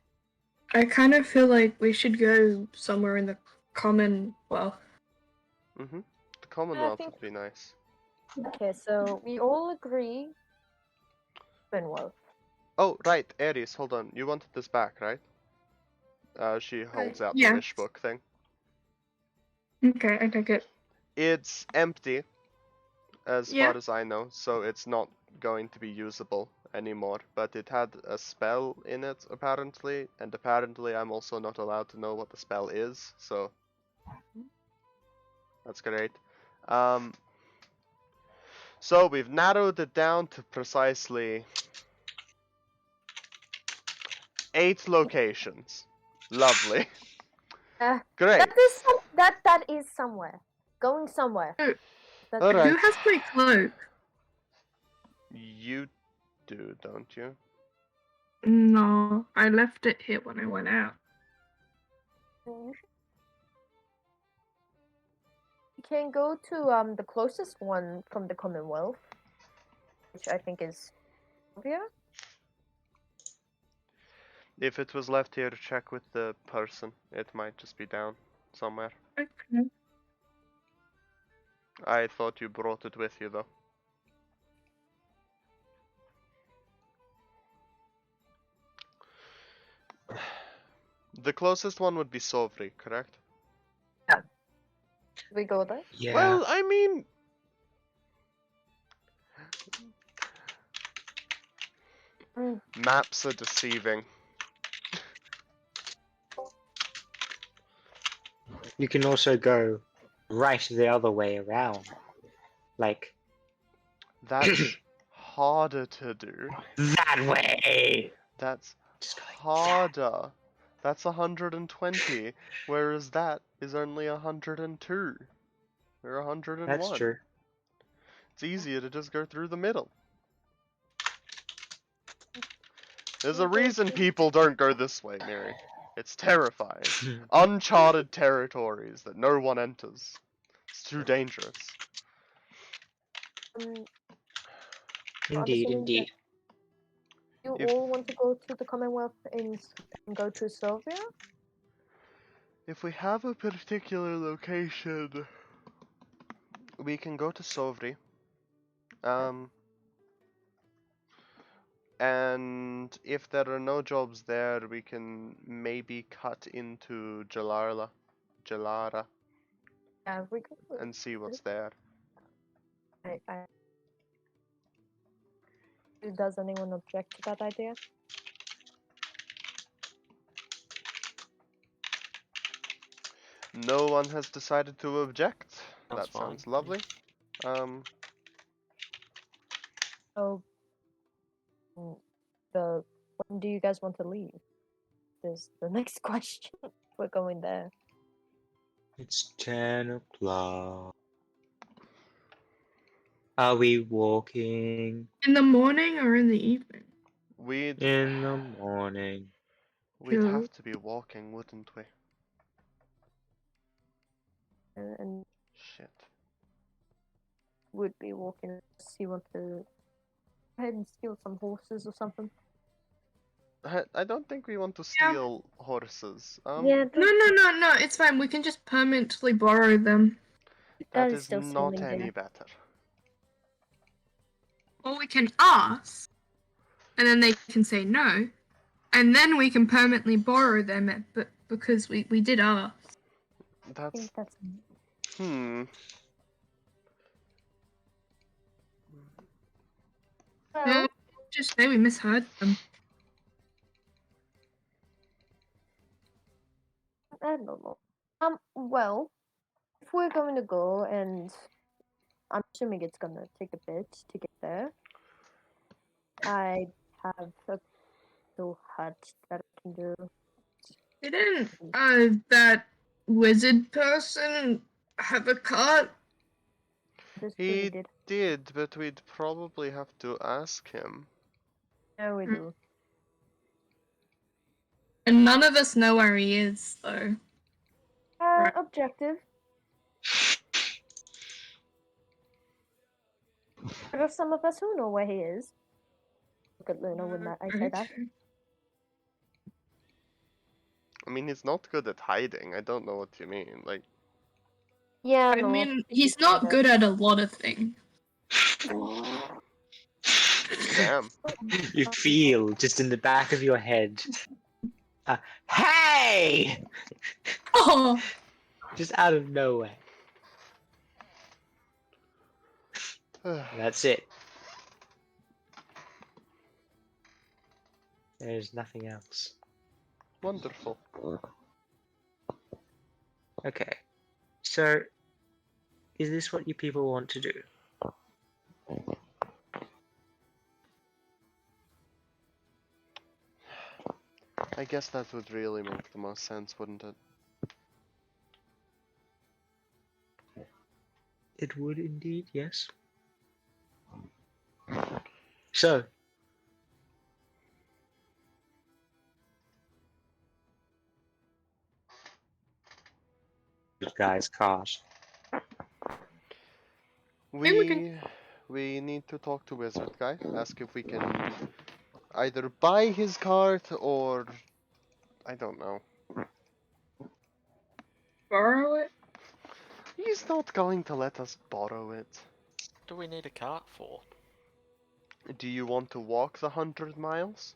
I kind of feel like we should go somewhere in the Commonwealth. The Commonwealth think- would be nice. Okay, so we all agree. Commonwealth. Oh, right, Aries, hold on. You wanted this back, right? She holds out the yeah. wish book thing. Okay, I take it. It's empty, as Yeah. far as I know, so it's not going to be usable anymore. But it had a spell in it, apparently, and apparently I'm also not allowed to know what the spell is, so that's great. So we've narrowed it down to precisely 8 locations. Lovely. Great. That is somewhere. Going somewhere. Oh, That's All right. Who has my cloak? You do, don't you? No, I left it here when I went out. You can go to the closest one from the Commonwealth, which I think is Sylvia. If it was left here, check with the person. It might just be down somewhere. Okay. I thought you brought it with you, though. The closest one would be Sovri, correct? We go there. Yeah. Well, I mean... Mm. Maps are deceiving. You can also go right the other way around. Like, That's harder to do. that way! That's Just go like that. harder. That's 120, whereas that is only 102. Or 101. That's true. It's easier to just go through the middle. There's a reason people don't go this way, Miri. It's terrifying. Uncharted territories that no one enters. It's too dangerous. Indeed, indeed. You If- all want to go to the Commonwealth and go to Sylvia? If we have a particular location, we can go to Sovri. And if there are no jobs there, we can maybe cut into Jalara, Yeah, we go. and see what's there. Does anyone object to that idea? No one has decided to object. Sounds That sounds fine. lovely. Oh, when do you guys want to leave? Is the next question. We're going there. It's 10 o'clock. Are we walking In the morning or in the evening? We'd in the morning? we'd Cool. have to be walking, wouldn't we? And Shit. would be walking. See, want to go ahead and steal some horses or something? I don't think we want to Yeah. steal horses. Yeah, No, it's fine. We can just permanently borrow them. That is is still not stealing any there. better. Or we can ask, and then they can say no, and then we can permanently borrow them, but because we did ask. I That's think that's No, just say we misheard them. I don't know. Well, if we're going to go, and I'm assuming it's gonna take a bit to get there, I have a little hut that I can do. Didn't that wizard person have a cart? This He really did. did, but we'd probably have to ask him. Yeah, we do. And none of us know where he is, though. Right. Objective. There are some of us who know where he is. Look at Luna when I say that. Okay. I mean, he's not good at hiding. I don't know what you mean. Like, Yeah, I no. mean, he's not good at a lot of things. Damn. You feel just in the back of your head. Hey! Oh, Just out of nowhere. That's it. There's nothing else. Wonderful. Okay. So, is this what you people want to do? I guess that would really make the most sense, wouldn't it? It would indeed, yes. So, this guy's cars. maybe we can. We need to talk to Wizard Guy. Ask if we can either buy his cart or I don't know. Borrow it? He's not going to let us borrow it. What do we need a cart for? Do you want to walk the 100 miles?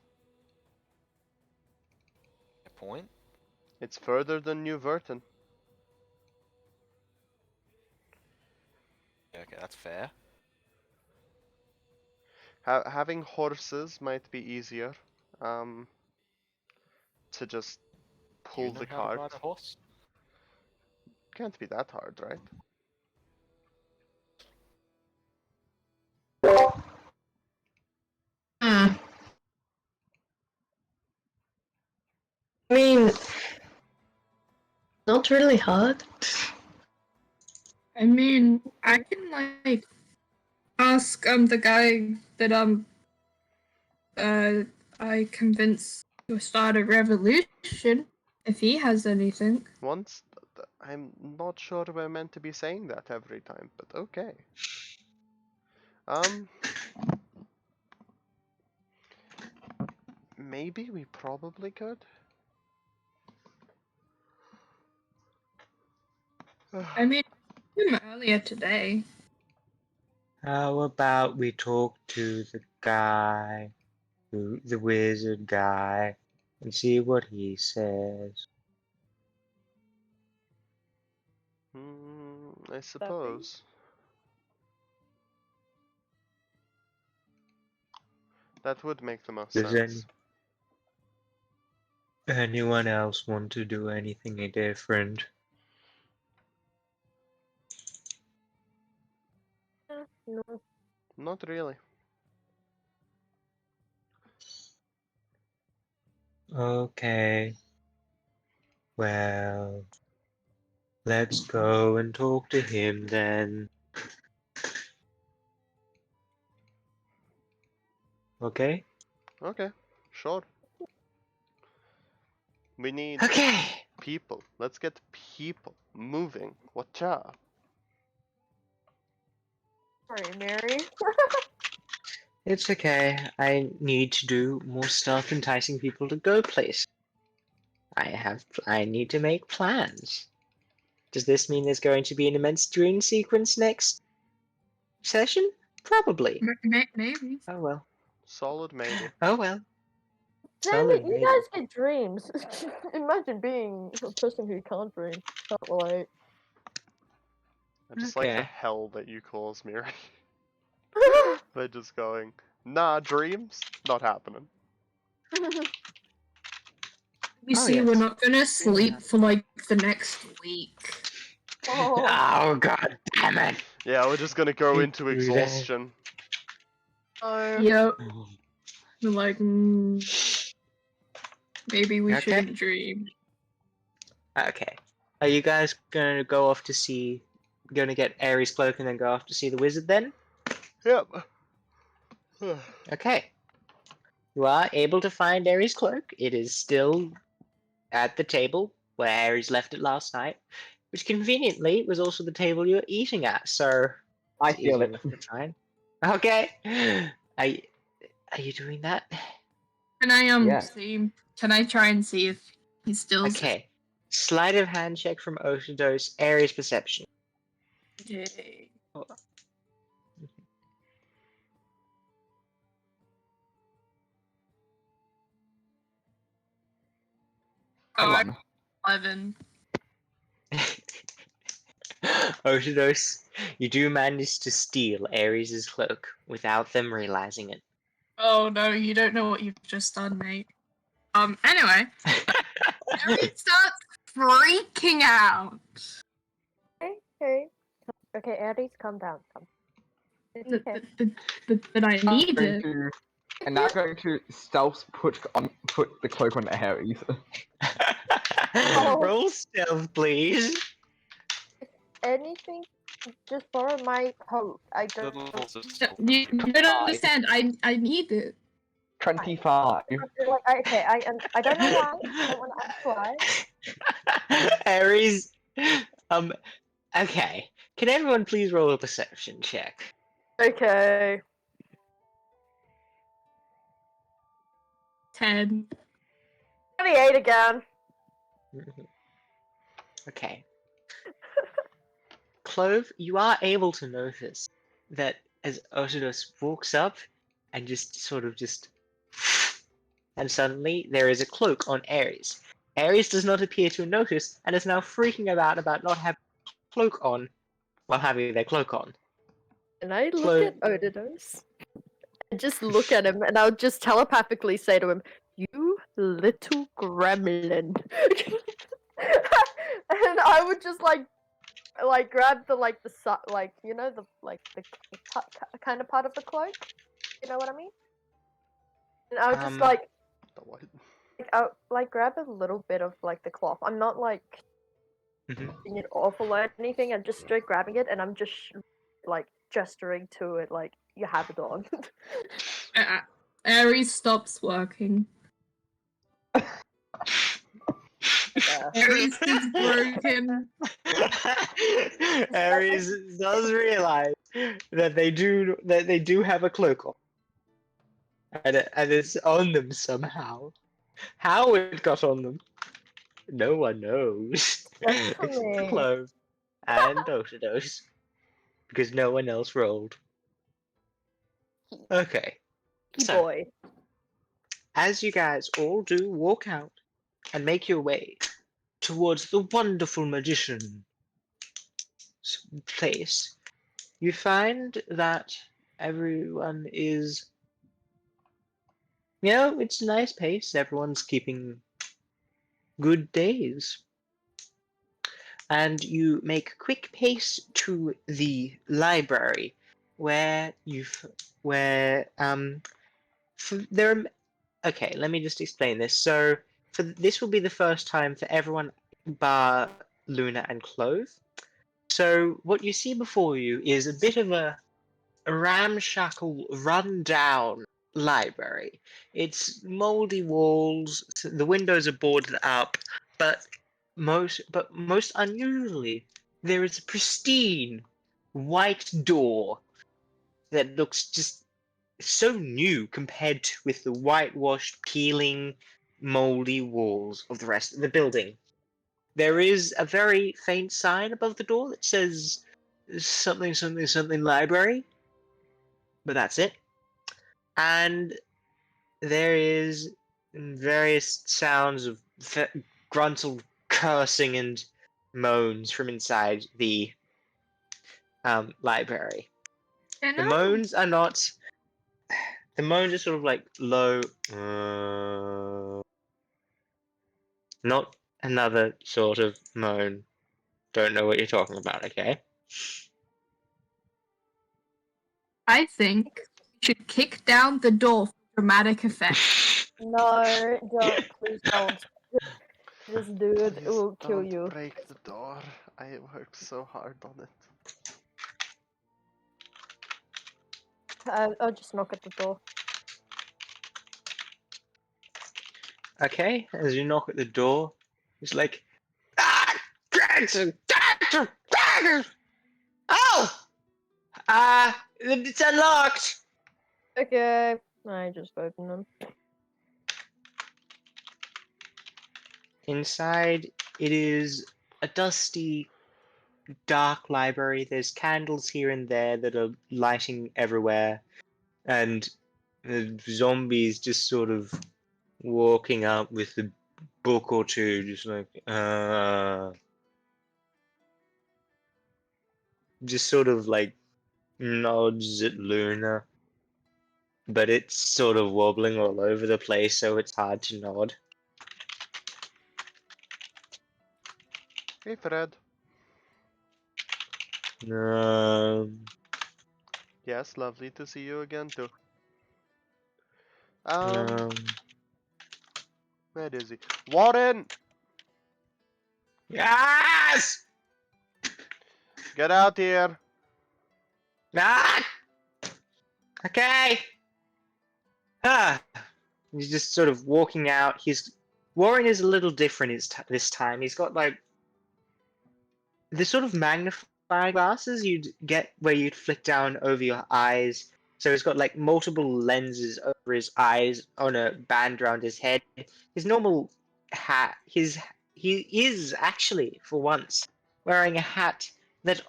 A point? It's further than New Verton. Yeah, okay, that's fair. Having horses might be easier. To just Do you pull know the how to cart. ride a horse? Can't be that hard, right? Hmm. I mean, not really hard. I mean, I can like ask the guy that I convinced to start a revolution if he has anything. Once, I'm not sure we're meant to be saying that every time, but okay. Maybe we probably could. I mean, him earlier today. How about we talk to the guy, the wizard guy, and see what he says? I suppose. That would make the most Does sense. anyone else want to do anything different? No. Not really. Okay. Well, let's go and talk to him then. Okay? Okay, sure. We need Okay. people. Let's get people moving. Whatcha? Sorry, Mary. It's okay. I need to do more stuff enticing people to go places. I need to make plans. Does this mean there's going to be an immense dream sequence next session? Probably. Maybe. Oh well. Solid maybe. Oh well. Damn Solid it, you maybe. guys get dreams. Imagine being a person who can't dream. Can't relate. I just like the Okay. hell that you cause me, right? By just going, nah, dreams? Not happening. You Oh, see, we're yes. not gonna sleep for like the next week. Oh. Oh god damn it. Yeah, we're just gonna go into Do that. exhaustion. Oh. Yep. We're like, maybe we Okay. shouldn't dream. Okay. Are you guys gonna go off to see gonna get Ares' cloak and then go off to see the wizard then? Yep. Okay. You are able to find Ares' cloak. It is still at the table where Ares left it last night, which conveniently was also the table you were eating at, so I it's feel easy it. enough to find. Okay. Are you doing that? Can I Yes. see? Can I try and see if he still? Okay. Sleight of hand check from Oshidos, Ares' perception. Yay. I Oh, run. 11. Otidos, you do manage to steal Ares' cloak without them realizing it. Oh no, you don't know what you've just done, mate. Anyway, Harry starts freaking out. Okay. Okay, Aries, calm down. It's okay. But I need it. I'm now going to stealth put the cloak on Ares. Oh. Roll stealth, please. Anything, just borrow my coat. I The don't. levels of You don't understand. I need it. 25. Okay, I don't know why. I don't want to ask why. Ares, okay. Can everyone please roll a perception check? Okay. 10. 28 again. Okay. Clove, you are able to notice that as Otidos walks up and and suddenly there is a cloak on Ares. Ares does not appear to notice and is now freaking about not having a cloak on while having their cloak on. And I look Clove, at Odidos. I just look at him and I'll just telepathically say to him, "You little gremlin." And I would just like grab the kind of part of the cloak. You know what I mean? And I would just Um, The what? grab a little bit of like the cloth. I'm not like Mhm. taking it off or anything. I'm just straight grabbing it and I'm just like gesturing to it like you have it on. Ares stops working. Ares is broken. Ares does realize that they do have a cloak on, and it's on them somehow. How it got on them, no one knows, That's for except for me. Clove and Otidos, because no one else rolled. Okay, Key so boy. as you guys all do walk out and make your way towards the wonderful magician's place, you find that everyone is, it's a nice pace. Everyone's keeping good days. And you make quick pace to the library where there are, okay, let me just explain this. So this will be the first time for everyone bar Luna and Clove. So what you see before you is a bit of a ramshackle, run-down library. It's moldy walls. The windows are boarded up, but most unusually, there is a pristine white door that looks just so new compared with the whitewashed, peeling, moldy walls of the rest of the building. There is a very faint sign above the door that says something, something, something library, but that's it. And there is various sounds of gruntled cursing and moans from inside the library. And The moans are not. The moans are sort of like low. Not another sort of moan. Don't know what you're talking about, okay? I think we should kick down the door for dramatic effect. No, don't. Please don't. This dude Please will kill don't you. break the door. I worked so hard on it. I'll just knock at the door. Okay, as you knock at the door, it's like, oh! It's unlocked! Okay. I just opened them. Inside, it is a dusty, dark library. There's candles here and there that are lighting everywhere, and the zombies just sort of walking up with a book or two, just like just sort of like nods at Luna, but it's sort of wobbling all over the place, so it's hard to nod. Hey, Fred. Um, Yes, lovely to see you again too. um, Where is he? Warren! yes! Get out here! Ah! Okay. Ah, he's just sort of walking out. Warren is a little different this time. He's got like the sort of magnifying glasses you'd get where you'd flick down over your eyes. So he's got like multiple lenses over his eyes on a band around his head. His normal hat, he is actually for once wearing a hat, that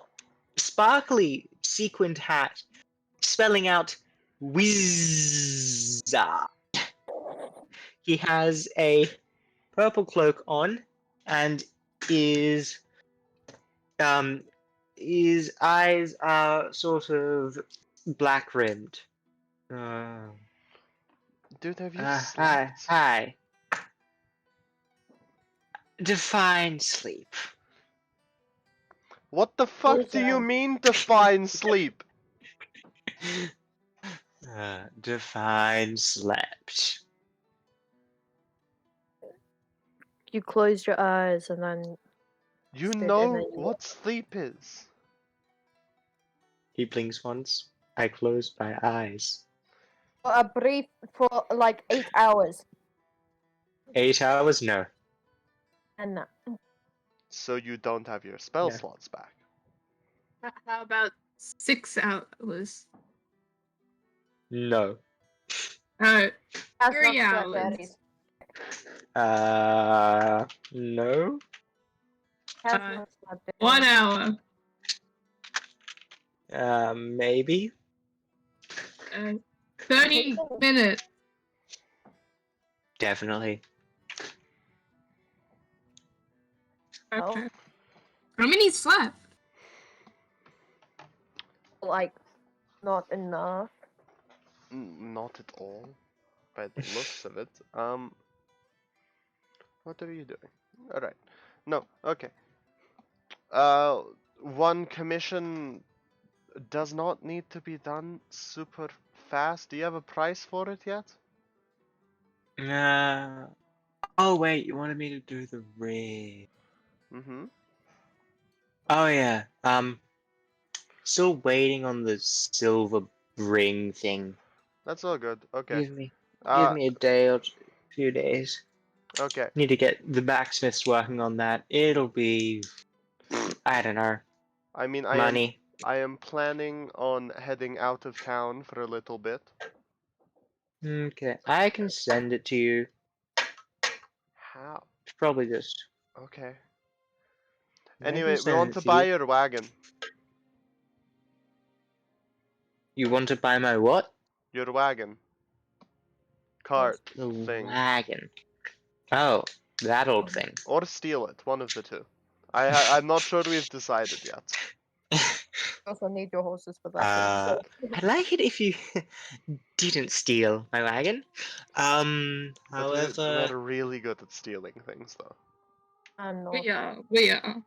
sparkly sequined hat, spelling out Wizard. He has a purple cloak on and is his eyes are sort of black rimmed. Dude, have you Hi, slept? hi. Define sleep. What the fuck do you mean define sleep? Define slept. You closed your eyes and then You Stood and know then you- what sleep is. He blinks once. I close my eyes. for a brief for like 8 hours. 8 hours? No. And So you don't have your spell Yeah. slots back. How about 6 hours? No. Uh, that's 3 not hours. Aries. No. That's Uh, not Aries. 1 hour. Maybe. 30 minutes. Definitely. Okay. How many slept? Like not enough. Not at all, by the looks of it. What are you doing? Alright. No, okay. One commission does not need to be done super fast. Do you have a price for it yet? Oh wait, you wanted me to do the ring. Mm-hmm. Oh yeah. Still waiting on the silver ring thing. That's all good. Okay. Give me Uh, a day or few days. okay. Need to get the blacksmiths working on that. It'll be, I don't know, I mean, money. I am planning on heading out of town for a little bit. Okay, I can send it to you. How? Probably just. Okay. I can Anyway, we send want it to to buy you. your wagon. You want to buy my what? Your wagon. Cart The thing. wagon. Oh, that old thing. Or steal it. One of the two. I'm not sure we've decided yet. Also need your horses for that. I'd like it if you didn't steal my wagon. But we're However, really good at stealing things, though. I'm not. We are.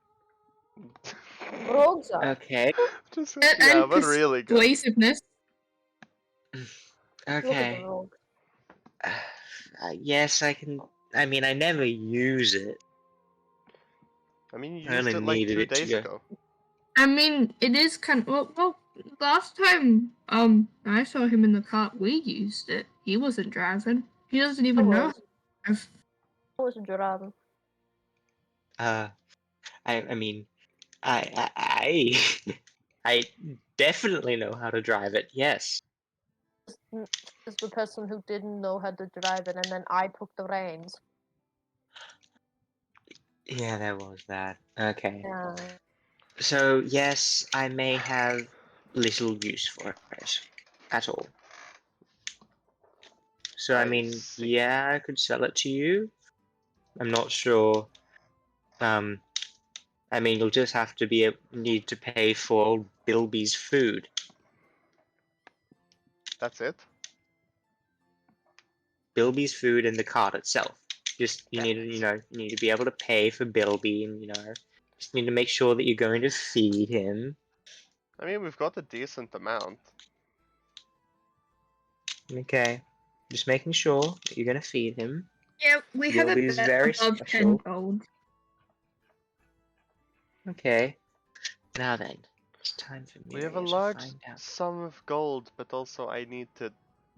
Rogues are. okay, Just, And, yeah, and but really good. persuasiveness. Look at the okay. rogue. Yes, I can. I mean, I never use it. I mean, you I used only it like needed 2 it to days go. ago. I mean, it is kind of well. Last time, I saw him in the cart. We used it. He wasn't driving. He doesn't even know. I wasn't driving. I mean, I I definitely know how to drive it. Yes. Is the person who didn't know how to drive it, and then I took the reins. Yeah, there was that. Okay. Yeah. So yes, I may have little use for it at all. So I I mean, see. yeah, I could sell it to you. I'm not sure. I mean, you'll just have to need to pay for old Bilby's food. That's it? Bilby's food and the cart itself. Just you Damn need to, it. you need to be able to pay for Bilby, and just need to make sure that you're going to feed him. I mean, we've got a decent amount. Okay, just making sure that you're going to feed him. Yeah, we have a Bilby's bet very above 10 special. gold. Okay, now then, it's time for We have a Myria to large find out. sum of gold, but also I need to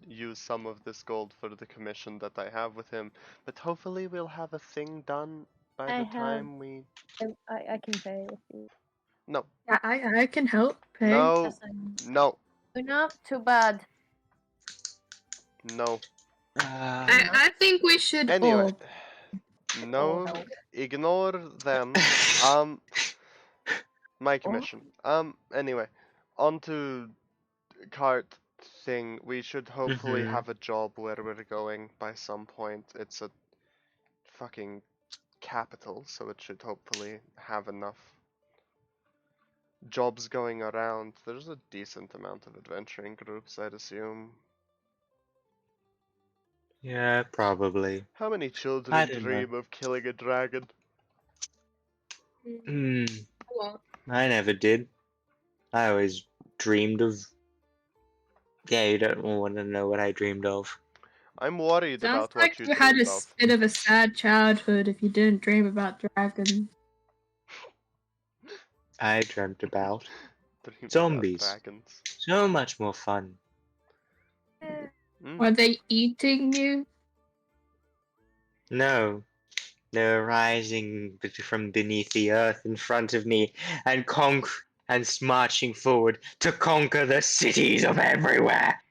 use some of this gold for the commission that I have with him. But hopefully we'll have a thing done by the time we... I can pay with you. No. Yeah, I can help pay. No. Yes, I know. No. Not too bad. No. I think we should Anyway. all. No. no. Ignore them. My commission. Anyway. On to cart thing. We should hopefully Mhm. have a job where we're going by some point. It's a fucking capital, so it should hopefully have enough jobs going around. There's a decent amount of adventuring groups, I'd assume. Yeah, probably. How many I children don't know. dream of killing a dragon? Hmm. Well, I never did. I always dreamed of. Yeah, you don't want to know what I dreamed of. I'm worried sounds about like what you you had a dreamed of. bit of a sad childhood if you didn't dream about dragons. I dreamt about Dreamed zombies. about dragons. So much more fun. Were they eating you? No, they're rising from beneath the earth in front of me and marching forward to conquer the cities of everywhere.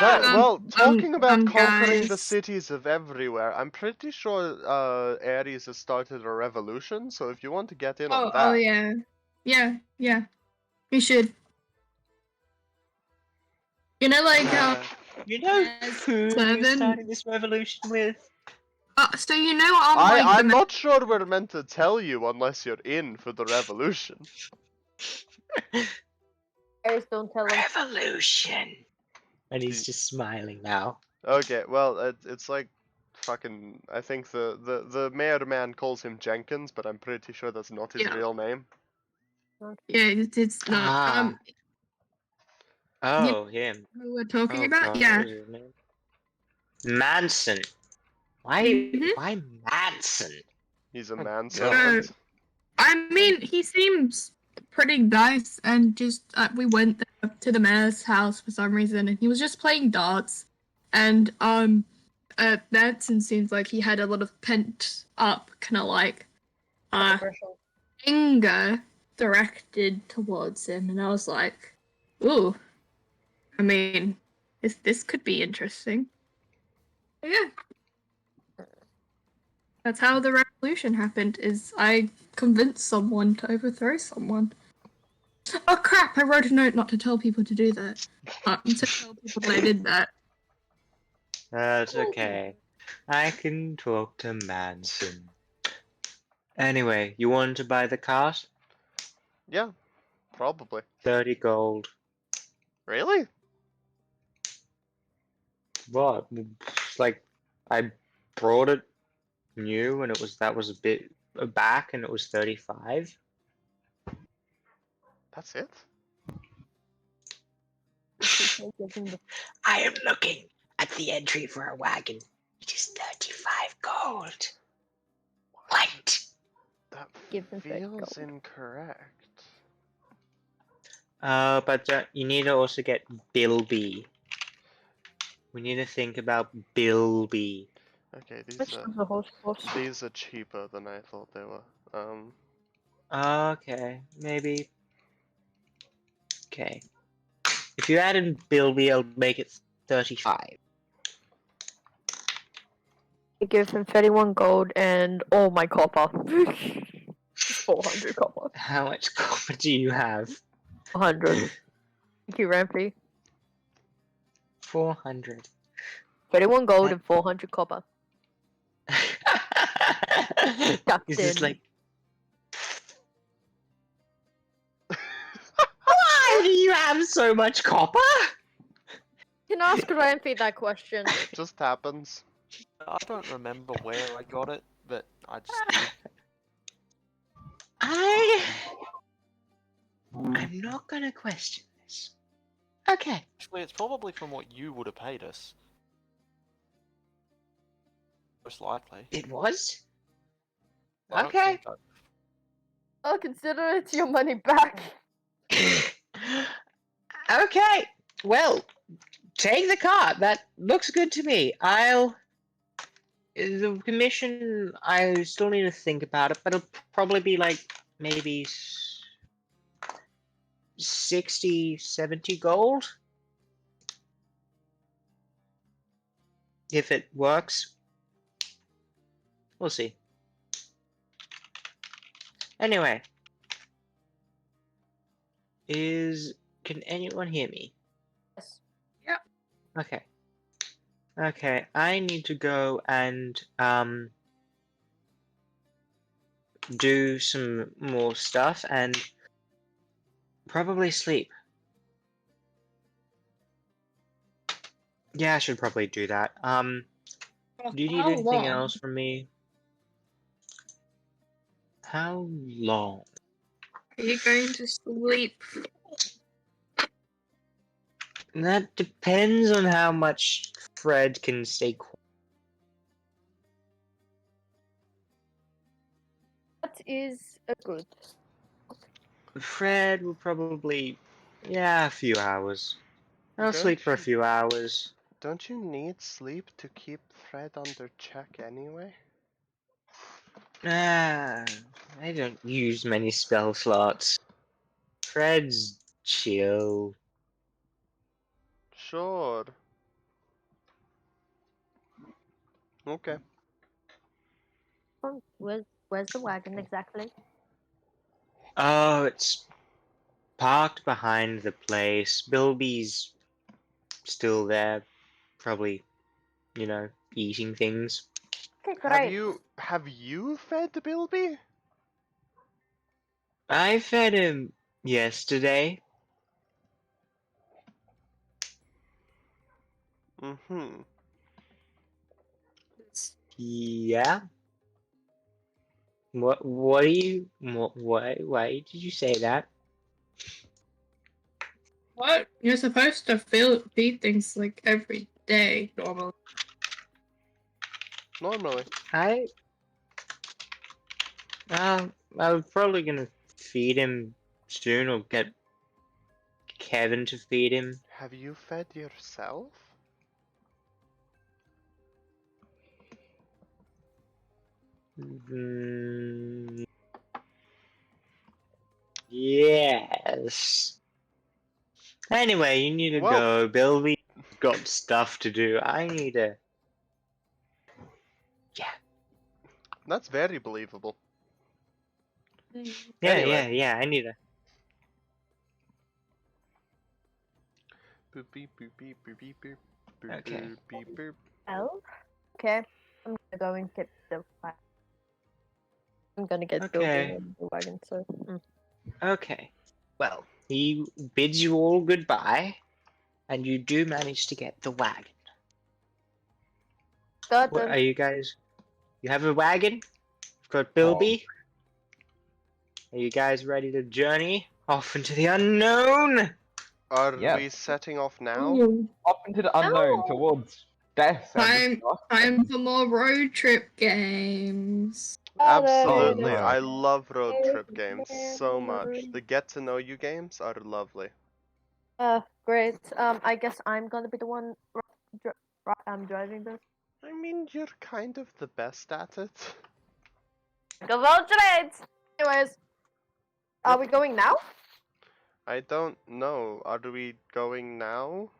Well, talking about conquering the guys. cities of everywhere, I'm pretty sure Ares has started a revolution, so if you want to get in on Oh that... yeah. Yeah. We should. You know, like, You know as who you're seven. starting this revolution with? So you know, I'm like I'm not sure we're meant to tell you unless you're in for the revolution. Aries, don't tell him. Revolution. And he's just smiling now. Okay, well, it's like fucking... I think the mayor man calls him Jenkins, but I'm pretty sure that's not his Yeah. real name. Yeah, it's not. Oh, him. Who we're talking Oh, about? God, Yeah. what was his name? Manson. Why? Mhm. Why Manson? He's a Oh, manservant. I mean, he seems pretty nice, and just we went there to the mayor's house for some reason, and he was just playing darts, and Manson seems like he had a lot of pent up kind of like anger directed towards him, and I was like, ooh, I mean, this could be interesting. But yeah. That's how the revolution happened, is I convinced someone to overthrow someone. Oh crap, I wrote a note not to tell people to do that. To tell people that I did that. That's okay. I can talk to Manson. Anyway, you want to buy the cart? Yeah, probably. 30 gold. Really? What? It's like, I brought it new and that was a bit back and it was 35. That's it? I am looking at the entry for a wagon. It is 35 gold. What? That Give them feels gold. incorrect. But you need to also get Bilby. We need to think about Bilby. Okay, these are cheaper than I thought they were. Okay, maybe. Okay. If you add in Bilby, I'll make it 35. I give him 31 gold and all my copper. 400 copper. How much copper do you have? 100. Thank you, Rampy. 400. 31 gold and 400 copper. Is this in. like... Why do you have so much copper? You can ask Rampy that question. Just happens. I don't remember where I got it, but I just did. I'm not gonna question this. Okay. Actually, it's probably from what you would have paid us. Most likely. It was? I don't Okay. think I'll consider it your money back. Okay. Well, take the cart. That looks good to me. The commission, I still need to think about it, but it'll probably be like maybe 60, 70 gold. If it works. We'll see. Anyway. Can anyone hear me? Yes. Yep. Okay. Okay, I need to go and do some more stuff and probably sleep. Yeah, I should probably do that. Do you need How anything long? else from me? How long? Are you going to sleep? That depends on how much Fred can stay quiet. That is a good. Fred will probably, yeah, a few hours. I'll Don't sleep for a you- few hours. Don't you need sleep to keep Fred under check anyway? Ah, I don't use many spell slots. Fred's chill. Sure. Okay. Where's the wagon exactly? Oh, it's parked behind the place. Bilby's still there, probably, eating things. Okay, Have great. you fed Bilby? I fed him yesterday. Mm-hmm. Yeah. What are you? Why did you say that? What? You're supposed to feed things like every day normally. Normally. I was probably gonna feed him soon, or get Kevin to feed him. Have you fed yourself? Mm, yes. Anyway, you need to Well- go. Bilby's got stuff to do. I need to. That's very believable. Yeah, Anyway. yeah. I need to. Boop beep boop beep boop beep boop boop Okay. boop beep boop. Oh, okay. I'm gonna go and get the wagon. I'm gonna get Bilby Okay. in the wagon, so. Okay. Well, he bids you all goodbye, and you do manage to get the wagon. Got What them. are you guys? You have a wagon? You've got Bilby. Are you guys ready to journey off into the unknown? Are Yes. we setting off now? Ooh, Up into the unknown, No. towards death and time for more road trip games. Absolutely. Oh, no. I love road trip games so much. The get to know you games are lovely. Great. I guess I'm gonna be the one driving this. I mean, you're kind of the best at it. Congratulations! Anyways, are we going now? I don't know. Are we going now?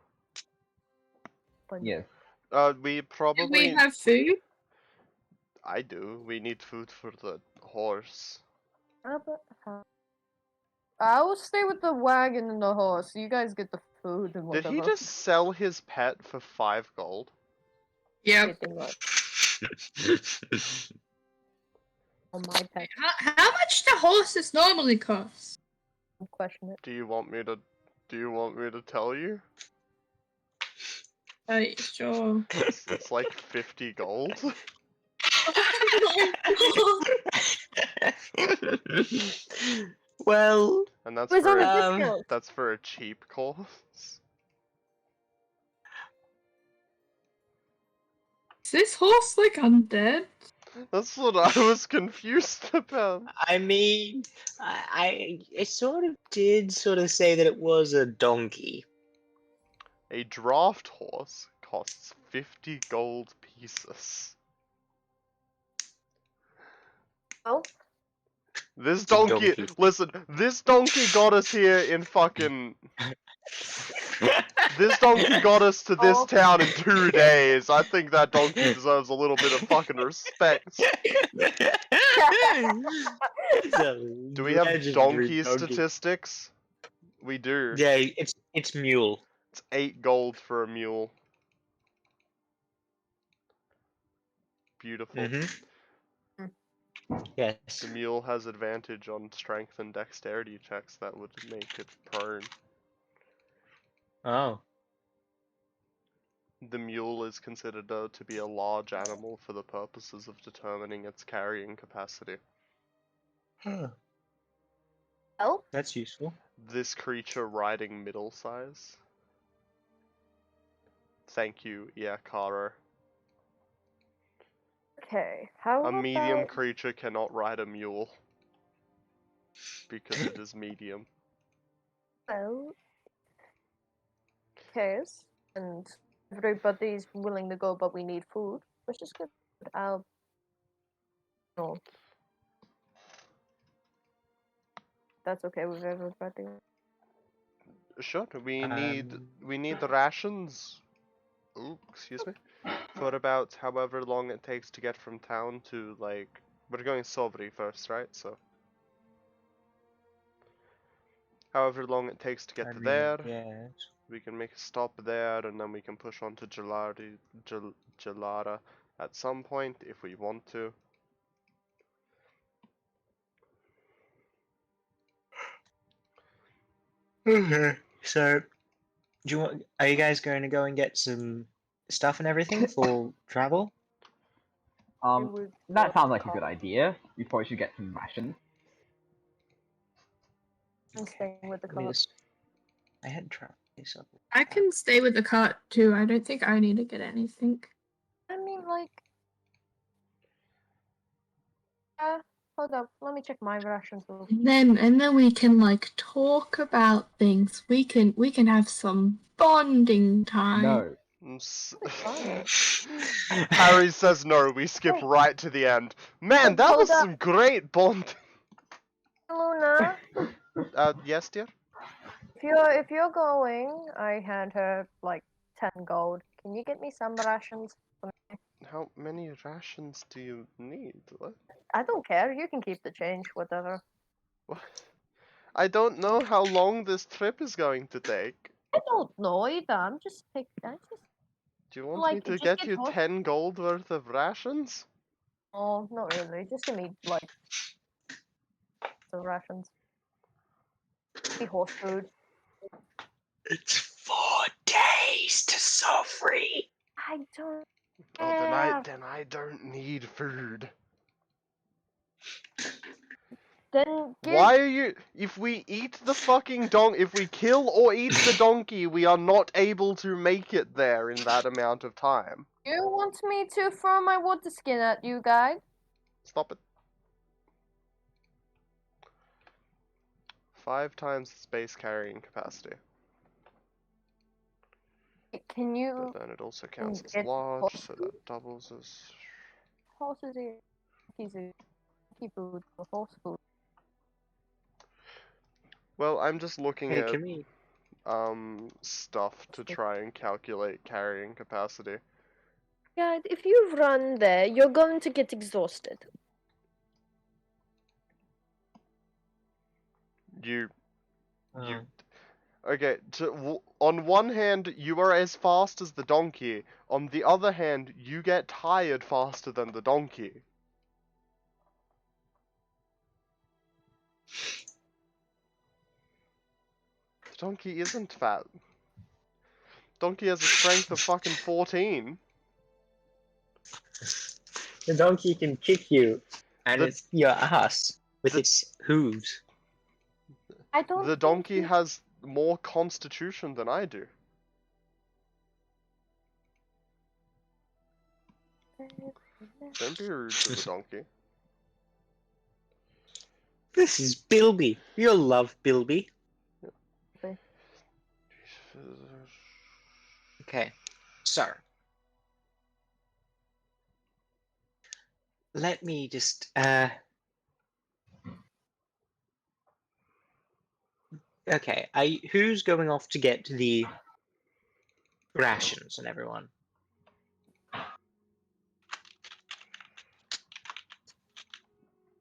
Yes. We Do probably. we have food? I do. We need food for the horse. I will stay with the wagon and the horse. You guys get the food and Did whatever. he just sell his pet for 5 gold? Yep. Anything like on my pet? How much do horses normally cost? Don't question it. Do you want me to tell you? Sure. It's like 50 gold. Well, And that's It was on for a a, discount. that's for a cheap course. Is this horse like undead? That's what I was confused about. I mean, I sort of did sort of say that it was a donkey. A draft horse costs 50 gold pieces. Oh, This It's a donkey, donkey. listen, this donkey got us here in fucking... This donkey got us to this Oh. town in 2 days. I think that donkey deserves a little bit of fucking respect. Do we have donkey statistics? We do. Yeah, it's mule. It's 8 gold for a mule. Beautiful. Yes. The mule has advantage on strength and dexterity checks that would make it prone. Oh. The mule is considered to be a large animal for the purposes of determining its carrying capacity. Huh. oh, That's useful. This creature riding middle size. Thank you, Iakaro. okay. How A medium about creature cannot ride a mule. Because it is medium. well, case and everybody's willing to go, but we need food. Let's just get out. No, that's okay with everybody. Sure, we need Um, the rations. Ooh, excuse me. For about however long it takes to get from town to, like, we're going Sovri first, right? So however long it takes to get to there, yes. we can make a stop there, and then we can push on to Gelara at some point if we want to. Okay. So, are you guys going to go and get some stuff and everything for travel? That sounds like a good idea. We probably should get some rations. I'm staying with the Let me cart. just. I had travel this up. I can stay with the cart too. I don't think I need to get anything. I mean, like, hold up. Let me check my rations. And then we can like talk about things. We can have some bonding time. No. Harry says no, we skip Wait. right to the end. Man, that Hold was up. some great bond. Luna, Yes, dear? if you're going, I had her like 10 gold. Can you get me some rations? How many rations do you need? What? I don't care. You can keep the change, whatever. What? I don't know how long this trip is going to take. I don't know either. I just Do you want like, me to just get get you horse- 10 gold worth of rations? Oh, not really. Just give me like the rations. Be horse food. It's 4 days to Sofri. I don't. Oh, care. then I don't need food. Then give. Why are you? If we eat the fucking if we kill or eat the donkey, we are not able to make it there in that amount of time. You want me to throw my water skin at you guys? Stop it. 5 times the space carrying capacity. Can you? But then it also counts as get large, horse so food? that doubles as... Horses eat. Keep food for horse food. Well, I'm just looking Hey, at can we? stuff to try and calculate carrying capacity. Yeah, if you run there, you're going to get exhausted. You Oh. okay? On one hand, you are as fast as the donkey. On the other hand, you get tired faster than the donkey. The donkey isn't fat. Donkey has a strength of fucking 14. The donkey can kick you, and The- it's your ass with the- its hooves. I don't The think donkey you- has more constitution than I do. Don't be rude to the donkey. This is Bilby. You'll love Bilby. Okay, so let me just okay, who's going off to get the rations and everyone?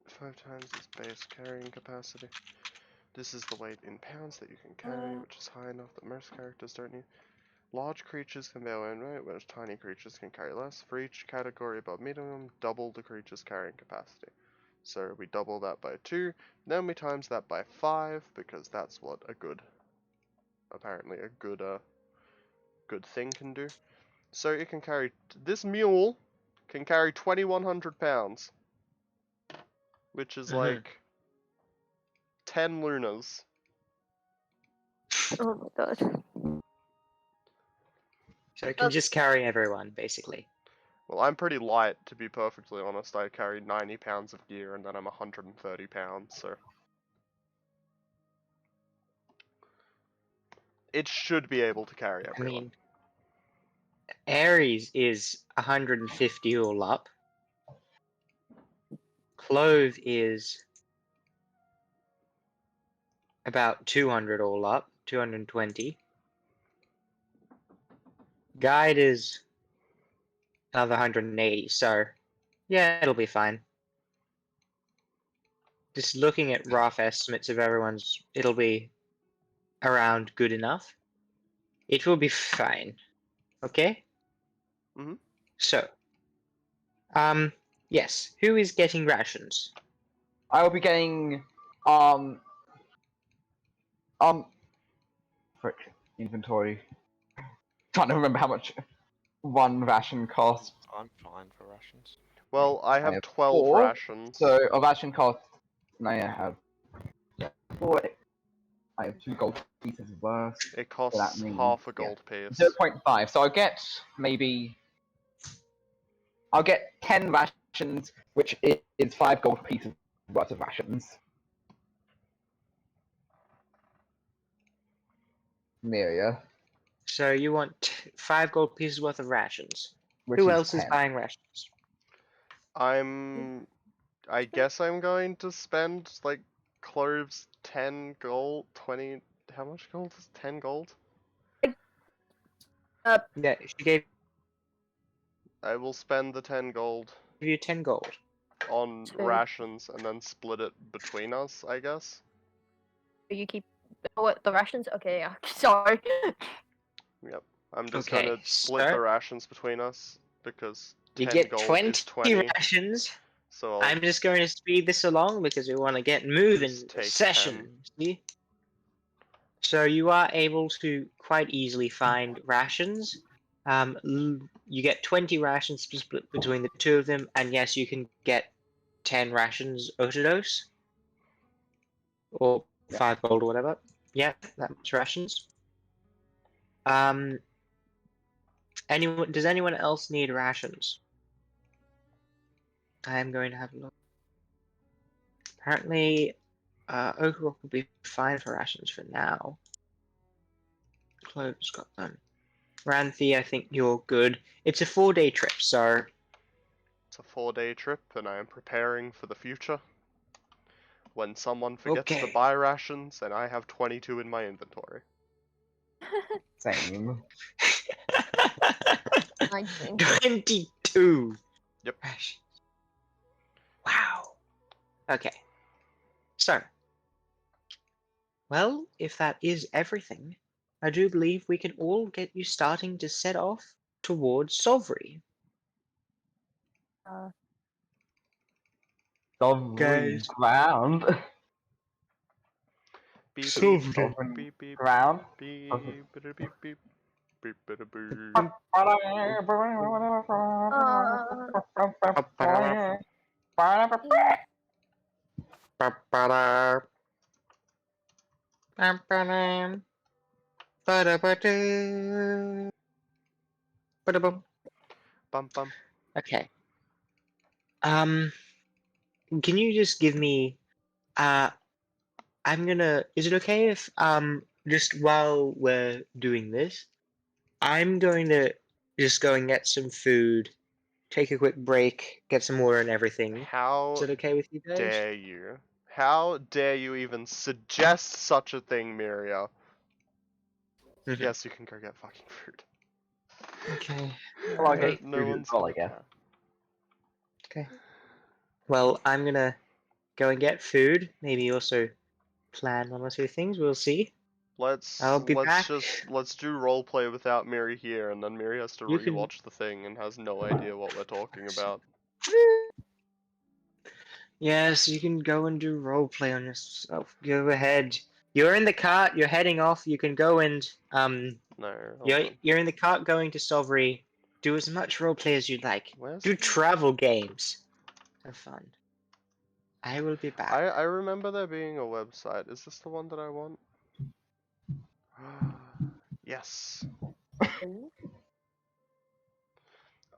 Five times its base carrying capacity. This is the weight in pounds that you can carry, which is high enough that most characters don't need. Large creatures can bear one weight, whereas tiny creatures can carry less. For each category above medium, double the creature's carrying capacity. So we double that by 2, then we times that by 5, because that's what a good, apparently a good, good thing can do. So it can carry, this mule can carry 2,100 pounds, which is like 10 lunas. Oh my god. So it can just carry everyone, basically. Well, I'm pretty light, to be perfectly honest. I carry 90 pounds of gear, and then I'm 130 pounds, so... It should be able to carry I everyone. mean, Ares is 150 all up. Clove is about 200 all up, 220. Guide is another 180, so yeah, it'll be fine. Just looking at rough estimates of everyone's, it'll be around good enough. It will be fine. Okay? Mhm. So, yes, who is getting rations? I will be getting frick, inventory. Trying to remember how much one ration costs. I'm fine for rations. Well, I I have have 12 4, rations. So a ration costs. Now I have 4. I have 2 gold pieces worth. It So costs that means half a gold piece. 0.5. So I'll get maybe. I'll get 10 rations, which is 5 gold pieces worth of rations. Myria, So you want 5 gold pieces worth of rations. which Who is else is 10. buying rations? I guess I'm going to spend, like, Clove's 10 gold, 20... How much gold is 10 gold? Yeah, she gave I will spend the 10 gold you 10 gold. on So- rations and then split it between us, I guess. You keep what the rations? Okay, yeah. Sorry. Yep. I'm just Okay, gonna split so the rations between us because you 10 get gold 20 is 20. rations. So I'll I'm just going to speed this along because we want to get moving. just take Session. See? So you are able to quite easily find rations. You get 20 rations split between the two of them, and yes, you can get 10 rations autodose or 5 gold or whatever. Yeah, that much rations. Anyone? Does anyone else need rations? I am going to have a look. Apparently, Oak will be fine for rations for now. Clove's got them. Ranthi, I think you're good. It's a 4-day trip, so It's a 4-day trip, and I am preparing for the future. When someone forgets to okay. buy rations, and I have 22 in my inventory. Same. 19. 22 Yep. rations. Wow. Okay. So, Well, if that is everything, I do believe we can all get you starting to set off towards Solvery. Sovereign Guys. ground. Beep beep Solvery. Sovereign beep beep ground. beep beep beep beep beep beep beep. Bum, ba, ba, da. Bum, ba-dum. Ba-da-ba-doo. Ba-da-bum. Bum bum. Okay. Can you just give me I'm gonna is it okay if just while we're doing this, I'm going to just go and get some food, take a quick break, get some water and everything. Is How that okay with you guys? dare you? How dare you even suggest such a thing, Myria? Mhm. Yes, you can go get fucking food. Okay. Well, I'll Alright. get No food as one's well, gonna I guess. care. Okay. Well, I'm gonna go and get food. Maybe also plan one or two things. We'll see. I'll be back. Let's do roleplay without Miri here, and then Miri has to You can. rewatch the thing and has no idea what we're talking about. Yes, you can go and do roleplay on yourself. Go ahead. You're in the cart. You're heading off. You can go and No, hold on. You're in the cart going to Solvery. Do as much roleplay as you'd like. Where's Do the... travel games. Have fun. I will be back. I remember there being a website. Is this the one that I want? Yes.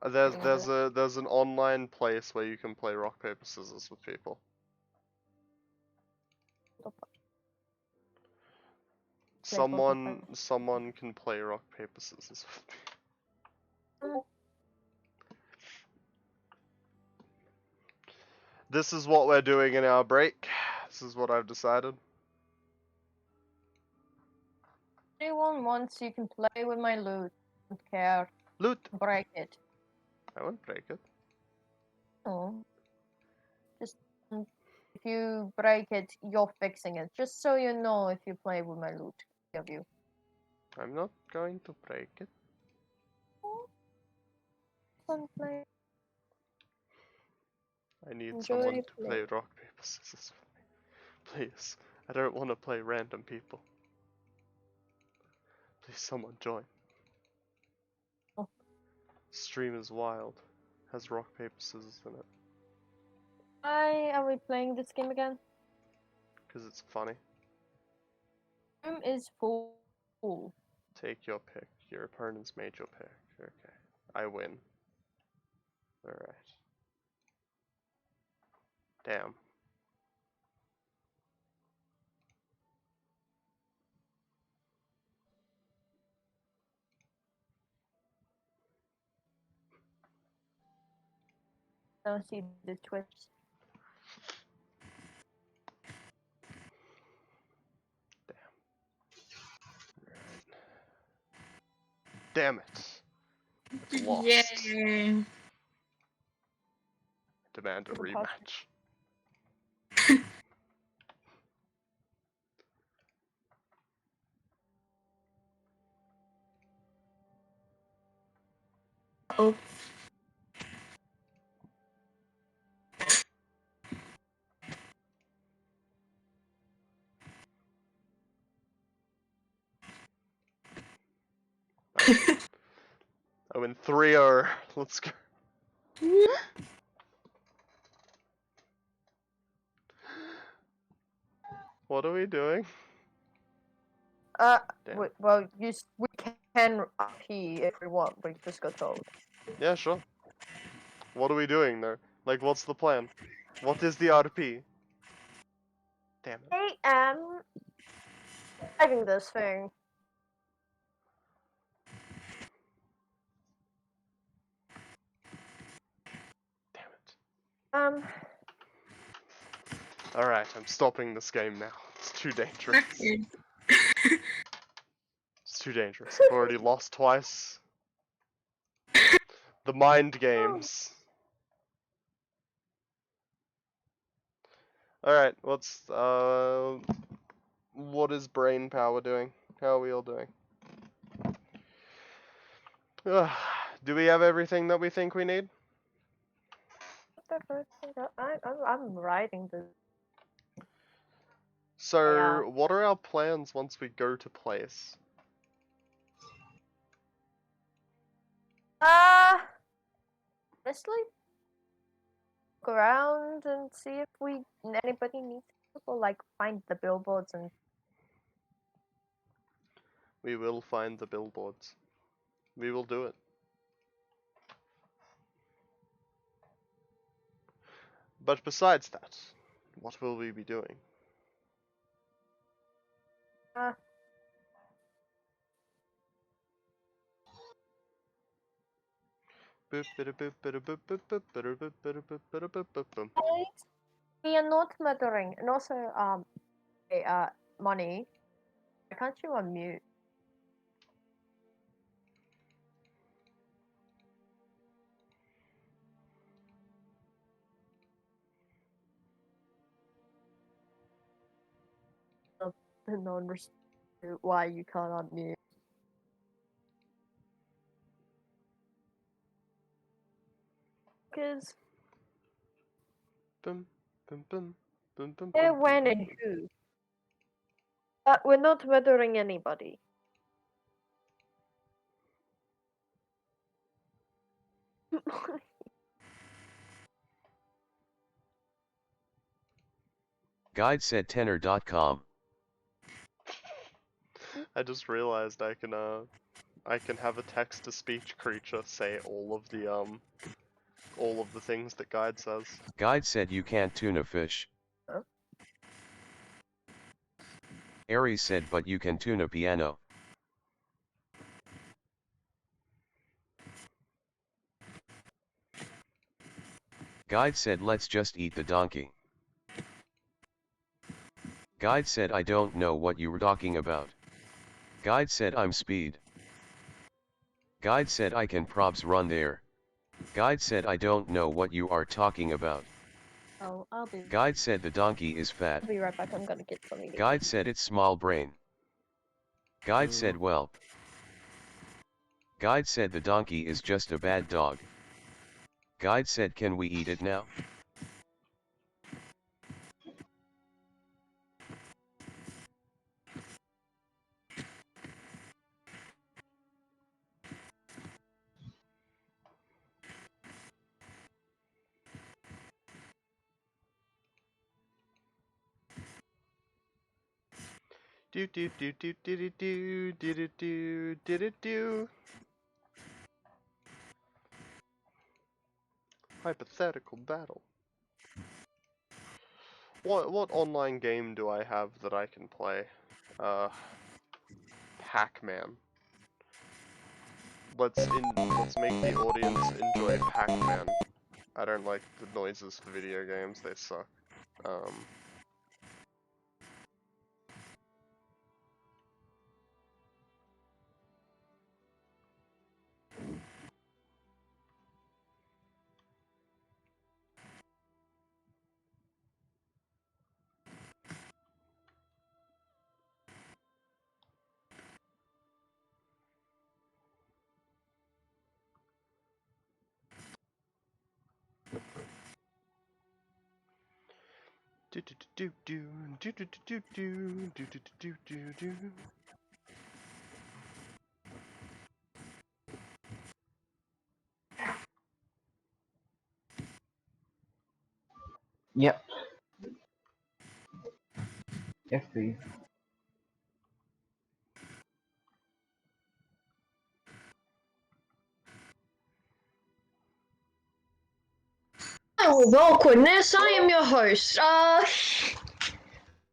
There's an online place where you can play rock paper scissors with people. Someone can play rock paper scissors with me. This is what we're doing in our break. This is what I've decided. Anyone wants, you can play with my loot. Don't care. Loot. Break it. I won't break it. No. Just if you break it, you're fixing it. Just so you know if you play with my loot. Of you. I'm not going to break it. Fun play. I need Enjoy someone to play. play rock paper scissors with me. Please. I don't want to play random people. Please someone join. Oh. Stream is wild. Has rock paper scissors in it. Why are we playing this game again? Because it's funny. Room is full. Take your pick. Your opponent's made your pick. Okay. I win. Alright. Damn. Don't see the twist. Damn it. I've lost. Yeah. Demand a rematch. Oh. I win 3-0. Let's go. What are we doing? Damn. Well, we can RP if we want. We just got told. Yeah, sure. What are we doing there? Like, what's the plan? What is the RP? Damn it. I am driving this thing. Damn it. Alright, I'm stopping this game now. It's too dangerous. It's too dangerous. I've already lost twice. The mind games. Alright, what is brain power doing? How are we all doing? Do we have everything that we think we need? I'm writing this. So, Yeah. what are our plans once we go to place? Honestly, look around and see if anybody needs help, or like find the billboards and. We will find the billboards. We will do it. But besides that, what will we be doing? We are not murdering, and also money. Why can't you unmute? The non-response to why you can't unmute. Because when and who. We're not murdering anybody. Guide said tenor.com. I just realized I can have a text-to-speech creature say all of the things that Guide says. Guide said you can't tune a fish. Huh? Aries said but you can tune a piano. Guide said let's just eat the donkey. Guide said I don't know what you were talking about. Guide said I'm speed. Guide said I can probs run there. Guide said I don't know what you are talking about. Oh, I'll be. Guide said the donkey is fat. I'll be right back. I'm gonna get something. Guide said it's small brain. Guide said well. Guide said the donkey is just a bad dog. Guide said can we eat it now? Do do do do do do do do do do do do. Hypothetical battle. What online game do I have that I can play? Pac-Man. Let's make the audience enjoy Pac-Man. I don't like the noises for video games, they suck. Do do do do do do do do do do do do do. Yep. Yes, please. Oh, awkwardness. I am your host.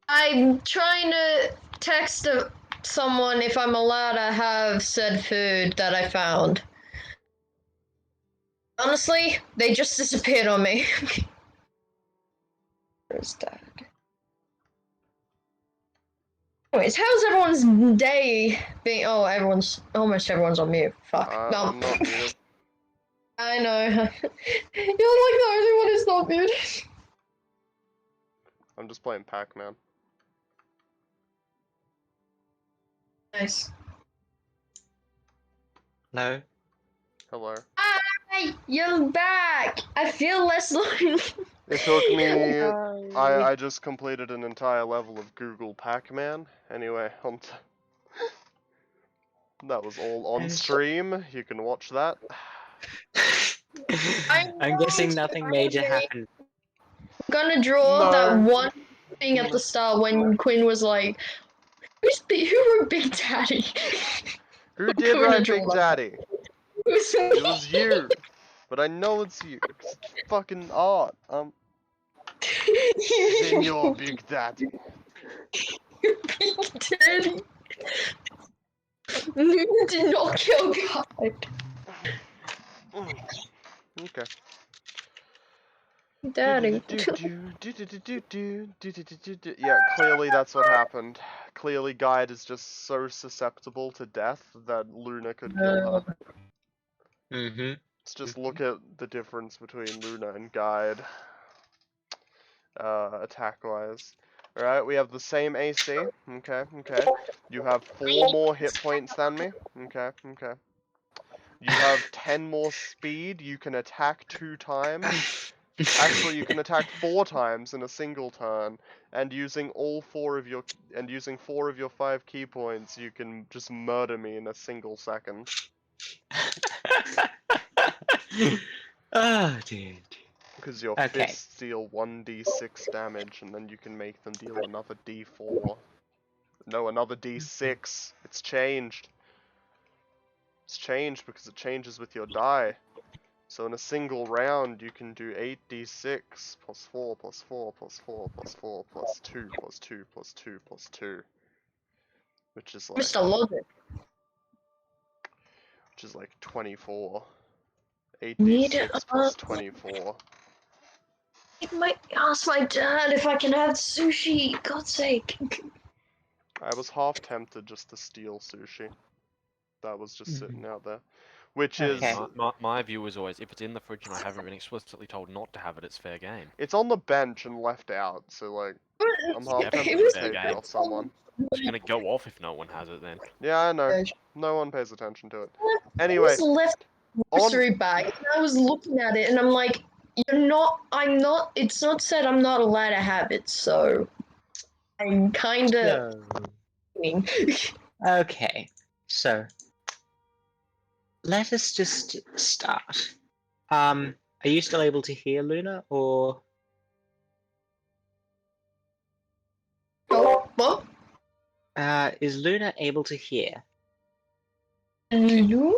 I'm trying to text someone if I'm allowed to have said food that I found. Honestly, they just disappeared on me. Where's that? Anyways, how's everyone's day being? Oh, almost everyone's on mute. Fuck. No. I'm not muted. I know. You're like the only one who's not muted. I'm just playing Pac-Man. Nice. No. Hello. Hi, you're back. I feel less lonely. It took me. Hi. I just completed an entire level of Google Pac-Man. Anyway, that was all on stream. You can watch that. I'm guessing nothing major happened. I'm gonna draw that No. one thing at the start when Quinn was like, who wrote Big Daddy? Who did I'm gonna write draw Big that. Daddy? It was It was you. But I know it's you. 'Cause it's fucking art. Senor Big Daddy. Big Daddy. Newton did not kill God. Okay. Daddy. Yeah, clearly that's what happened. Clearly Guide is just so susceptible to death that Luna could kill her. Mm-hmm. Let's just look at the difference between Luna and Guide. Attack-wise. Alright, we have the same AC. Okay. You have 4 more hit points than me. Okay. You have 10 more speed. You can attack 2 times. Actually, you can attack 4 times in a single turn, and using 4 of your 5 key points, you can just murder me in a single second. Oh, dude. Because your Okay. fists deal 1d6 damage, and then you can make them deal another d4. No, another d6. It's changed. It's changed because it changes with your die. So in a single round, you can do 8d6 plus 4 plus 4 plus 4 plus 4 plus 2 plus 2 plus 2 plus 2. Which is like Mr. Logic. 24. Need 8d6 plus 24. I might ask my dad if I can have sushi. God's sake. I was half tempted just to steal sushi. That was just sitting out there. Which is... Okay. My view is always, if it's in the fridge and I haven't been explicitly told not to have it, it's fair game. It's on the bench and left out, so like... I'm half Yeah, tempted was to take fair it game. off someone. It's gonna go off if no one has it then. Yeah, I know. No one pays attention to it. It Anyway, was left grocery bag. And I was looking at it and I'm like, it's not said I'm not allowed to have it, so I'm kinda Okay. So, let us just start. Are you still able to hear Luna, or? Oh, what? Is Luna able to hear? Luna?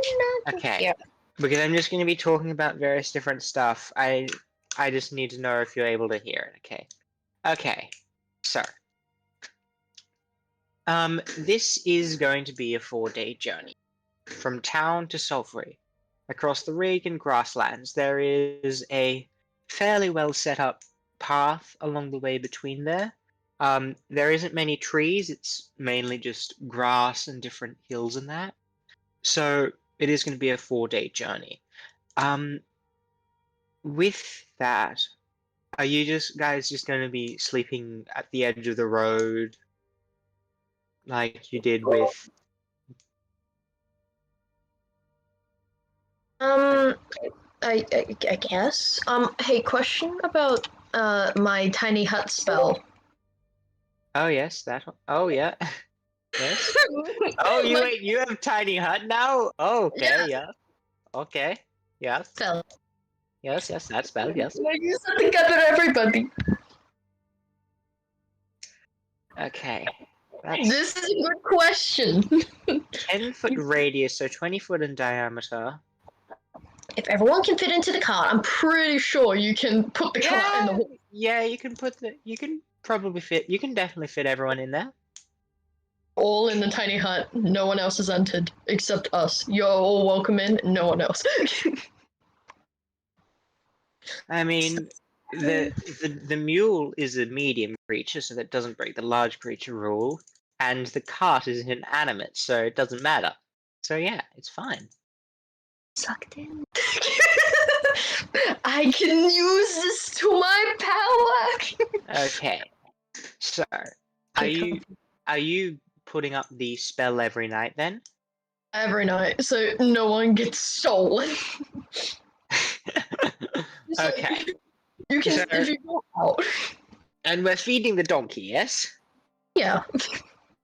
Okay. Yeah. Because I'm just going to be talking about various different stuff. I just need to know if you're able to hear it. Okay. Okay. So. This is going to be a 4-day journey. From town to Sulfury. Across the Rig and grasslands, there is a fairly well set up path along the way between there. There isn't many trees, it's mainly just grass and different hills and that. So it is going to be a 4-day journey. With that, are you guys just going to be sleeping at the edge of the road like you did with... I guess. Hey, question about my tiny hut spell. Oh yes, that one. Oh yeah. Yes. Oh, you have tiny hut now? Oh, okay, yeah. Okay. Yes. Spell. Yes, that spell, yes. I use it to gather everybody. Okay. This is a good question. 10-foot radius, so 20 foot in diameter. If everyone can fit into the cart, I'm pretty sure you can put the cart in the hole. Yeah, you can definitely fit everyone in there. All in the tiny hut. No one else has entered except us. You're all welcome in. No one else. I mean, the mule is a medium creature, so that doesn't break the large creature rule, and the cart is inanimate, so it doesn't matter. So yeah, it's fine. Sucked in. I can use this to my power. Okay. So, are you putting up the spell every night then? Every night, so no one gets stolen. It's like, Okay. you can So- if you go out. And we're feeding the donkey, yes? Yeah.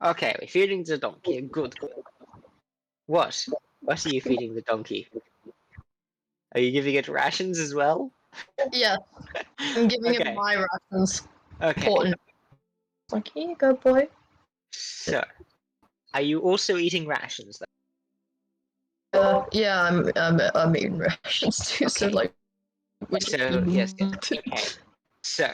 Okay, we're feeding the donkey. Good, good. What? What are you feeding the donkey? Are you giving it rations as well? Yeah. I'm giving Okay. him my rations. Okay. Important. Like, here you go, boy. So, are you also eating rations then? Yeah, I'm eating rations too, so Okay. like So, yes. Okay. So,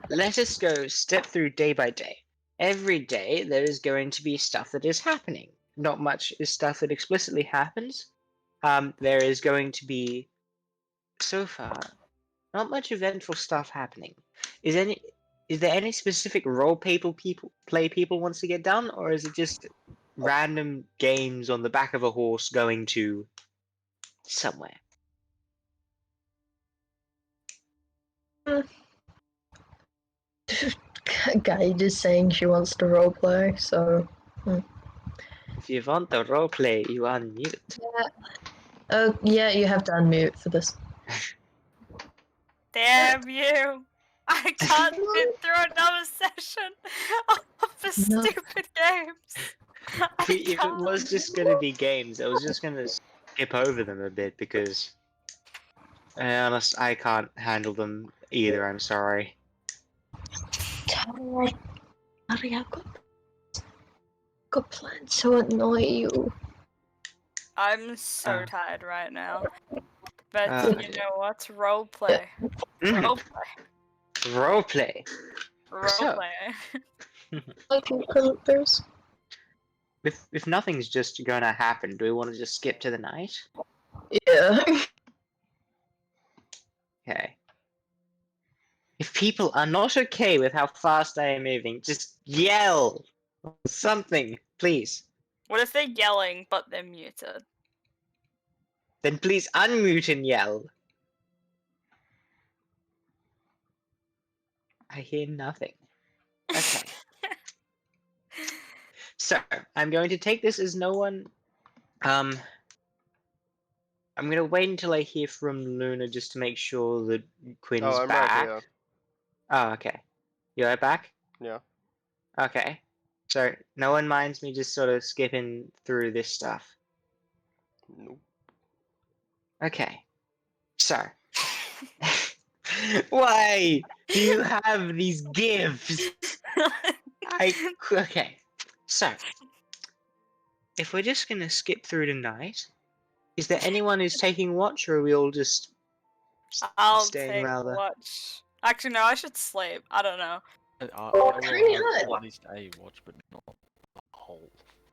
let us go step through day by day. Every day there is going to be stuff that is happening. Not much is stuff that explicitly happens. There is going to be, so far, not much eventful stuff happening. Is there any specific role play people wants to get done, or is it just random games on the back of a horse going to somewhere? Guy just saying she wants to roleplay, so If you want the role play, you unmute. yeah, you have to unmute for this. Damn you! I can't sit through another session of the No. stupid games. I If it can't. was just going to be games, I was just going to skip over them a bit because, I can't handle them either. I'm sorry. Hurry, I've got plans to annoy you. I'm so Uh. tired right now. But Uh, you know what? Roleplay. Roleplay. Role play. So, Roleplay. Like characters. if nothing's just going to happen, do we want to just skip to the night? Yeah. Okay. If people are not okay with how fast I am moving, just yell something, please. What if they're yelling but they're muted? Then please unmute and yell. I hear nothing. Okay. So, I'm going to take this as no one. I'm going to wait until I hear from Luna just to make sure that Quinn's Oh, I'm right back. here. Oh, okay. You're back? Yeah. Okay. So, no one minds me just sort of skipping through this stuff. Nope. Okay. So. Why do you have these gifts? Okay. So, if we're just gonna skip through tonight, is there anyone who's taking watch, or are we all just I'll staying take rather? watch. Actually, no, I should sleep. I don't know. I will have Pretty good. at least a watch, but not a whole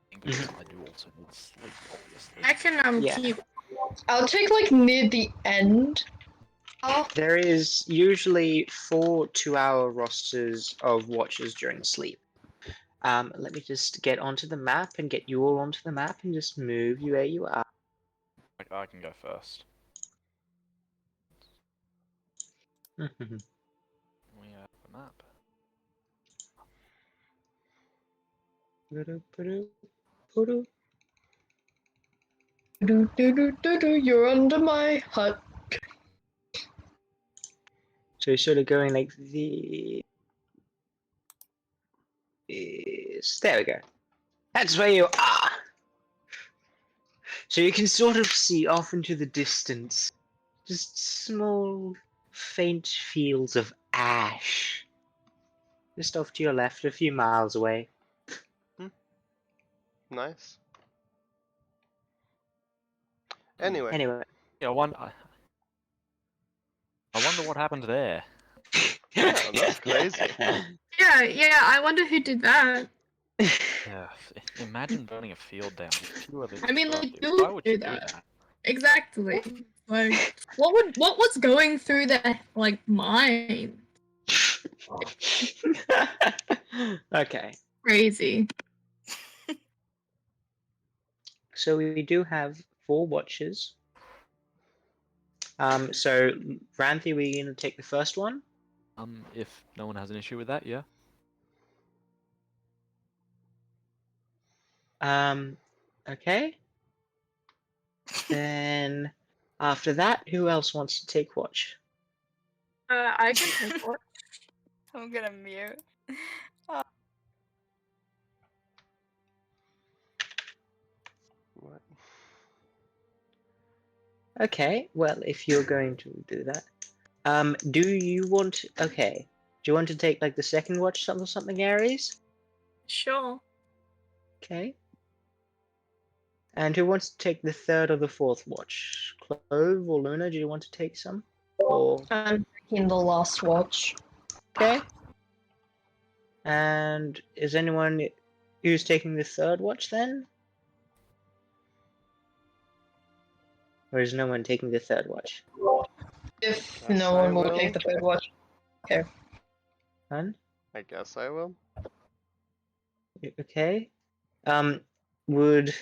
thing, because I do also need sleep, obviously. I can Yeah. keep. I'll take like near the end. There is usually 4 2-hour rosters of watches during sleep. Let me just get onto the map and get you all onto the map and just move you where you are. I can go first. We have the map. You're under my hut. So you're sort of going like this. There we go. That's where you are. So you can sort of see off into the distance just small, faint fields of ash. Just off to your left, a few miles away. Nice. Anyway. Anyway. Yeah, I wonder what happened there. Yeah, that's crazy. Yeah, I wonder who did that. Yeah, imagine burning a field down purely. I mean, like, destructive. who Why would would do you do that? that? Exactly. Like, what was going through their like mind? Okay. Crazy. So we do have 4 watches. So Ranthi, we're gonna take the first one. If no one has an issue with that, yeah. Okay. Then after that, who else wants to take watch? I can take watch. I'm gonna mute. What? Okay, well, if you're going to do that, do you want? Okay, do you want to take like the second watch, something, Aries? Sure. Okay. And who wants to take the third or the fourth watch? Clove or Luna? Do you want to take some? Or I'm taking the last watch. okay. And is anyone who's taking the third watch then? Or is no one taking the third watch? If Guess no I one will will. take the third watch. None? I guess I will. Okay. Would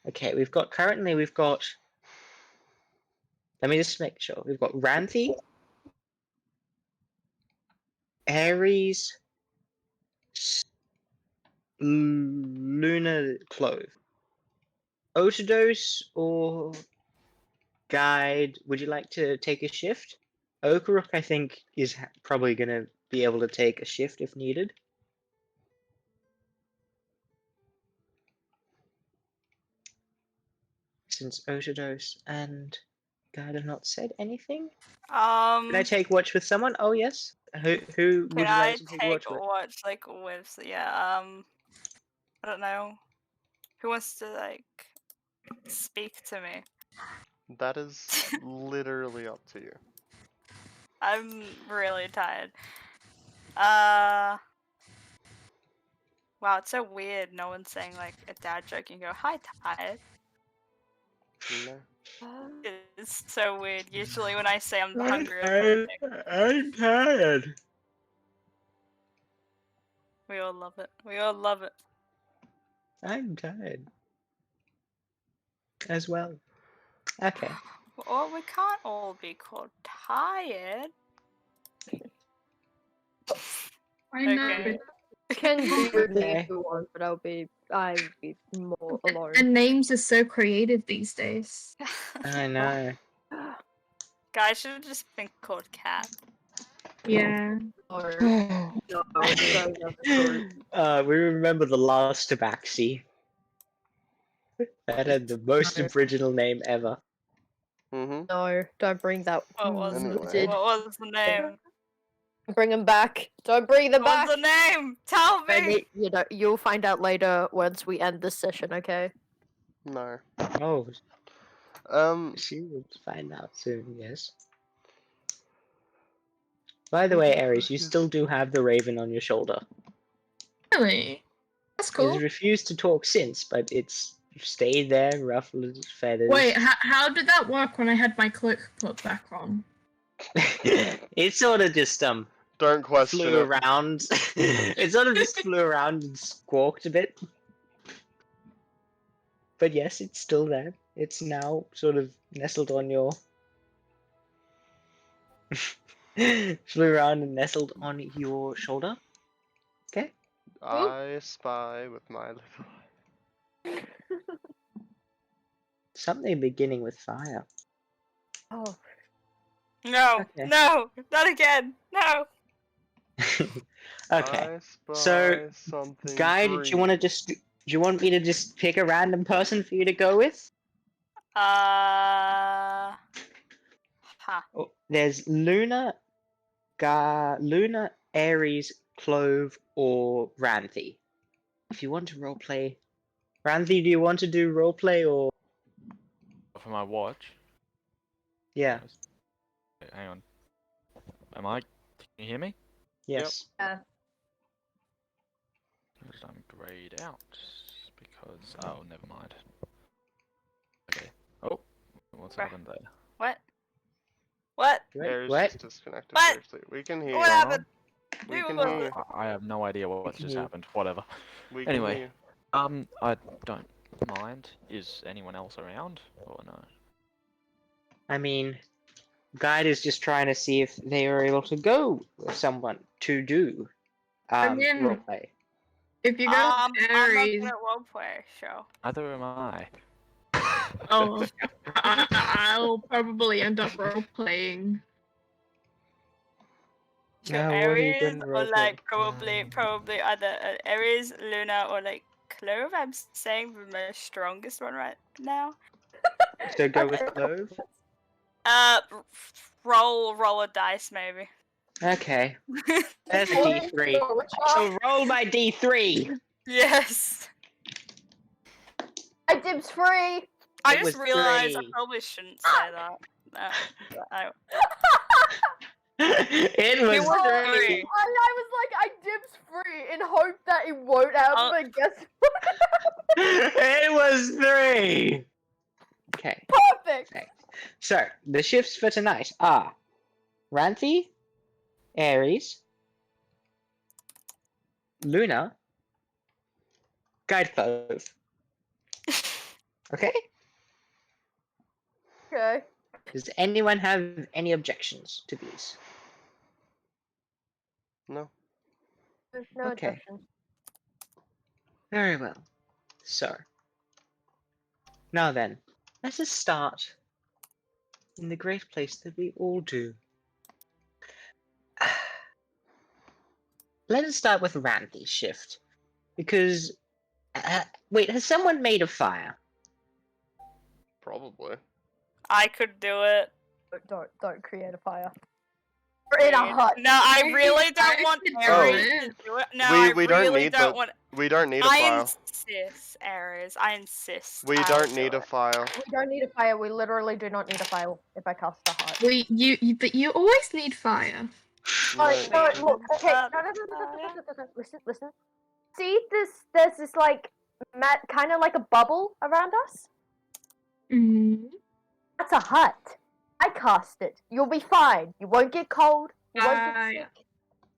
okay, we've got let me just make sure. We've got Ranthy, Aries, Luna, Clove. Otodose or Guide, would you like to take a shift? Okaruk, I think, is probably going to be able to take a shift if needed. Since Otodose and Guide have not said anything. Can I take watch with someone? Oh, yes. Who Can would you like I to take take watch with? watch like with I don't know. Who wants to like speak to me? That is literally up to you. I'm really tired. Wow, it's so weird. No one's saying like a dad joke and go, "Hi, tired." No. It's so weird. Usually when I say I'm hungry or something, I'm tired. we all love it. We all love it. I'm tired. As well. Okay. Well, we can't all be called tired. I know. Okay. Can do weirdly Okay. if you want, but I'd be more alone. And names are so creative these days. I know. Guys should have just been called cat. Yeah. Or no, don't have a group. We remember the last Tabaxi. That had the most No. original name ever. Mm-hmm. No, don't bring that. What was Anyway. what was the name? Bring them back. Don't bring them back. What's the name? Tell me. You'll find out later once we end this session. Okay. No. Oh, Um. she will find out soon, yes. By the way, Aries, you still do have the raven on your shoulder. Really? That's He's cool. refused to talk since, but it's stayed there, ruffled its feathers. Wait, how did that work when I had my cloak put back on? It sort of just Don't question flew it. around. It sort of just flew around and squawked a bit. But yes, it's still there. It's now sort of nestled on your. Flew around and nestled on your shoulder. Okay. I spy with my little. Something beginning with fire. Oh. No, Okay. no, not again. No. Okay. I spy So, something. Guy, green. do you want me to just pick a random person for you to go with? Ha. Oh, there's Luna, Aries, Clove, or Ranthy. If you want to roleplay, Ranthy, do you want to do roleplay or? For my watch. Yeah. Wait, hang on. Can you hear me? Yes. Because I'm grayed out. Because oh, never mind. Okay. Oh, what's Bruh. happened there? What? What? Aries What? just disconnected What? briefly. We can hear What you. happened? We Who can was hear you. it? I have no idea what's just Mhm. happened. Whatever. We can Anyway. hear you. I don't mind. Is anyone else around or no? I mean, Guide is just trying to see if they are able to go with someone to do I'm in. roleplay. If you go I'm not Aries, good at roleplay, so. Neither am I. oh, I'll probably end up role playing. So No, what are you Aries doing or roleplay? like probably either Aries, Luna, or like Clove. I'm saying my strongest one right now. So go with Clove. Roll a dice maybe. Okay. There's a Only D3. for which So one? roll my D3. Yes. I dibs free. I It just was realized I 3. probably shouldn't say that. No, It It was was 3. 3. I was like, I dibs free in hope that it won't happen, but guess what? It was 3. Okay. Perfect. Okay. So the shifts for tonight are Ranthy, Aries, Luna, Guide Clove. Okay? Okay. Does anyone have any objections to these? No. There's no Okay. objections. Very well. So, now then, let us start in the great place that we all do. Let us start with Ranthy's shift. Because, wait, has someone made a fire? Probably. I could do it. Don't create a fire. We're in a hut. No, I really don't I want could do Aries it. to do it. No, We I don't really need don't the- want. We don't need a I file. insist, Aries. I insist. We I don't will need do a it. file. We don't need a fire. We literally do not need a fire if I cast a hut. But you always need fire. Alright, No, no, look, okay, Uh, listen. See this, there's this like, kind of like a bubble around us? Mm. That's a hut. I cast it. You'll be fine. You won't get cold. You won't get Yeah. sick.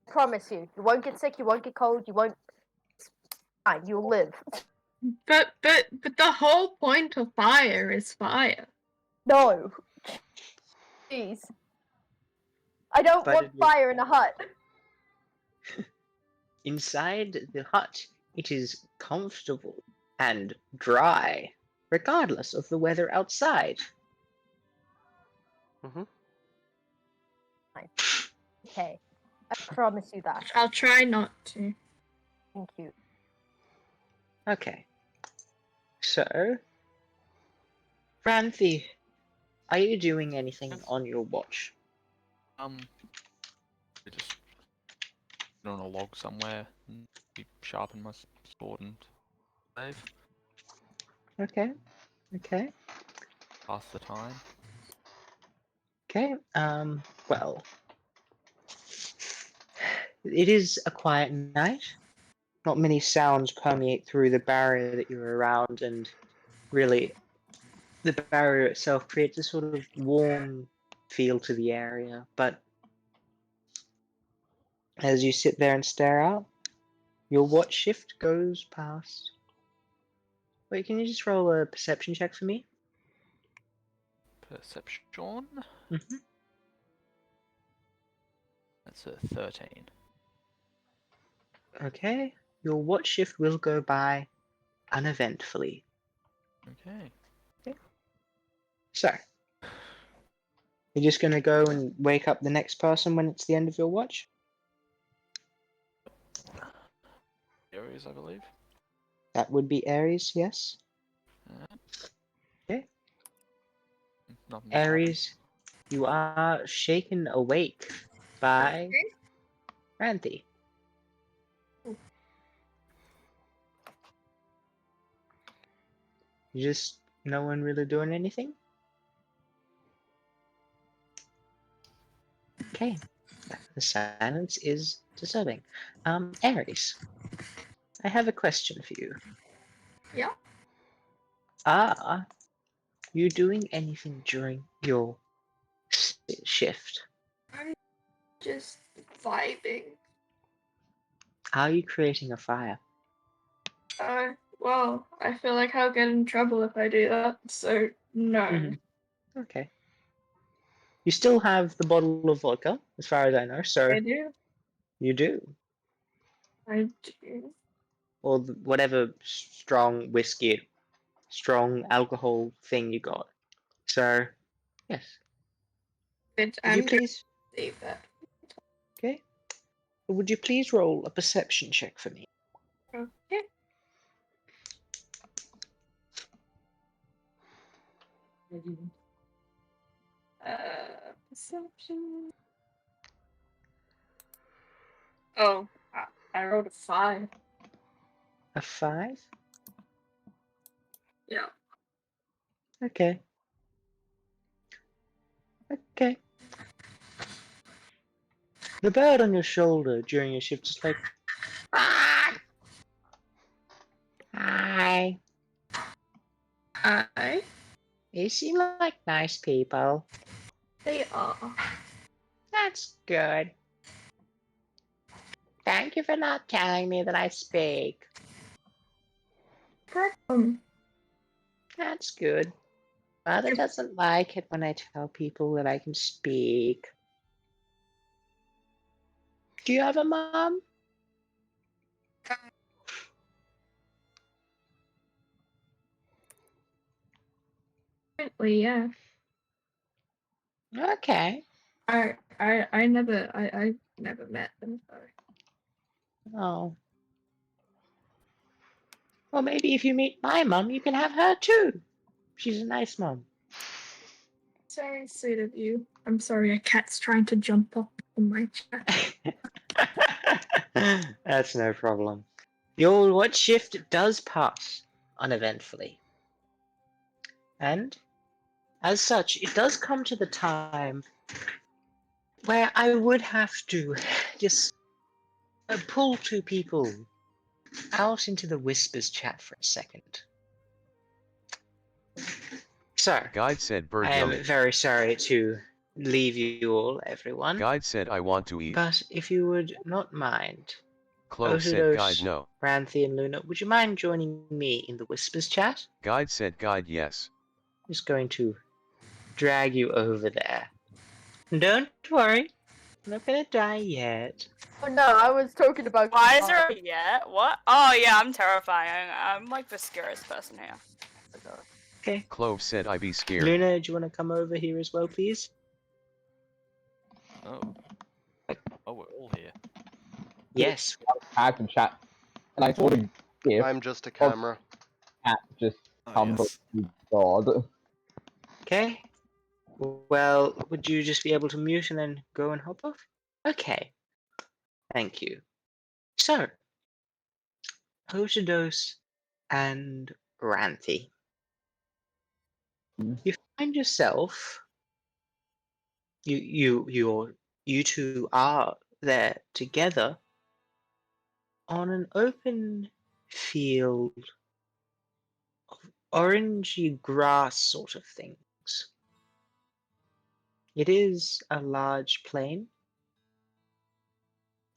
I promise you. You won't get sick, you won't get cold, you won't... It's fine, you'll live. But the whole point of fire is fire. No. Jeez. I don't But want it is- fire in a hut. Inside the hut, it is comfortable and dry, regardless of the weather outside. Okay. I promise you that. I'll try not to. Thank you. Okay. So, Ranthy, are you doing anything on your watch? We just put on a log somewhere and sharpen my sword and save. Okay. Okay. Pass the time. Okay. Well, it is a quiet night. Not many sounds permeate through the barrier that you're around, and really, the barrier itself creates a sort of warm feel to the area. But as you sit there and stare out, your watch shift goes past. Wait, can you just roll a perception check for me? Perception. Mm-hmm. That's a 13. Okay. Your watch shift will go by uneventfully. Okay. So, you're just gonna go and wake up the next person when it's the end of your watch? Areas, I believe. That would be Aries, yes? Okay. Nothing bad. Aries, you are shaken awake by Ranthy. Just no one really doing anything? Okay. The silence is disturbing. Aries, I have a question for you. Yeah. Are you doing anything during your shift? I'm just vibing. Are you creating a fire? Well, I feel like I'll get in trouble if I do that, so no. Mhm. Okay. You still have the bottle of vodka, as far as I know, so I do. you do. I do. or whatever strong whiskey, strong alcohol thing you got. So, yes. But Would I'm you gonna please? save that. Okay. Would you please roll a perception check for me? Okay. Perception. Oh, I rolled a 5. A 5? Yeah. Okay. Okay. The bird on your shoulder during your shift is like, ah! Hi. I. You seem like nice people. They are. That's good. Thank you for not telling me that I speak. That's good. Mother doesn't like it when I tell people that I can speak. Do you have a mom? Apparently, yeah. Okay. I never met them. Sorry. Oh. Well, maybe if you meet my mom, you can have her too. She's a nice mom. Very sweet of you. I'm sorry, a cat's trying to jump up on my chair. That's no problem. Your what shift does pass uneventfully. And as such, it does come to the time where I would have to just pull two people out into the whispers chat for a second. So, Guide said bird I am yummy. very sorry to leave you all, everyone. Guide said I want to eat. But if you would not mind, Clove said guide Otidos, no. Ranthy, and Luna, would you mind joining me in the whispers chat? Guide said guide yes. I'm just going to drag you over there. Don't worry, I'm not gonna die yet. Oh no, I was talking about. Why is there a yet? What? Oh yeah, I'm terrifying. I'm like the scariest person here. Okay. Clove said I be scared. Luna, do you want to come over here as well, please? Oh. Oh, we're all here. Yes. I can chat, and I sort of give I'm just a camera. cat just Oh, humble yes. God. Okay. Well, would you just be able to mute and then go and hop off? Okay. Thank you. So, Otidos and Ranthy. You find yourself, you two are there together on an open field of orangey grass sort of things. It is a large plain,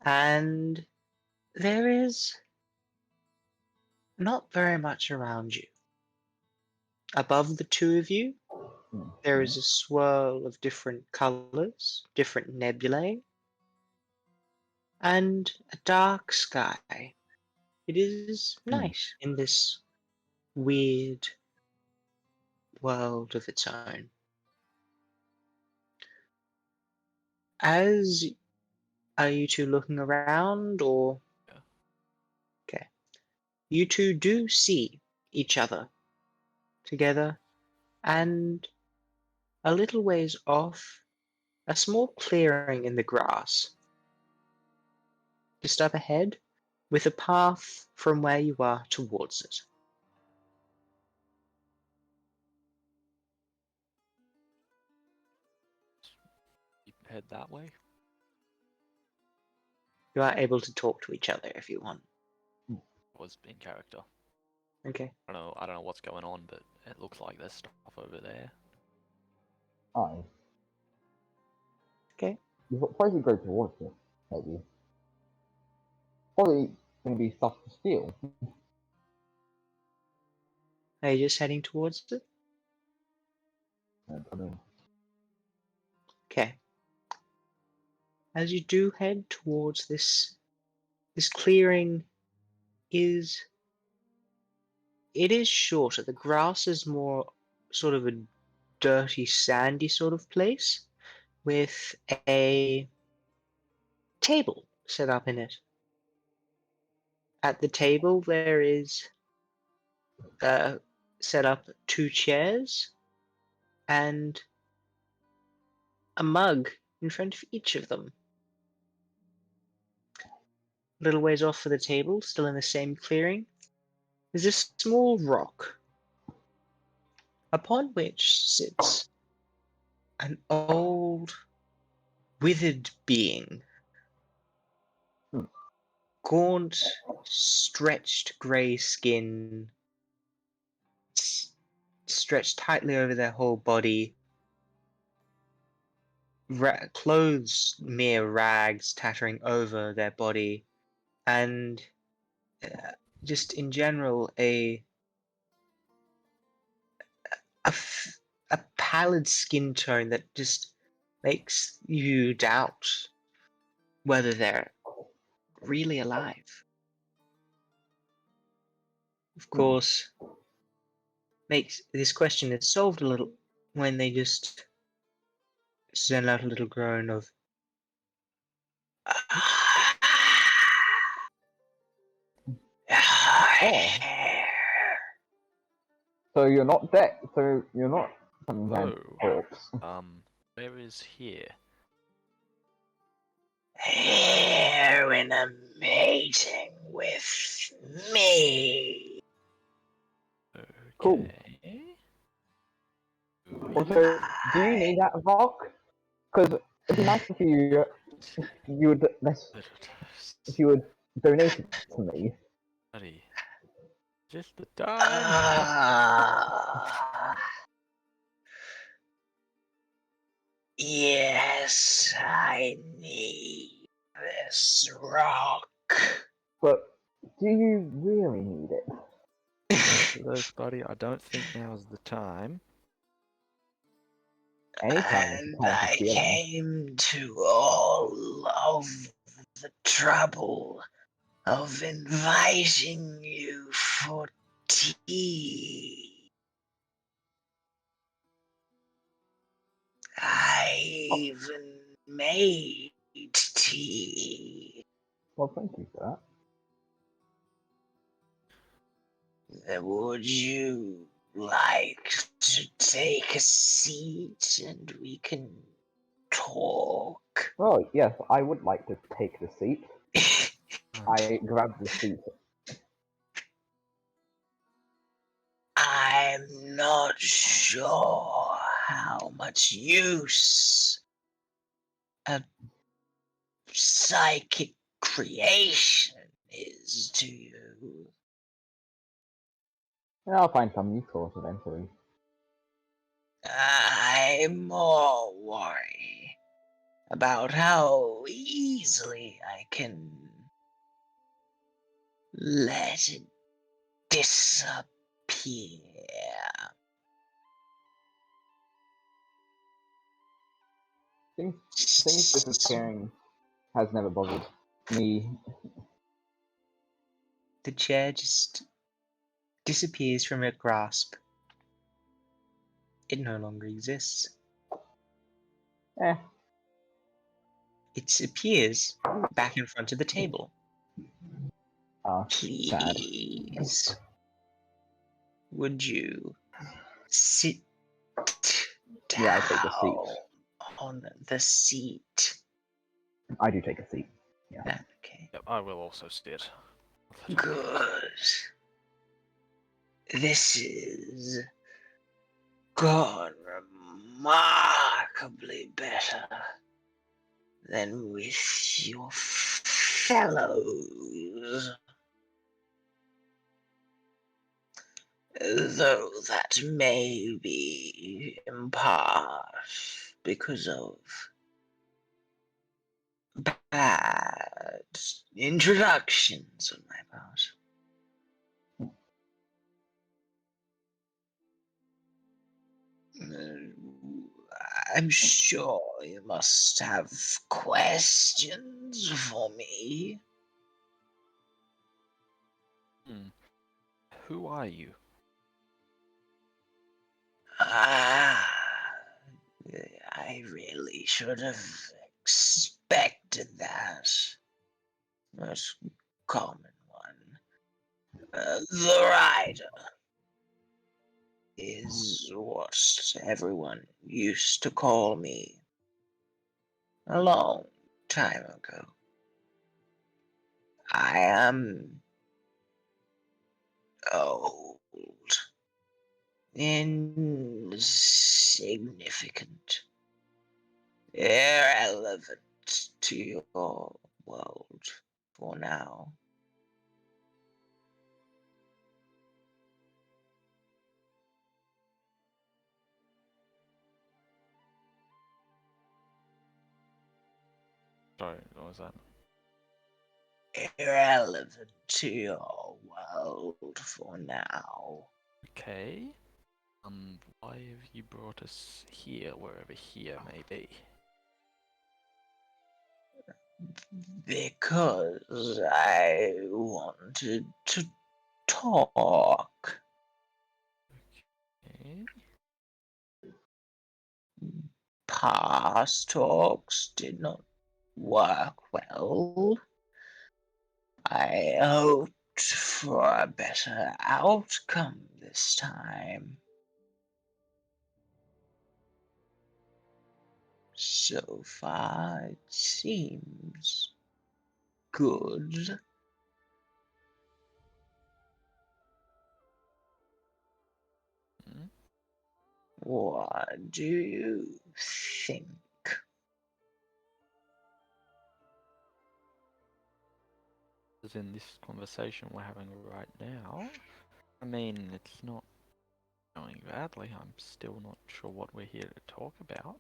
and there is not very much around you. Above the two of you, there is a swirl of different colors, different nebulae, and a dark sky. It is nice in this weird world of its own. As are you two looking around, or? Yeah. Okay. You two do see each other together, and a little ways off, a small clearing in the grass. Just up ahead, with a path from where you are towards it. You head that way? You are able to talk to each other if you want. Was in character. Okay. I don't know what's going on, but it looks like there's stuff over there. Aye. Okay. You probably go towards it, maybe. Probably gonna be stuff to steal. Are you just heading towards it? I don't know. Okay. As you do head towards this clearing is it is shorter. The grass is more sort of a dirty, sandy sort of place with a table set up in it. At the table there is set up 2 chairs and a mug in front of each of them. A little ways off for the table, still in the same clearing, is a small rock, upon which sits an old, withered being. Gaunt, stretched grey skin, stretched tightly over their whole body, clothes mere rags tattering over their body, and just in general a pallid skin tone that just makes you doubt whether they're really alive. Of course, makes this question is solved a little when they just send out a little groan of So you're not dead. So you're not some giant Oh. corpse. Where is here? here in a meeting with me. Cool. Okay. Also, do you need that rock? Because it'd be nice if you would donate it to me. Buddy. Just the time. Yes, I need this rock. But do you really need it? Look, buddy, I don't think now's the time. Anytime is And the time I for stealing. came to all of the trouble of inviting you for tea. I even made tea. Well, thank you for that. Would you like to take a seat and we can talk? Oh, yes, I would like to take the seat. I grabbed the seat. I'm not sure how much use a psychic creation is to you. I'll find some use for it eventually. I more worry about how easily I can let it disappear. Things disappearing has never bothered me. The chair just disappears from your grasp. It no longer exists. Eh. It appears back in front of the table. Please, would you sit down Yeah, I take a seat. on the seat? I do take a seat. Yeah. Okay. Yep, I will also sit. Good. This is gone remarkably better than with your fellows. Though that may be in part because of bad introductions on my part. I'm sure you must have questions for me. Who are you? Ah, I really should have expected that. Most common one. The rider is what everyone used to call me a long time ago. I am old, insignificant, irrelevant to your world for now. Sorry, what was that? Irrelevant to your world for now. Okay. Why have you brought us here, wherever here may be? Because I wanted to talk. Okay. Past talks did not work well. I hoped for a better outcome this time. So far, it seems good. Hmm? What do you think? As in this conversation we're having right now, I mean, it's not going badly. I'm still not sure what we're here to talk about.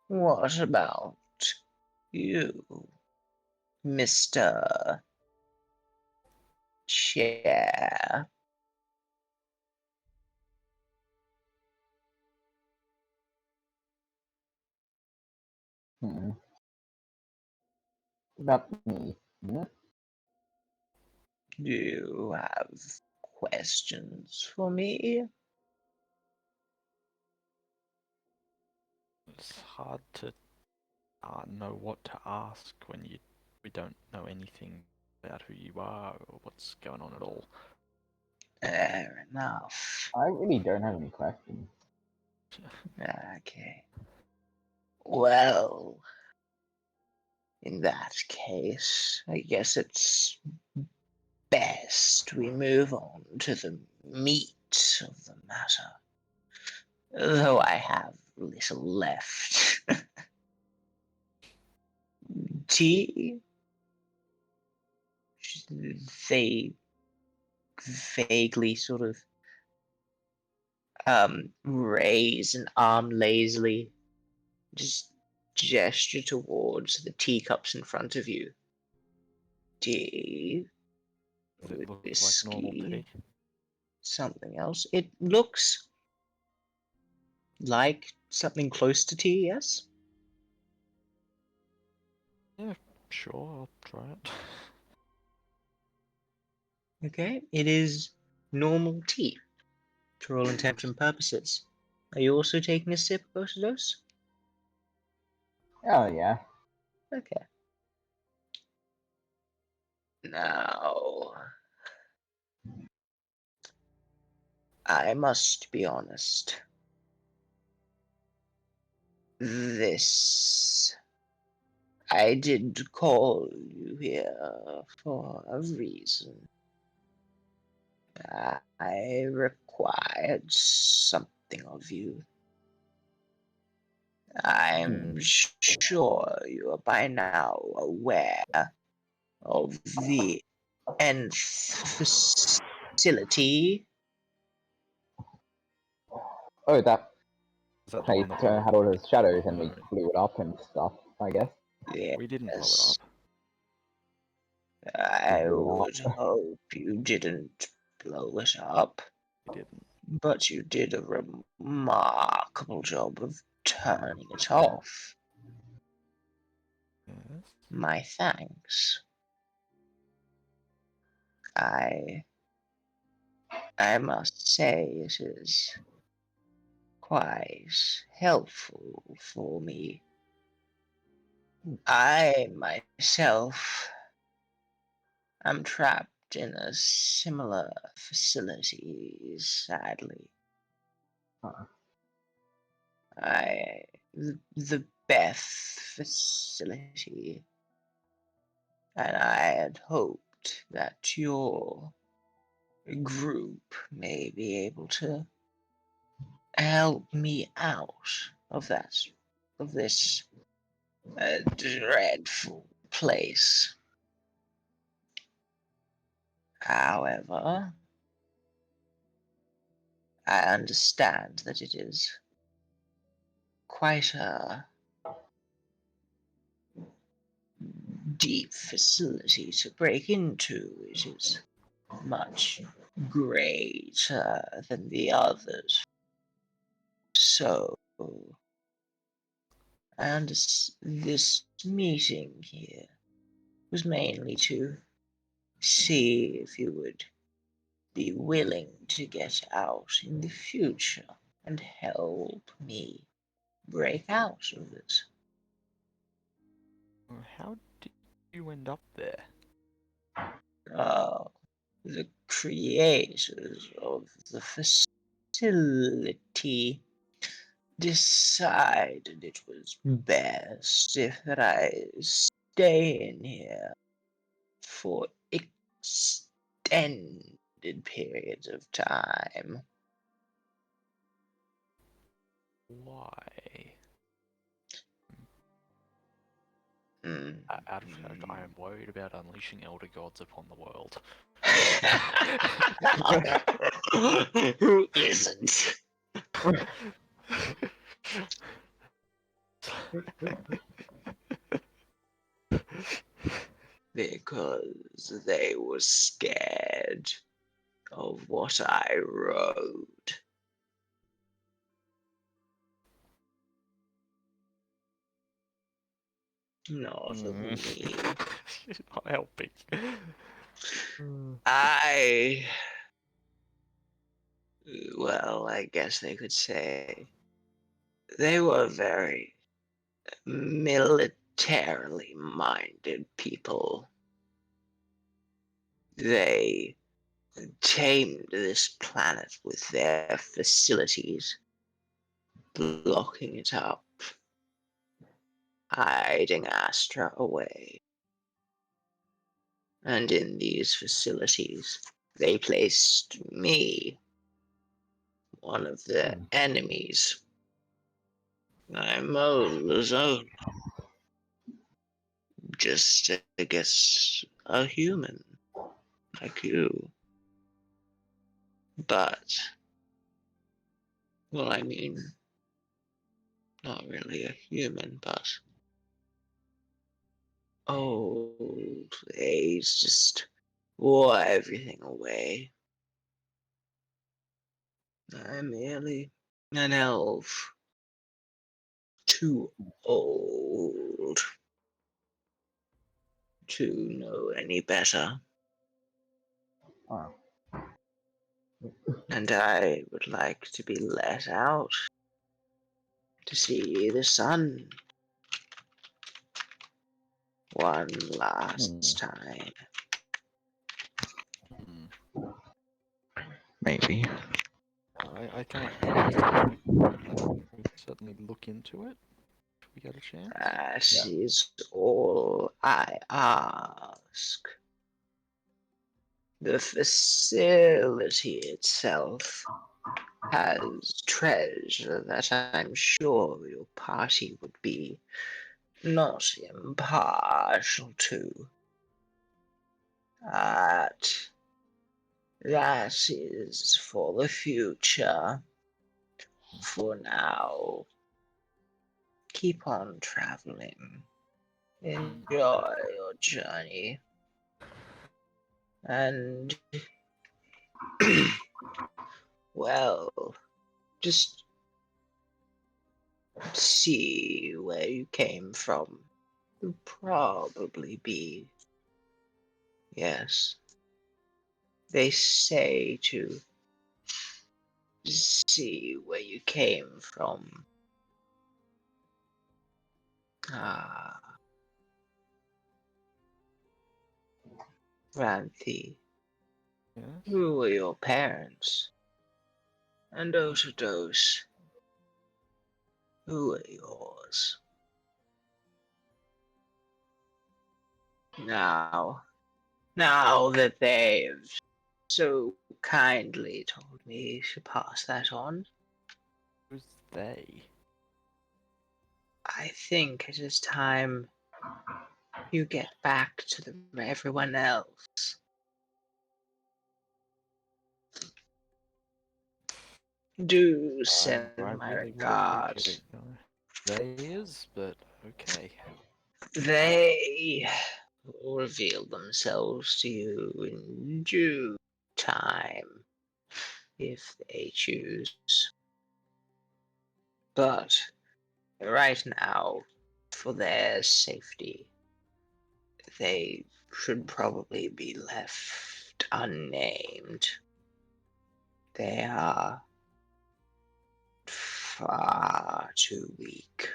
What about you, Mr. Chair? That's me. Yeah. Do you have questions for me? It's hard to know what to ask when we don't know anything about who you are or what's going on at all. Fair enough. I really don't have any questions. Okay. Well, in that case, I guess it's best we move on to the meat of the matter. Though I have little left. Tea? They vaguely sort of raise an arm lazily, just gesture towards the teacups in front of you. Tea, Does it look like normal whiskey, tea? something else. It looks like something close to tea, yes? Yeah, sure, I'll try it. Okay, it is normal tea for all intents and purposes. Are you also taking a sip, both of those? Oh yeah. Okay. Now, I must be honest. This. I did call you here for a reason. I required something of you. I'm sure you are by now aware of the nth facility. Oh, that Is that the place one that had all those shadows and we No, blew it up and stuff, I guess. we didn't blow it Yes, up. I Maybe not. would hope you didn't blow it up, We didn't. but you did a remarkable job of turning it off. my thanks. I must say it is quite helpful for me. I myself am trapped in a similar facility, sadly. Uh, The Beth facility, and I had hoped that your group may be able to help me out of this dreadful place. However, I understand that it is quite a deep facility to break into. It is much greater than the others. So, this meeting here was mainly to see if you would be willing to get out in the future and help me break out of it. How did you end up there? The creators of the facility decided it was best if I stay in here for extended periods of time. Why? Mm. Out of fact, I am worried about unleashing elder gods upon the world. Who isn't? Because they were scared of what I wrote. Not of me. Not helping. Well, I guess they could say they were very militarily minded people. They tamed this planet with their facilities, blocking it up, hiding Astra away. And in these facilities, they placed me, one of their enemies. I'm was just, I guess, a human like you. But, well, I mean, not really a human, but old age just wore everything away. I'm merely an elf, too old to know any better. uh, And I would like to be let out to see the sun one last time. maybe. I can't promise that. We'll certainly look into it if we get a chance. That is all I ask. The facility itself has treasure that I'm sure your party would be not impartial to. But that is for the future. For now, keep on traveling. Enjoy your journey. And, well, just see where you came from. Would probably be. Yes. They say to see where you came from. Ah, Ranthi, Yes. who were your parents? And Osados, who are yours? Now that they've so kindly told me to pass that on, Who's they? I think it is time you get back to everyone else. Do send I my really would appreciate regards. it. No. They is, but okay. They will reveal themselves to you in due time, if they choose. But right now, for their safety, they should probably be left unnamed. They are far too weak.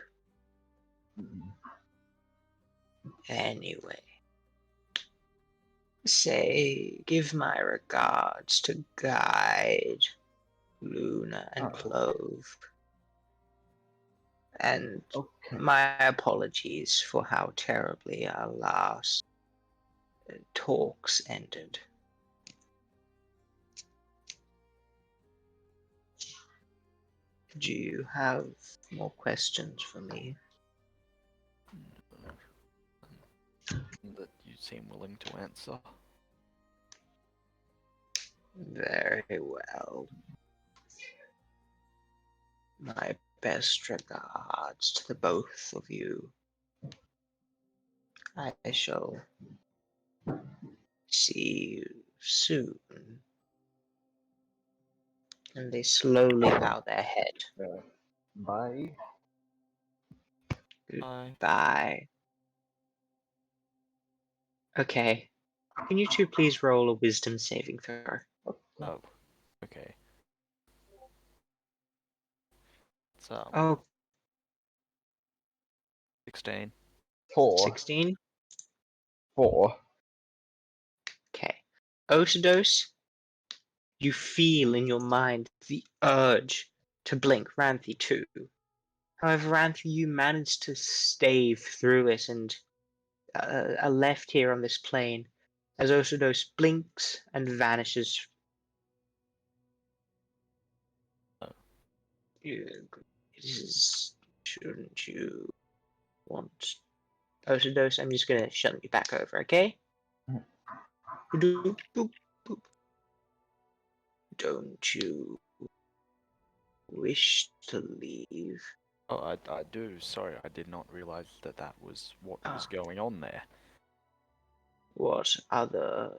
Anyway, give my regards to Guide, Luna, and Clove. And Okay. my apologies for how terribly our last talks ended. Do you have more questions for me? That you seem willing to answer. Very well. My best regards to the both of you. I shall see you soon. And they slowly bow their head. Bye. Bye. Goodbye. Okay. Can you two please roll a wisdom saving throw? Oh, okay. So, Oh, 16. 4. 16? 4. Okay. Osados, you feel in your mind the urge to blink Ranthi too. However, Ranthi, you managed to stave through it and are left here on this plane as Osados blinks and vanishes. Oh. Shouldn't you want Osados? I'm just gonna shut you back over, okay? Boop, boop, boop. Don't you wish to leave? Oh, I do. Sorry, I did not realize that that was what was Ah. going on there. What other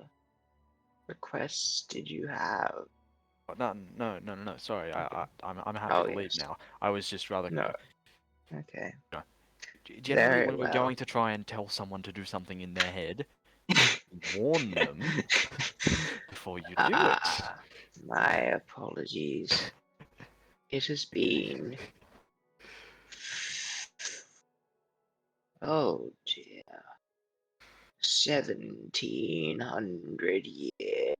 requests did you have? Oh, no. Sorry, I'm happy Oh, to leave yes. now. I was just rather. No. Okay. Generally, Very when you're well. going to try and tell someone to do something in their head, warn them before you do it. My apologies. It has been. Oh dear. 1700 years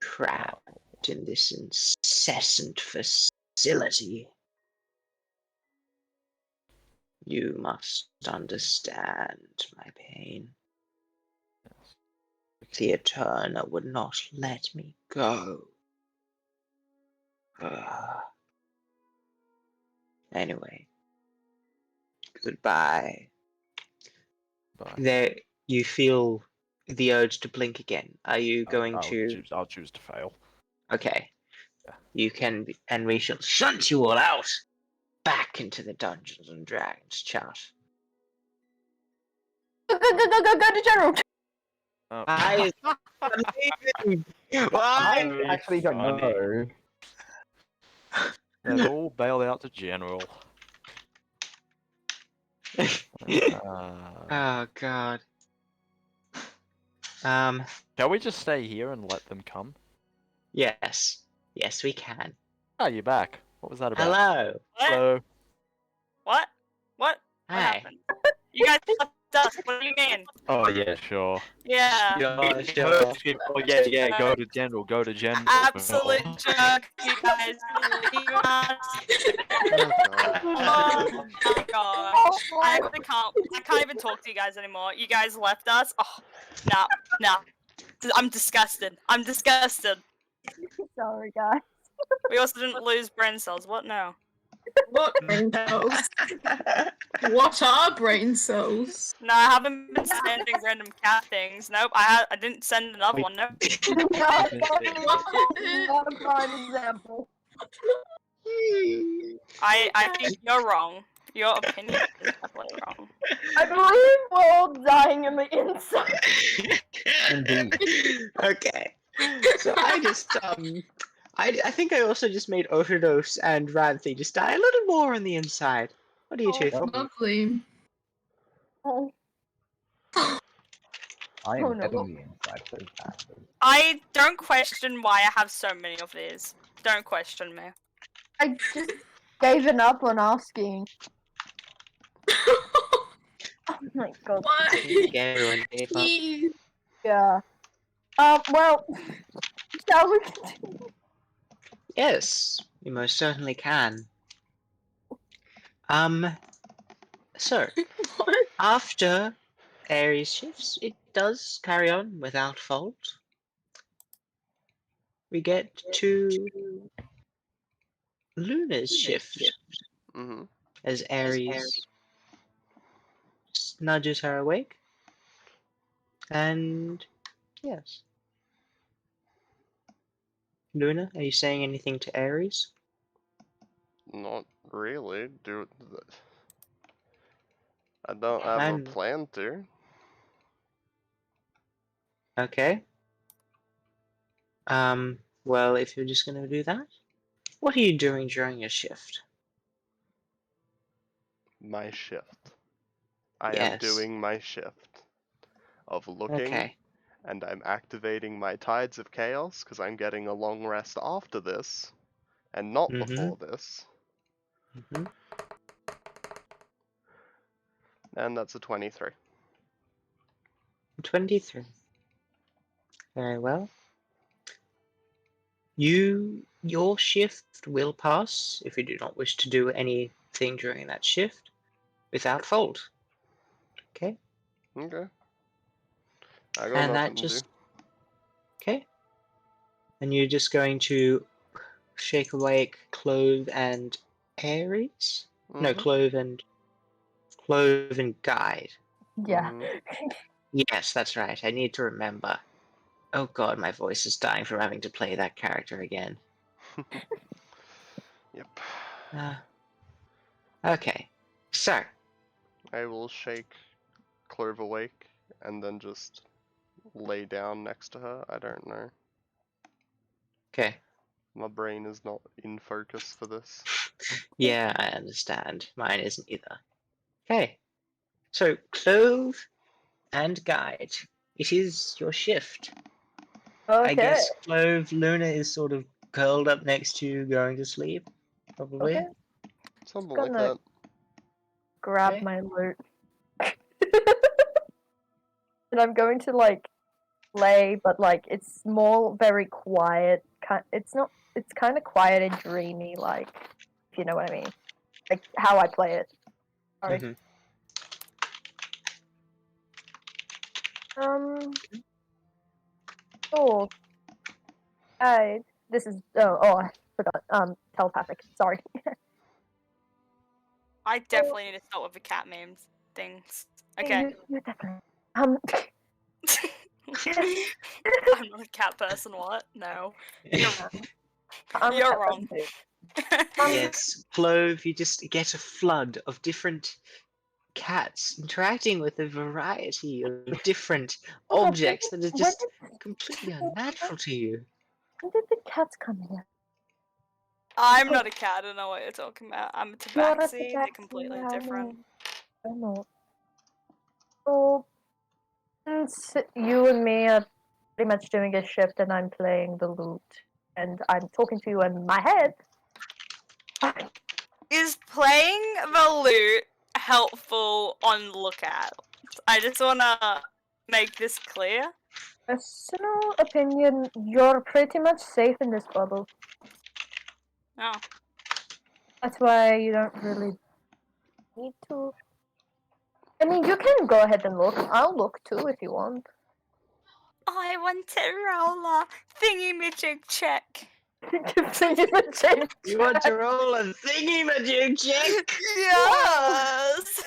trapped in this incessant facility. You must understand my pain. Yes. The Eterna would not let me go. Anyway, goodbye. Bye. There, you feel the urge to blink again. Are you going to? I'll choose to fail. Okay. Yeah. You can, and we shall shunt you all out back into the Dungeons and Dragons chat. Go to general. Oh. I leaving. Why? I actually don't Funny. know. They've all bailed out to general. Oh god. Shall we just stay here and let them come? Yes. Yes, we can. Oh, you're back. What was that about? Hello. What? Hello. What? What Hi. happened? You guys left us. What do you mean? Oh yeah, sure. Yeah. Sure. Oh yeah. Go to general. Go to general. Absolute jerk, you guys. Leave us. Oh god. Oh my gosh. I actually can't. I can't even talk to you guys anymore. You guys left us. Oh, nah. I'm disgusted. I'm disgusted. Sorry, guys. We also didn't lose brain cells. What now? What brain cells? What are brain cells? No, I haven't been sending random cat things. Nope, I didn't send another one. Nope. Not a prime example. I think you're wrong. Your opinion is definitely wrong. I believe we're all dying in the inside. Indeed. Okay. So I just I think I also just made Overdose and Ranthy just die a little more on the inside. What do you two think? Lovely. Oh, I Oh, am no. dead on the inside, so fast. I don't question why I have so many of these. Don't question me. I just given up on asking. Oh my god. Why? Everyone gave up. Please. Yeah. Well, shall we continue? Yes, you most certainly can. So What? after Aries shifts, it does carry on without fault. We get to Luna's shift Mm-hmm. as Aries nudges her awake. And yes. Luna, are you saying anything to Aries? Not really. I don't have a And plan to. okay. Well, if you're just gonna do that, what are you doing during your shift? My shift. I am Yes. doing my shift of looking, Okay. and I'm activating my tides of chaos because I'm getting a long rest after this, and not Mhm. before this. Mhm. And that's a 23. 23. Very well. Your shift will pass if you do not wish to do anything during that shift without fault. Okay. Okay. I got And that nothing to just okay. And you're just going to shake awake Clove and Aries? do. No, Clove and Guide. Yeah. Yes, that's right. I need to remember. Oh god, my voice is dying from having to play that character again. Yep. Okay. So, I will shake Clove awake and then just lay down next to her. I don't know. okay. My brain is not in focus for this. Yeah, I understand. Mine isn't either. Okay. So, Clove and Guide. It is your shift. Okay. I guess Clove, Luna is sort of curled up next to you, going to sleep. Probably. Okay. Something Gonna like that. grab Okay. my loot. And I'm going to like play, but like it's more very quiet. It's not. It's kind of quiet and dreamy, like if you know what I mean. Like how I play it. Sorry. Mhm. Oh, this is. Oh, I forgot. Telepathic. Sorry. I definitely need to start with the cat memes things. Okay. You definitely. I'm not a cat person. What? No. You're wrong. Yes, Clove, you just get a flood of different cats interacting with a variety of different objects that are just completely unnatural to you. When did the cats come here? I'm not a cat. I don't know what you're talking about. I'm a You're a tabaxi. They're tabaxi, completely I different. know. I know. So, since you and me are pretty much doing a shift and I'm playing the lute and I'm talking to you in my head, Is playing the lute helpful on lookout? I just wanna make this clear. personal opinion, you're pretty much safe in this bubble. Oh. That's why you don't really need to. I mean, you can go ahead and look. I'll look too if you want. I want to roll a thingy-majig check. You want to roll a thingy-majig check? Yes!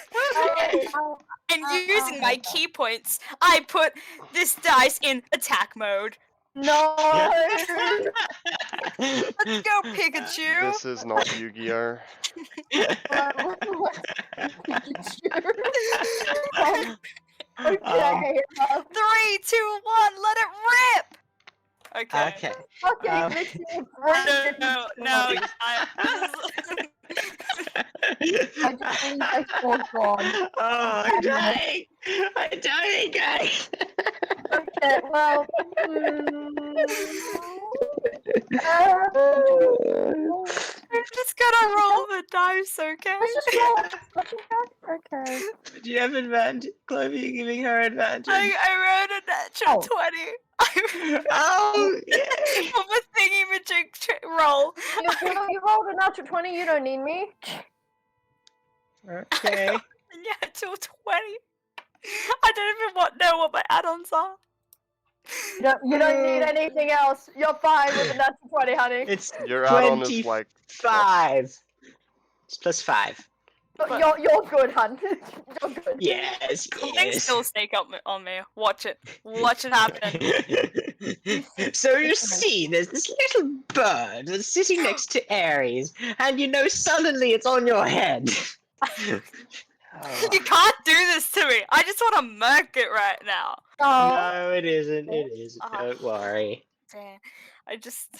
And using my okay. key points, I put this dice in attack mode. No! Let's go, Pikachu! This is not Yu-Gi-Oh! Okay. 3, 2, 1, let it rip! Okay. Okay. Okay, Mixie is No, I just believe I spoke wrong. Oh, I'm dying! I'm dying, guys! Okay, well. I'm just gonna roll the dice, okay? Let's just roll. Okay. Do you have advantage? Clove, are you giving her advantage? I rolled a natural 20. Oh, yeah! Of a thingy-majig roll. You rolled a natural 20, you don't need me. Okay. Natural 20. I don't even know what my add-ons are. You don't need anything else. You're fine with a natural 20, honey. It's Your add-on is like 25. It's plus 5. You're good, hun. You're good. Yes, Things yes. still sneak up on me. Watch it. Watch it happen. So you see, there's this little bird that's sitting next to Aries, and you know suddenly it's on your head. You can't do this to me. I just want to murk it right now. No, it isn't. It isn't. Don't worry. Damn. I just,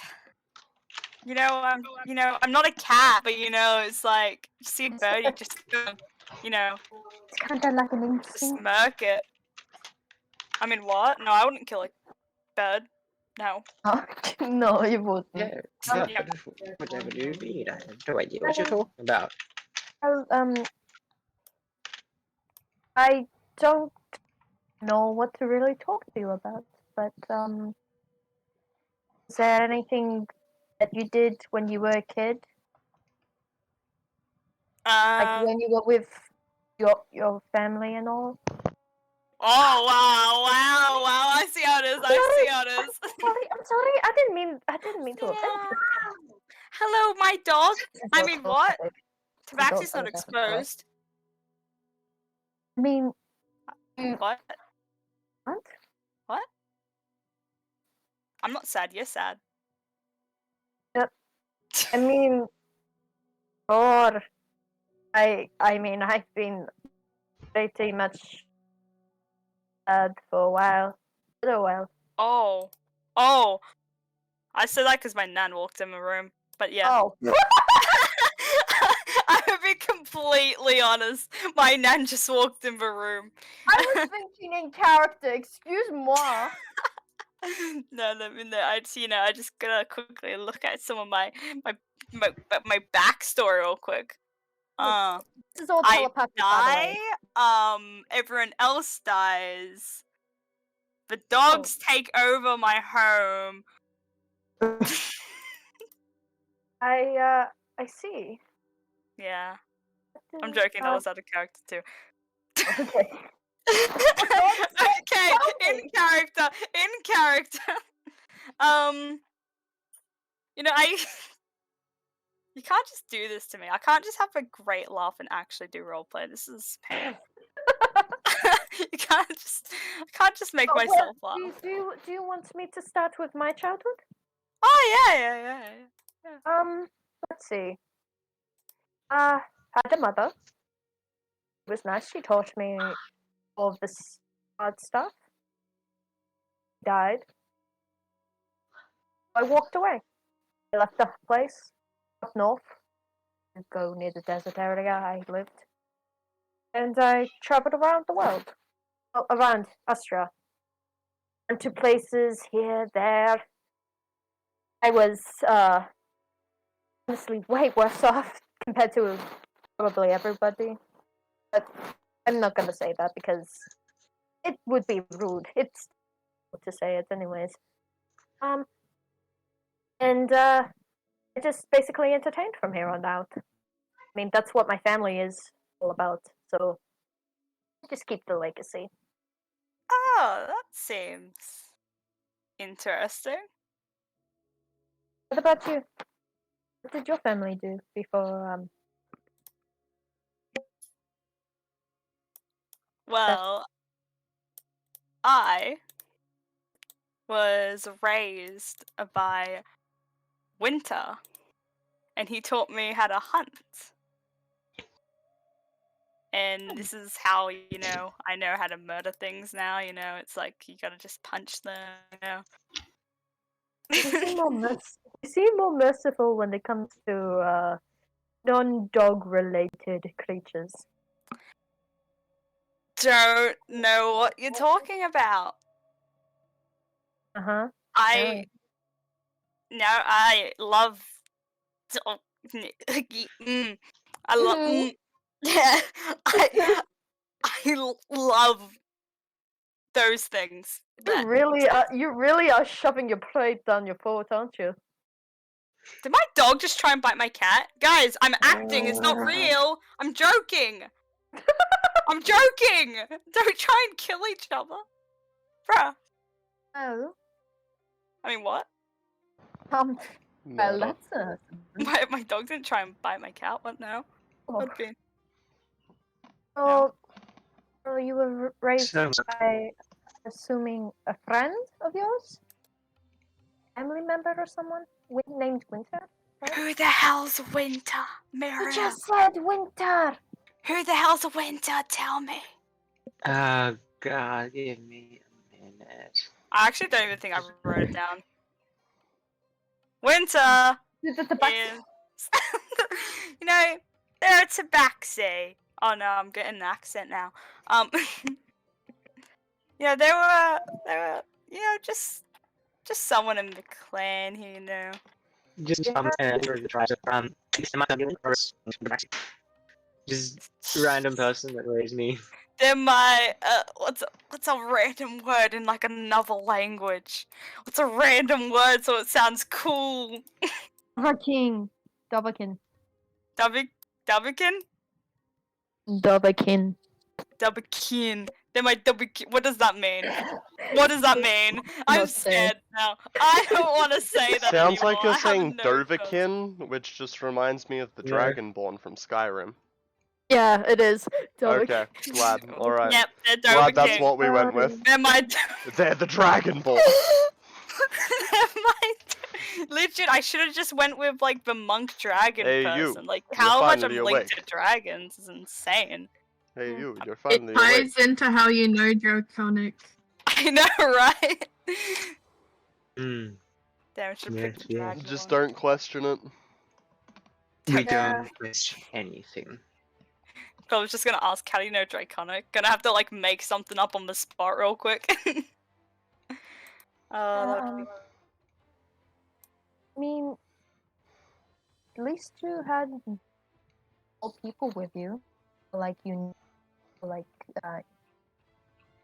I'm not a cat, but it's like you see a bird, you just, It's kind of like an just instinct. murk it. I mean, what? No, I wouldn't kill a bird. No. No, you wouldn't. Yeah, Yeah. whatever you need. I have no idea what you're talking about. I don't know what to really talk to you about, but is there anything that you did when you were a kid? Like when you were with your family and all? Oh wow! I see how it is. I'm sorry. I didn't mean to offend you. Hello, my dog. I mean, what? Don't Tabaxi's say not that, exposed. I mean, What? what? What? I'm not sad. You're sad. I mean, or I mean, I've been pretty much sad for a while. Oh. I said that because my nan walked in the room. But yeah. Oh. I would be completely honest. My nan just walked in the room. I was thinking in character. Excuse moi. No, I just gotta quickly look at some of my backstory real quick. This is all I telepathic, by die. Everyone else dies. The dogs take over my home. I see. Yeah, I'm joking. That was out of character too. Okay. Okay, in character. You can't just do this to me. I can't just have a great laugh and actually do roleplay. This is pain. I can't just make myself laugh. Do you want me to start with my childhood? Oh yeah. Let's see. Had a mother. It was nice. She taught me all of this hard stuff. Died. I walked away. I left the place up north. Go near the desert area I lived. And I traveled around the world. around Astra. Went to places here, there. I was honestly way worse off compared to probably everybody. But I'm not gonna say that because it would be rude. It's to say it anyways. And I just basically entertained from here on out. I mean, that's what my family is all about. So just keep the legacy. Oh, that seems interesting. What about you? What did your family do before? Well, I was raised by Winter, and he taught me how to hunt. And this is how, I know how to murder things now, it's like you gotta just punch them. You seem more merciful when it comes to non-dog related creatures. Don't know what you're talking about. Uh-huh. I love I love yeah, I love those things. You really are shoving your plate down your throat, aren't you? Did my dog just try and bite my cat? Guys, I'm acting, it's not real. I'm joking. I'm joking. Don't try and kill each other. Bruh. Oh. I mean, what? Well, Murder. that's My dog didn't try and bite my cat. What now? Oh. What be? So, you were raised Sounds by, assuming, a friend of yours? Family member or someone named Winter? Right? Who the hell's Winter? You Myria. just said Winter! Who the hell's Winter? Tell me. Oh god, give me a minute. I actually don't even think I wrote it down. Winter Is it the is... they're a tabaxi. Oh no, I'm getting an accent now. They were, just someone in the clan, Just just random person that raised me. They're my, what's a random word in like another language? What's a random word so it sounds cool? Dovakin. Dovakin. Dubikin? Dovakin. Dubikin. They're my Dubikin. What does that mean? What does that mean? I'm Not saying. scared now. I don't want to say that Sounds anymore. like you're I have saying no trust. Dovahkiin, which just reminds me of the Yeah. Dragonborn from Skyrim. Yeah, it is. Okay, glad. Alright. Yep, they're Glad that's Dubikin. what we went with. They're my... They're the Dragonborn! Legit, I should have just went with like the monk dragon Hey, person. you. Like You're how much I'm finally linked awake. to dragons is insane. Hey, you're It finally awake. ties into how you know Draconic. I know, right? Hmm. Damn, I should have Yes, picked the yes. dragon Just one. don't question it. We Yeah. don't question anything. I was just gonna ask, how do you know Draconic? Gonna have to like make something up on the spot real quick. I mean, at least you had all people with you. Like,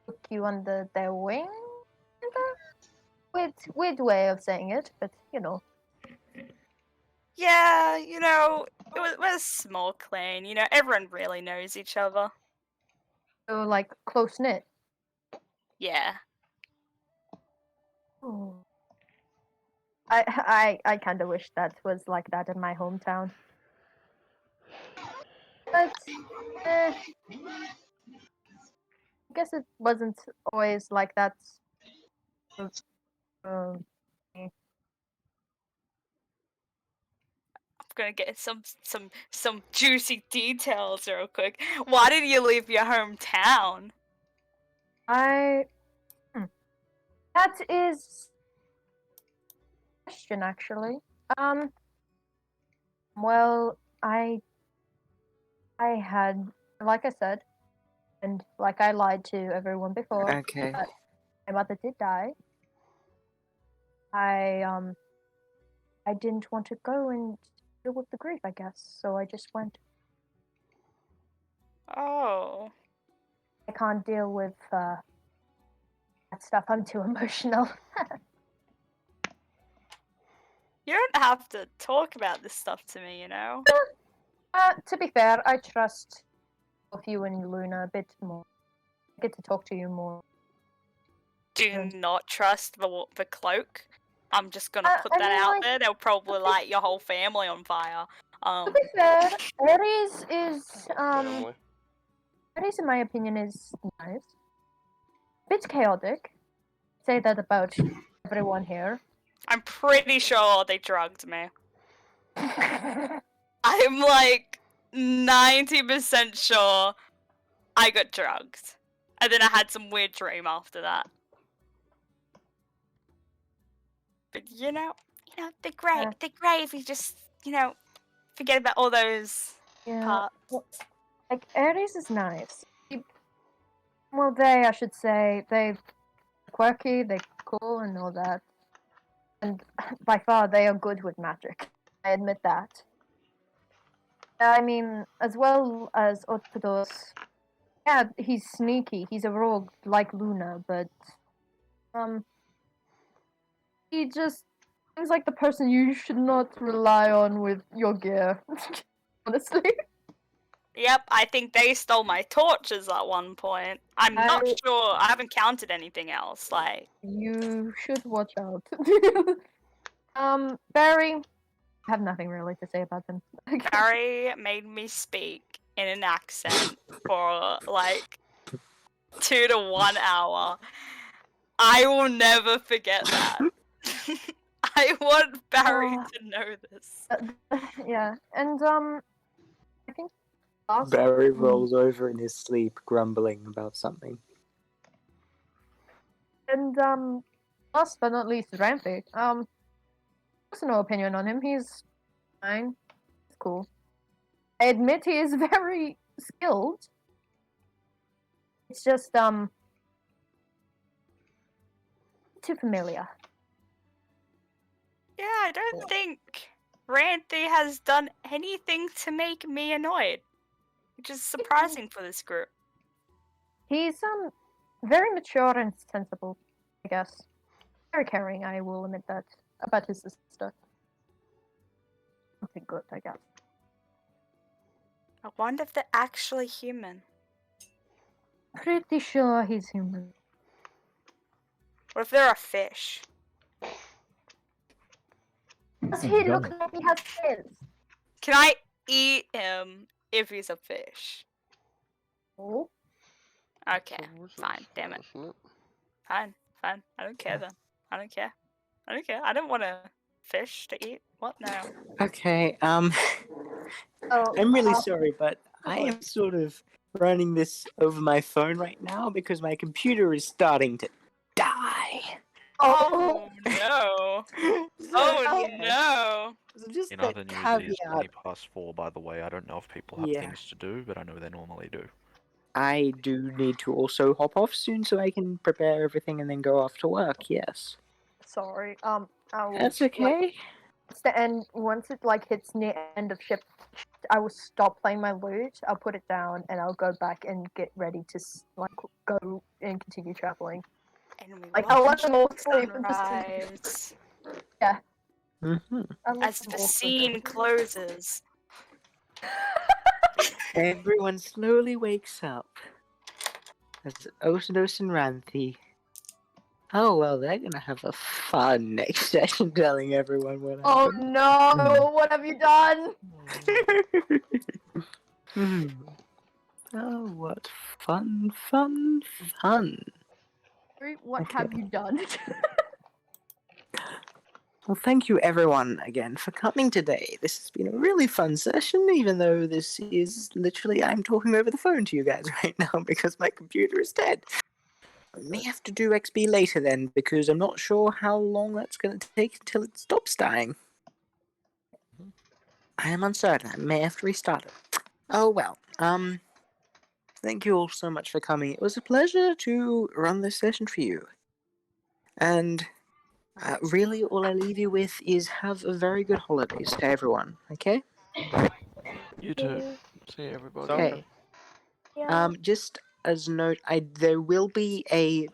took you under their wing? Weird way of saying it, but Yeah, we're a small clan, everyone really knows each other. So, like, close knit. Yeah. I kind of wish that was like that in my hometown. But, I guess it wasn't always like that. Um, I'm gonna get some juicy details real quick. Why did you leave your hometown? that is a question actually. Well, I had, like I said, And like I lied to everyone before, Okay. but my mother did die. I didn't want to go and deal with the grief, I guess, so I just went. Oh. I can't deal with that stuff. I'm too emotional. You don't have to talk about this stuff to me, you know? To be fair, I trust both you and Luna a bit more. I get to talk to you more. Do not trust the cloak. I'm just gonna put I that mean, out like, there. They'll probably light your whole family on fire. To be fair, Ares is Family. Ares, in my opinion, is nice. A bit chaotic. Say that about everyone here. I'm pretty sure they drugged me. I'm like 90% sure I got drugged. And then I had some weird dream after that. But you know, they're great. Yeah. They're great if you just, forget about all those Yeah. parts. Well, like Ares is nice. Well, I should say, they're quirky, they're cool, and all that. And by far, they are good with magic. I admit that. I mean, as well as Orthodos. Yeah, he's sneaky. He's a rogue like Luna, but he just seems like the person you should not rely on with your gear. Honestly. Yep, I think they stole my torches at one point. I'm not sure. I haven't counted anything else. Like, you should watch out. Barry, I have nothing really to say about them. Barry made me speak in an accent for like 2 to 1 hour. I will never forget that. I want Barry to know this. Yeah, and I think Barry rolls over in his sleep, grumbling about something. And last but not least, Rampy. Personal opinion on him, he's fine. He's cool. I admit he is very skilled. It's just too familiar. Yeah, I don't think Ranty has done anything to make me annoyed, which is surprising for this group. He's very mature and sensible, I guess. Very caring, I will admit that, about his sister. Something good, I guess. I wonder if they're actually human. Pretty sure he's human. What if they're a fish? Does he look like he has fins? Can I eat him if he's a fish? Oh. Okay, fine, damn it. Fine. I don't care then. I don't care. I don't want a fish to eat. What now? Okay, I'm really sorry, but I am sort of running this over my phone right now because my computer is starting to die. Oh no! Oh no! Just In other news, it is 20 past 4, by the way. I don't know if people have things to do, but I know they normally do. I do need to also hop off soon so I can prepare everything and then go off to work, yes. Sorry, That's okay. It's the end. Once it hits near end of shift, I will stop playing my lute. I'll put it down and I'll go back and get ready to go and continue traveling. And we I'll let them all sleep. Sunrise. Yeah. As the scene closes. Everyone slowly wakes up. That's Osados and Ranthi. Oh well, they're gonna have a fun next session telling everyone what Oh happened. no! What have you done? Oh, what fun. What have you done? Well, thank you everyone again for coming today. This has been a really fun session, even though this is literally I'm talking over the phone to you guys right now because my computer is dead. I may have to do XP later then, because I'm not sure how long that's going to take until it stops dying. I am uncertain. I may have to restart it. Oh well. thank you all so much for coming. It was a pleasure to run this session for you. And really, all I leave you with is have a very good holidays to everyone, okay? You too. See everybody. Sounds Okay. good. Yeah. Just as a note, there will be a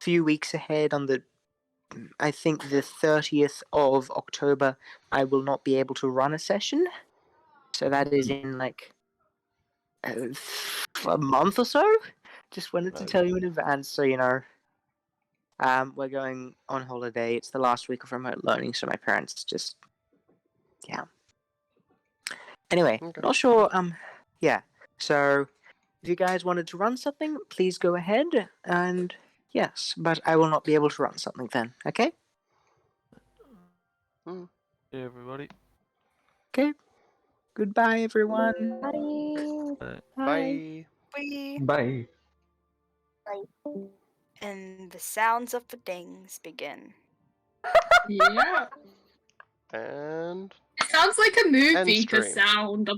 few weeks ahead on the, I think the 30th of October, I will not be able to run a session. So that is in like a month or so. Just wanted to Nice. tell you in advance so you know. We're going on holiday. It's the last week of remote learning, so my parents just, yeah. Anyway, Okay. not sure. Yeah. So, if you guys wanted to run something, please go ahead. And yes, but I will not be able to run something then. Okay. See everybody. Okay. Goodbye, everyone. Bye. Bye. Bye. Bye. And the sounds of the dings begin. Yeah. And It sounds like a movie, the stream. sound of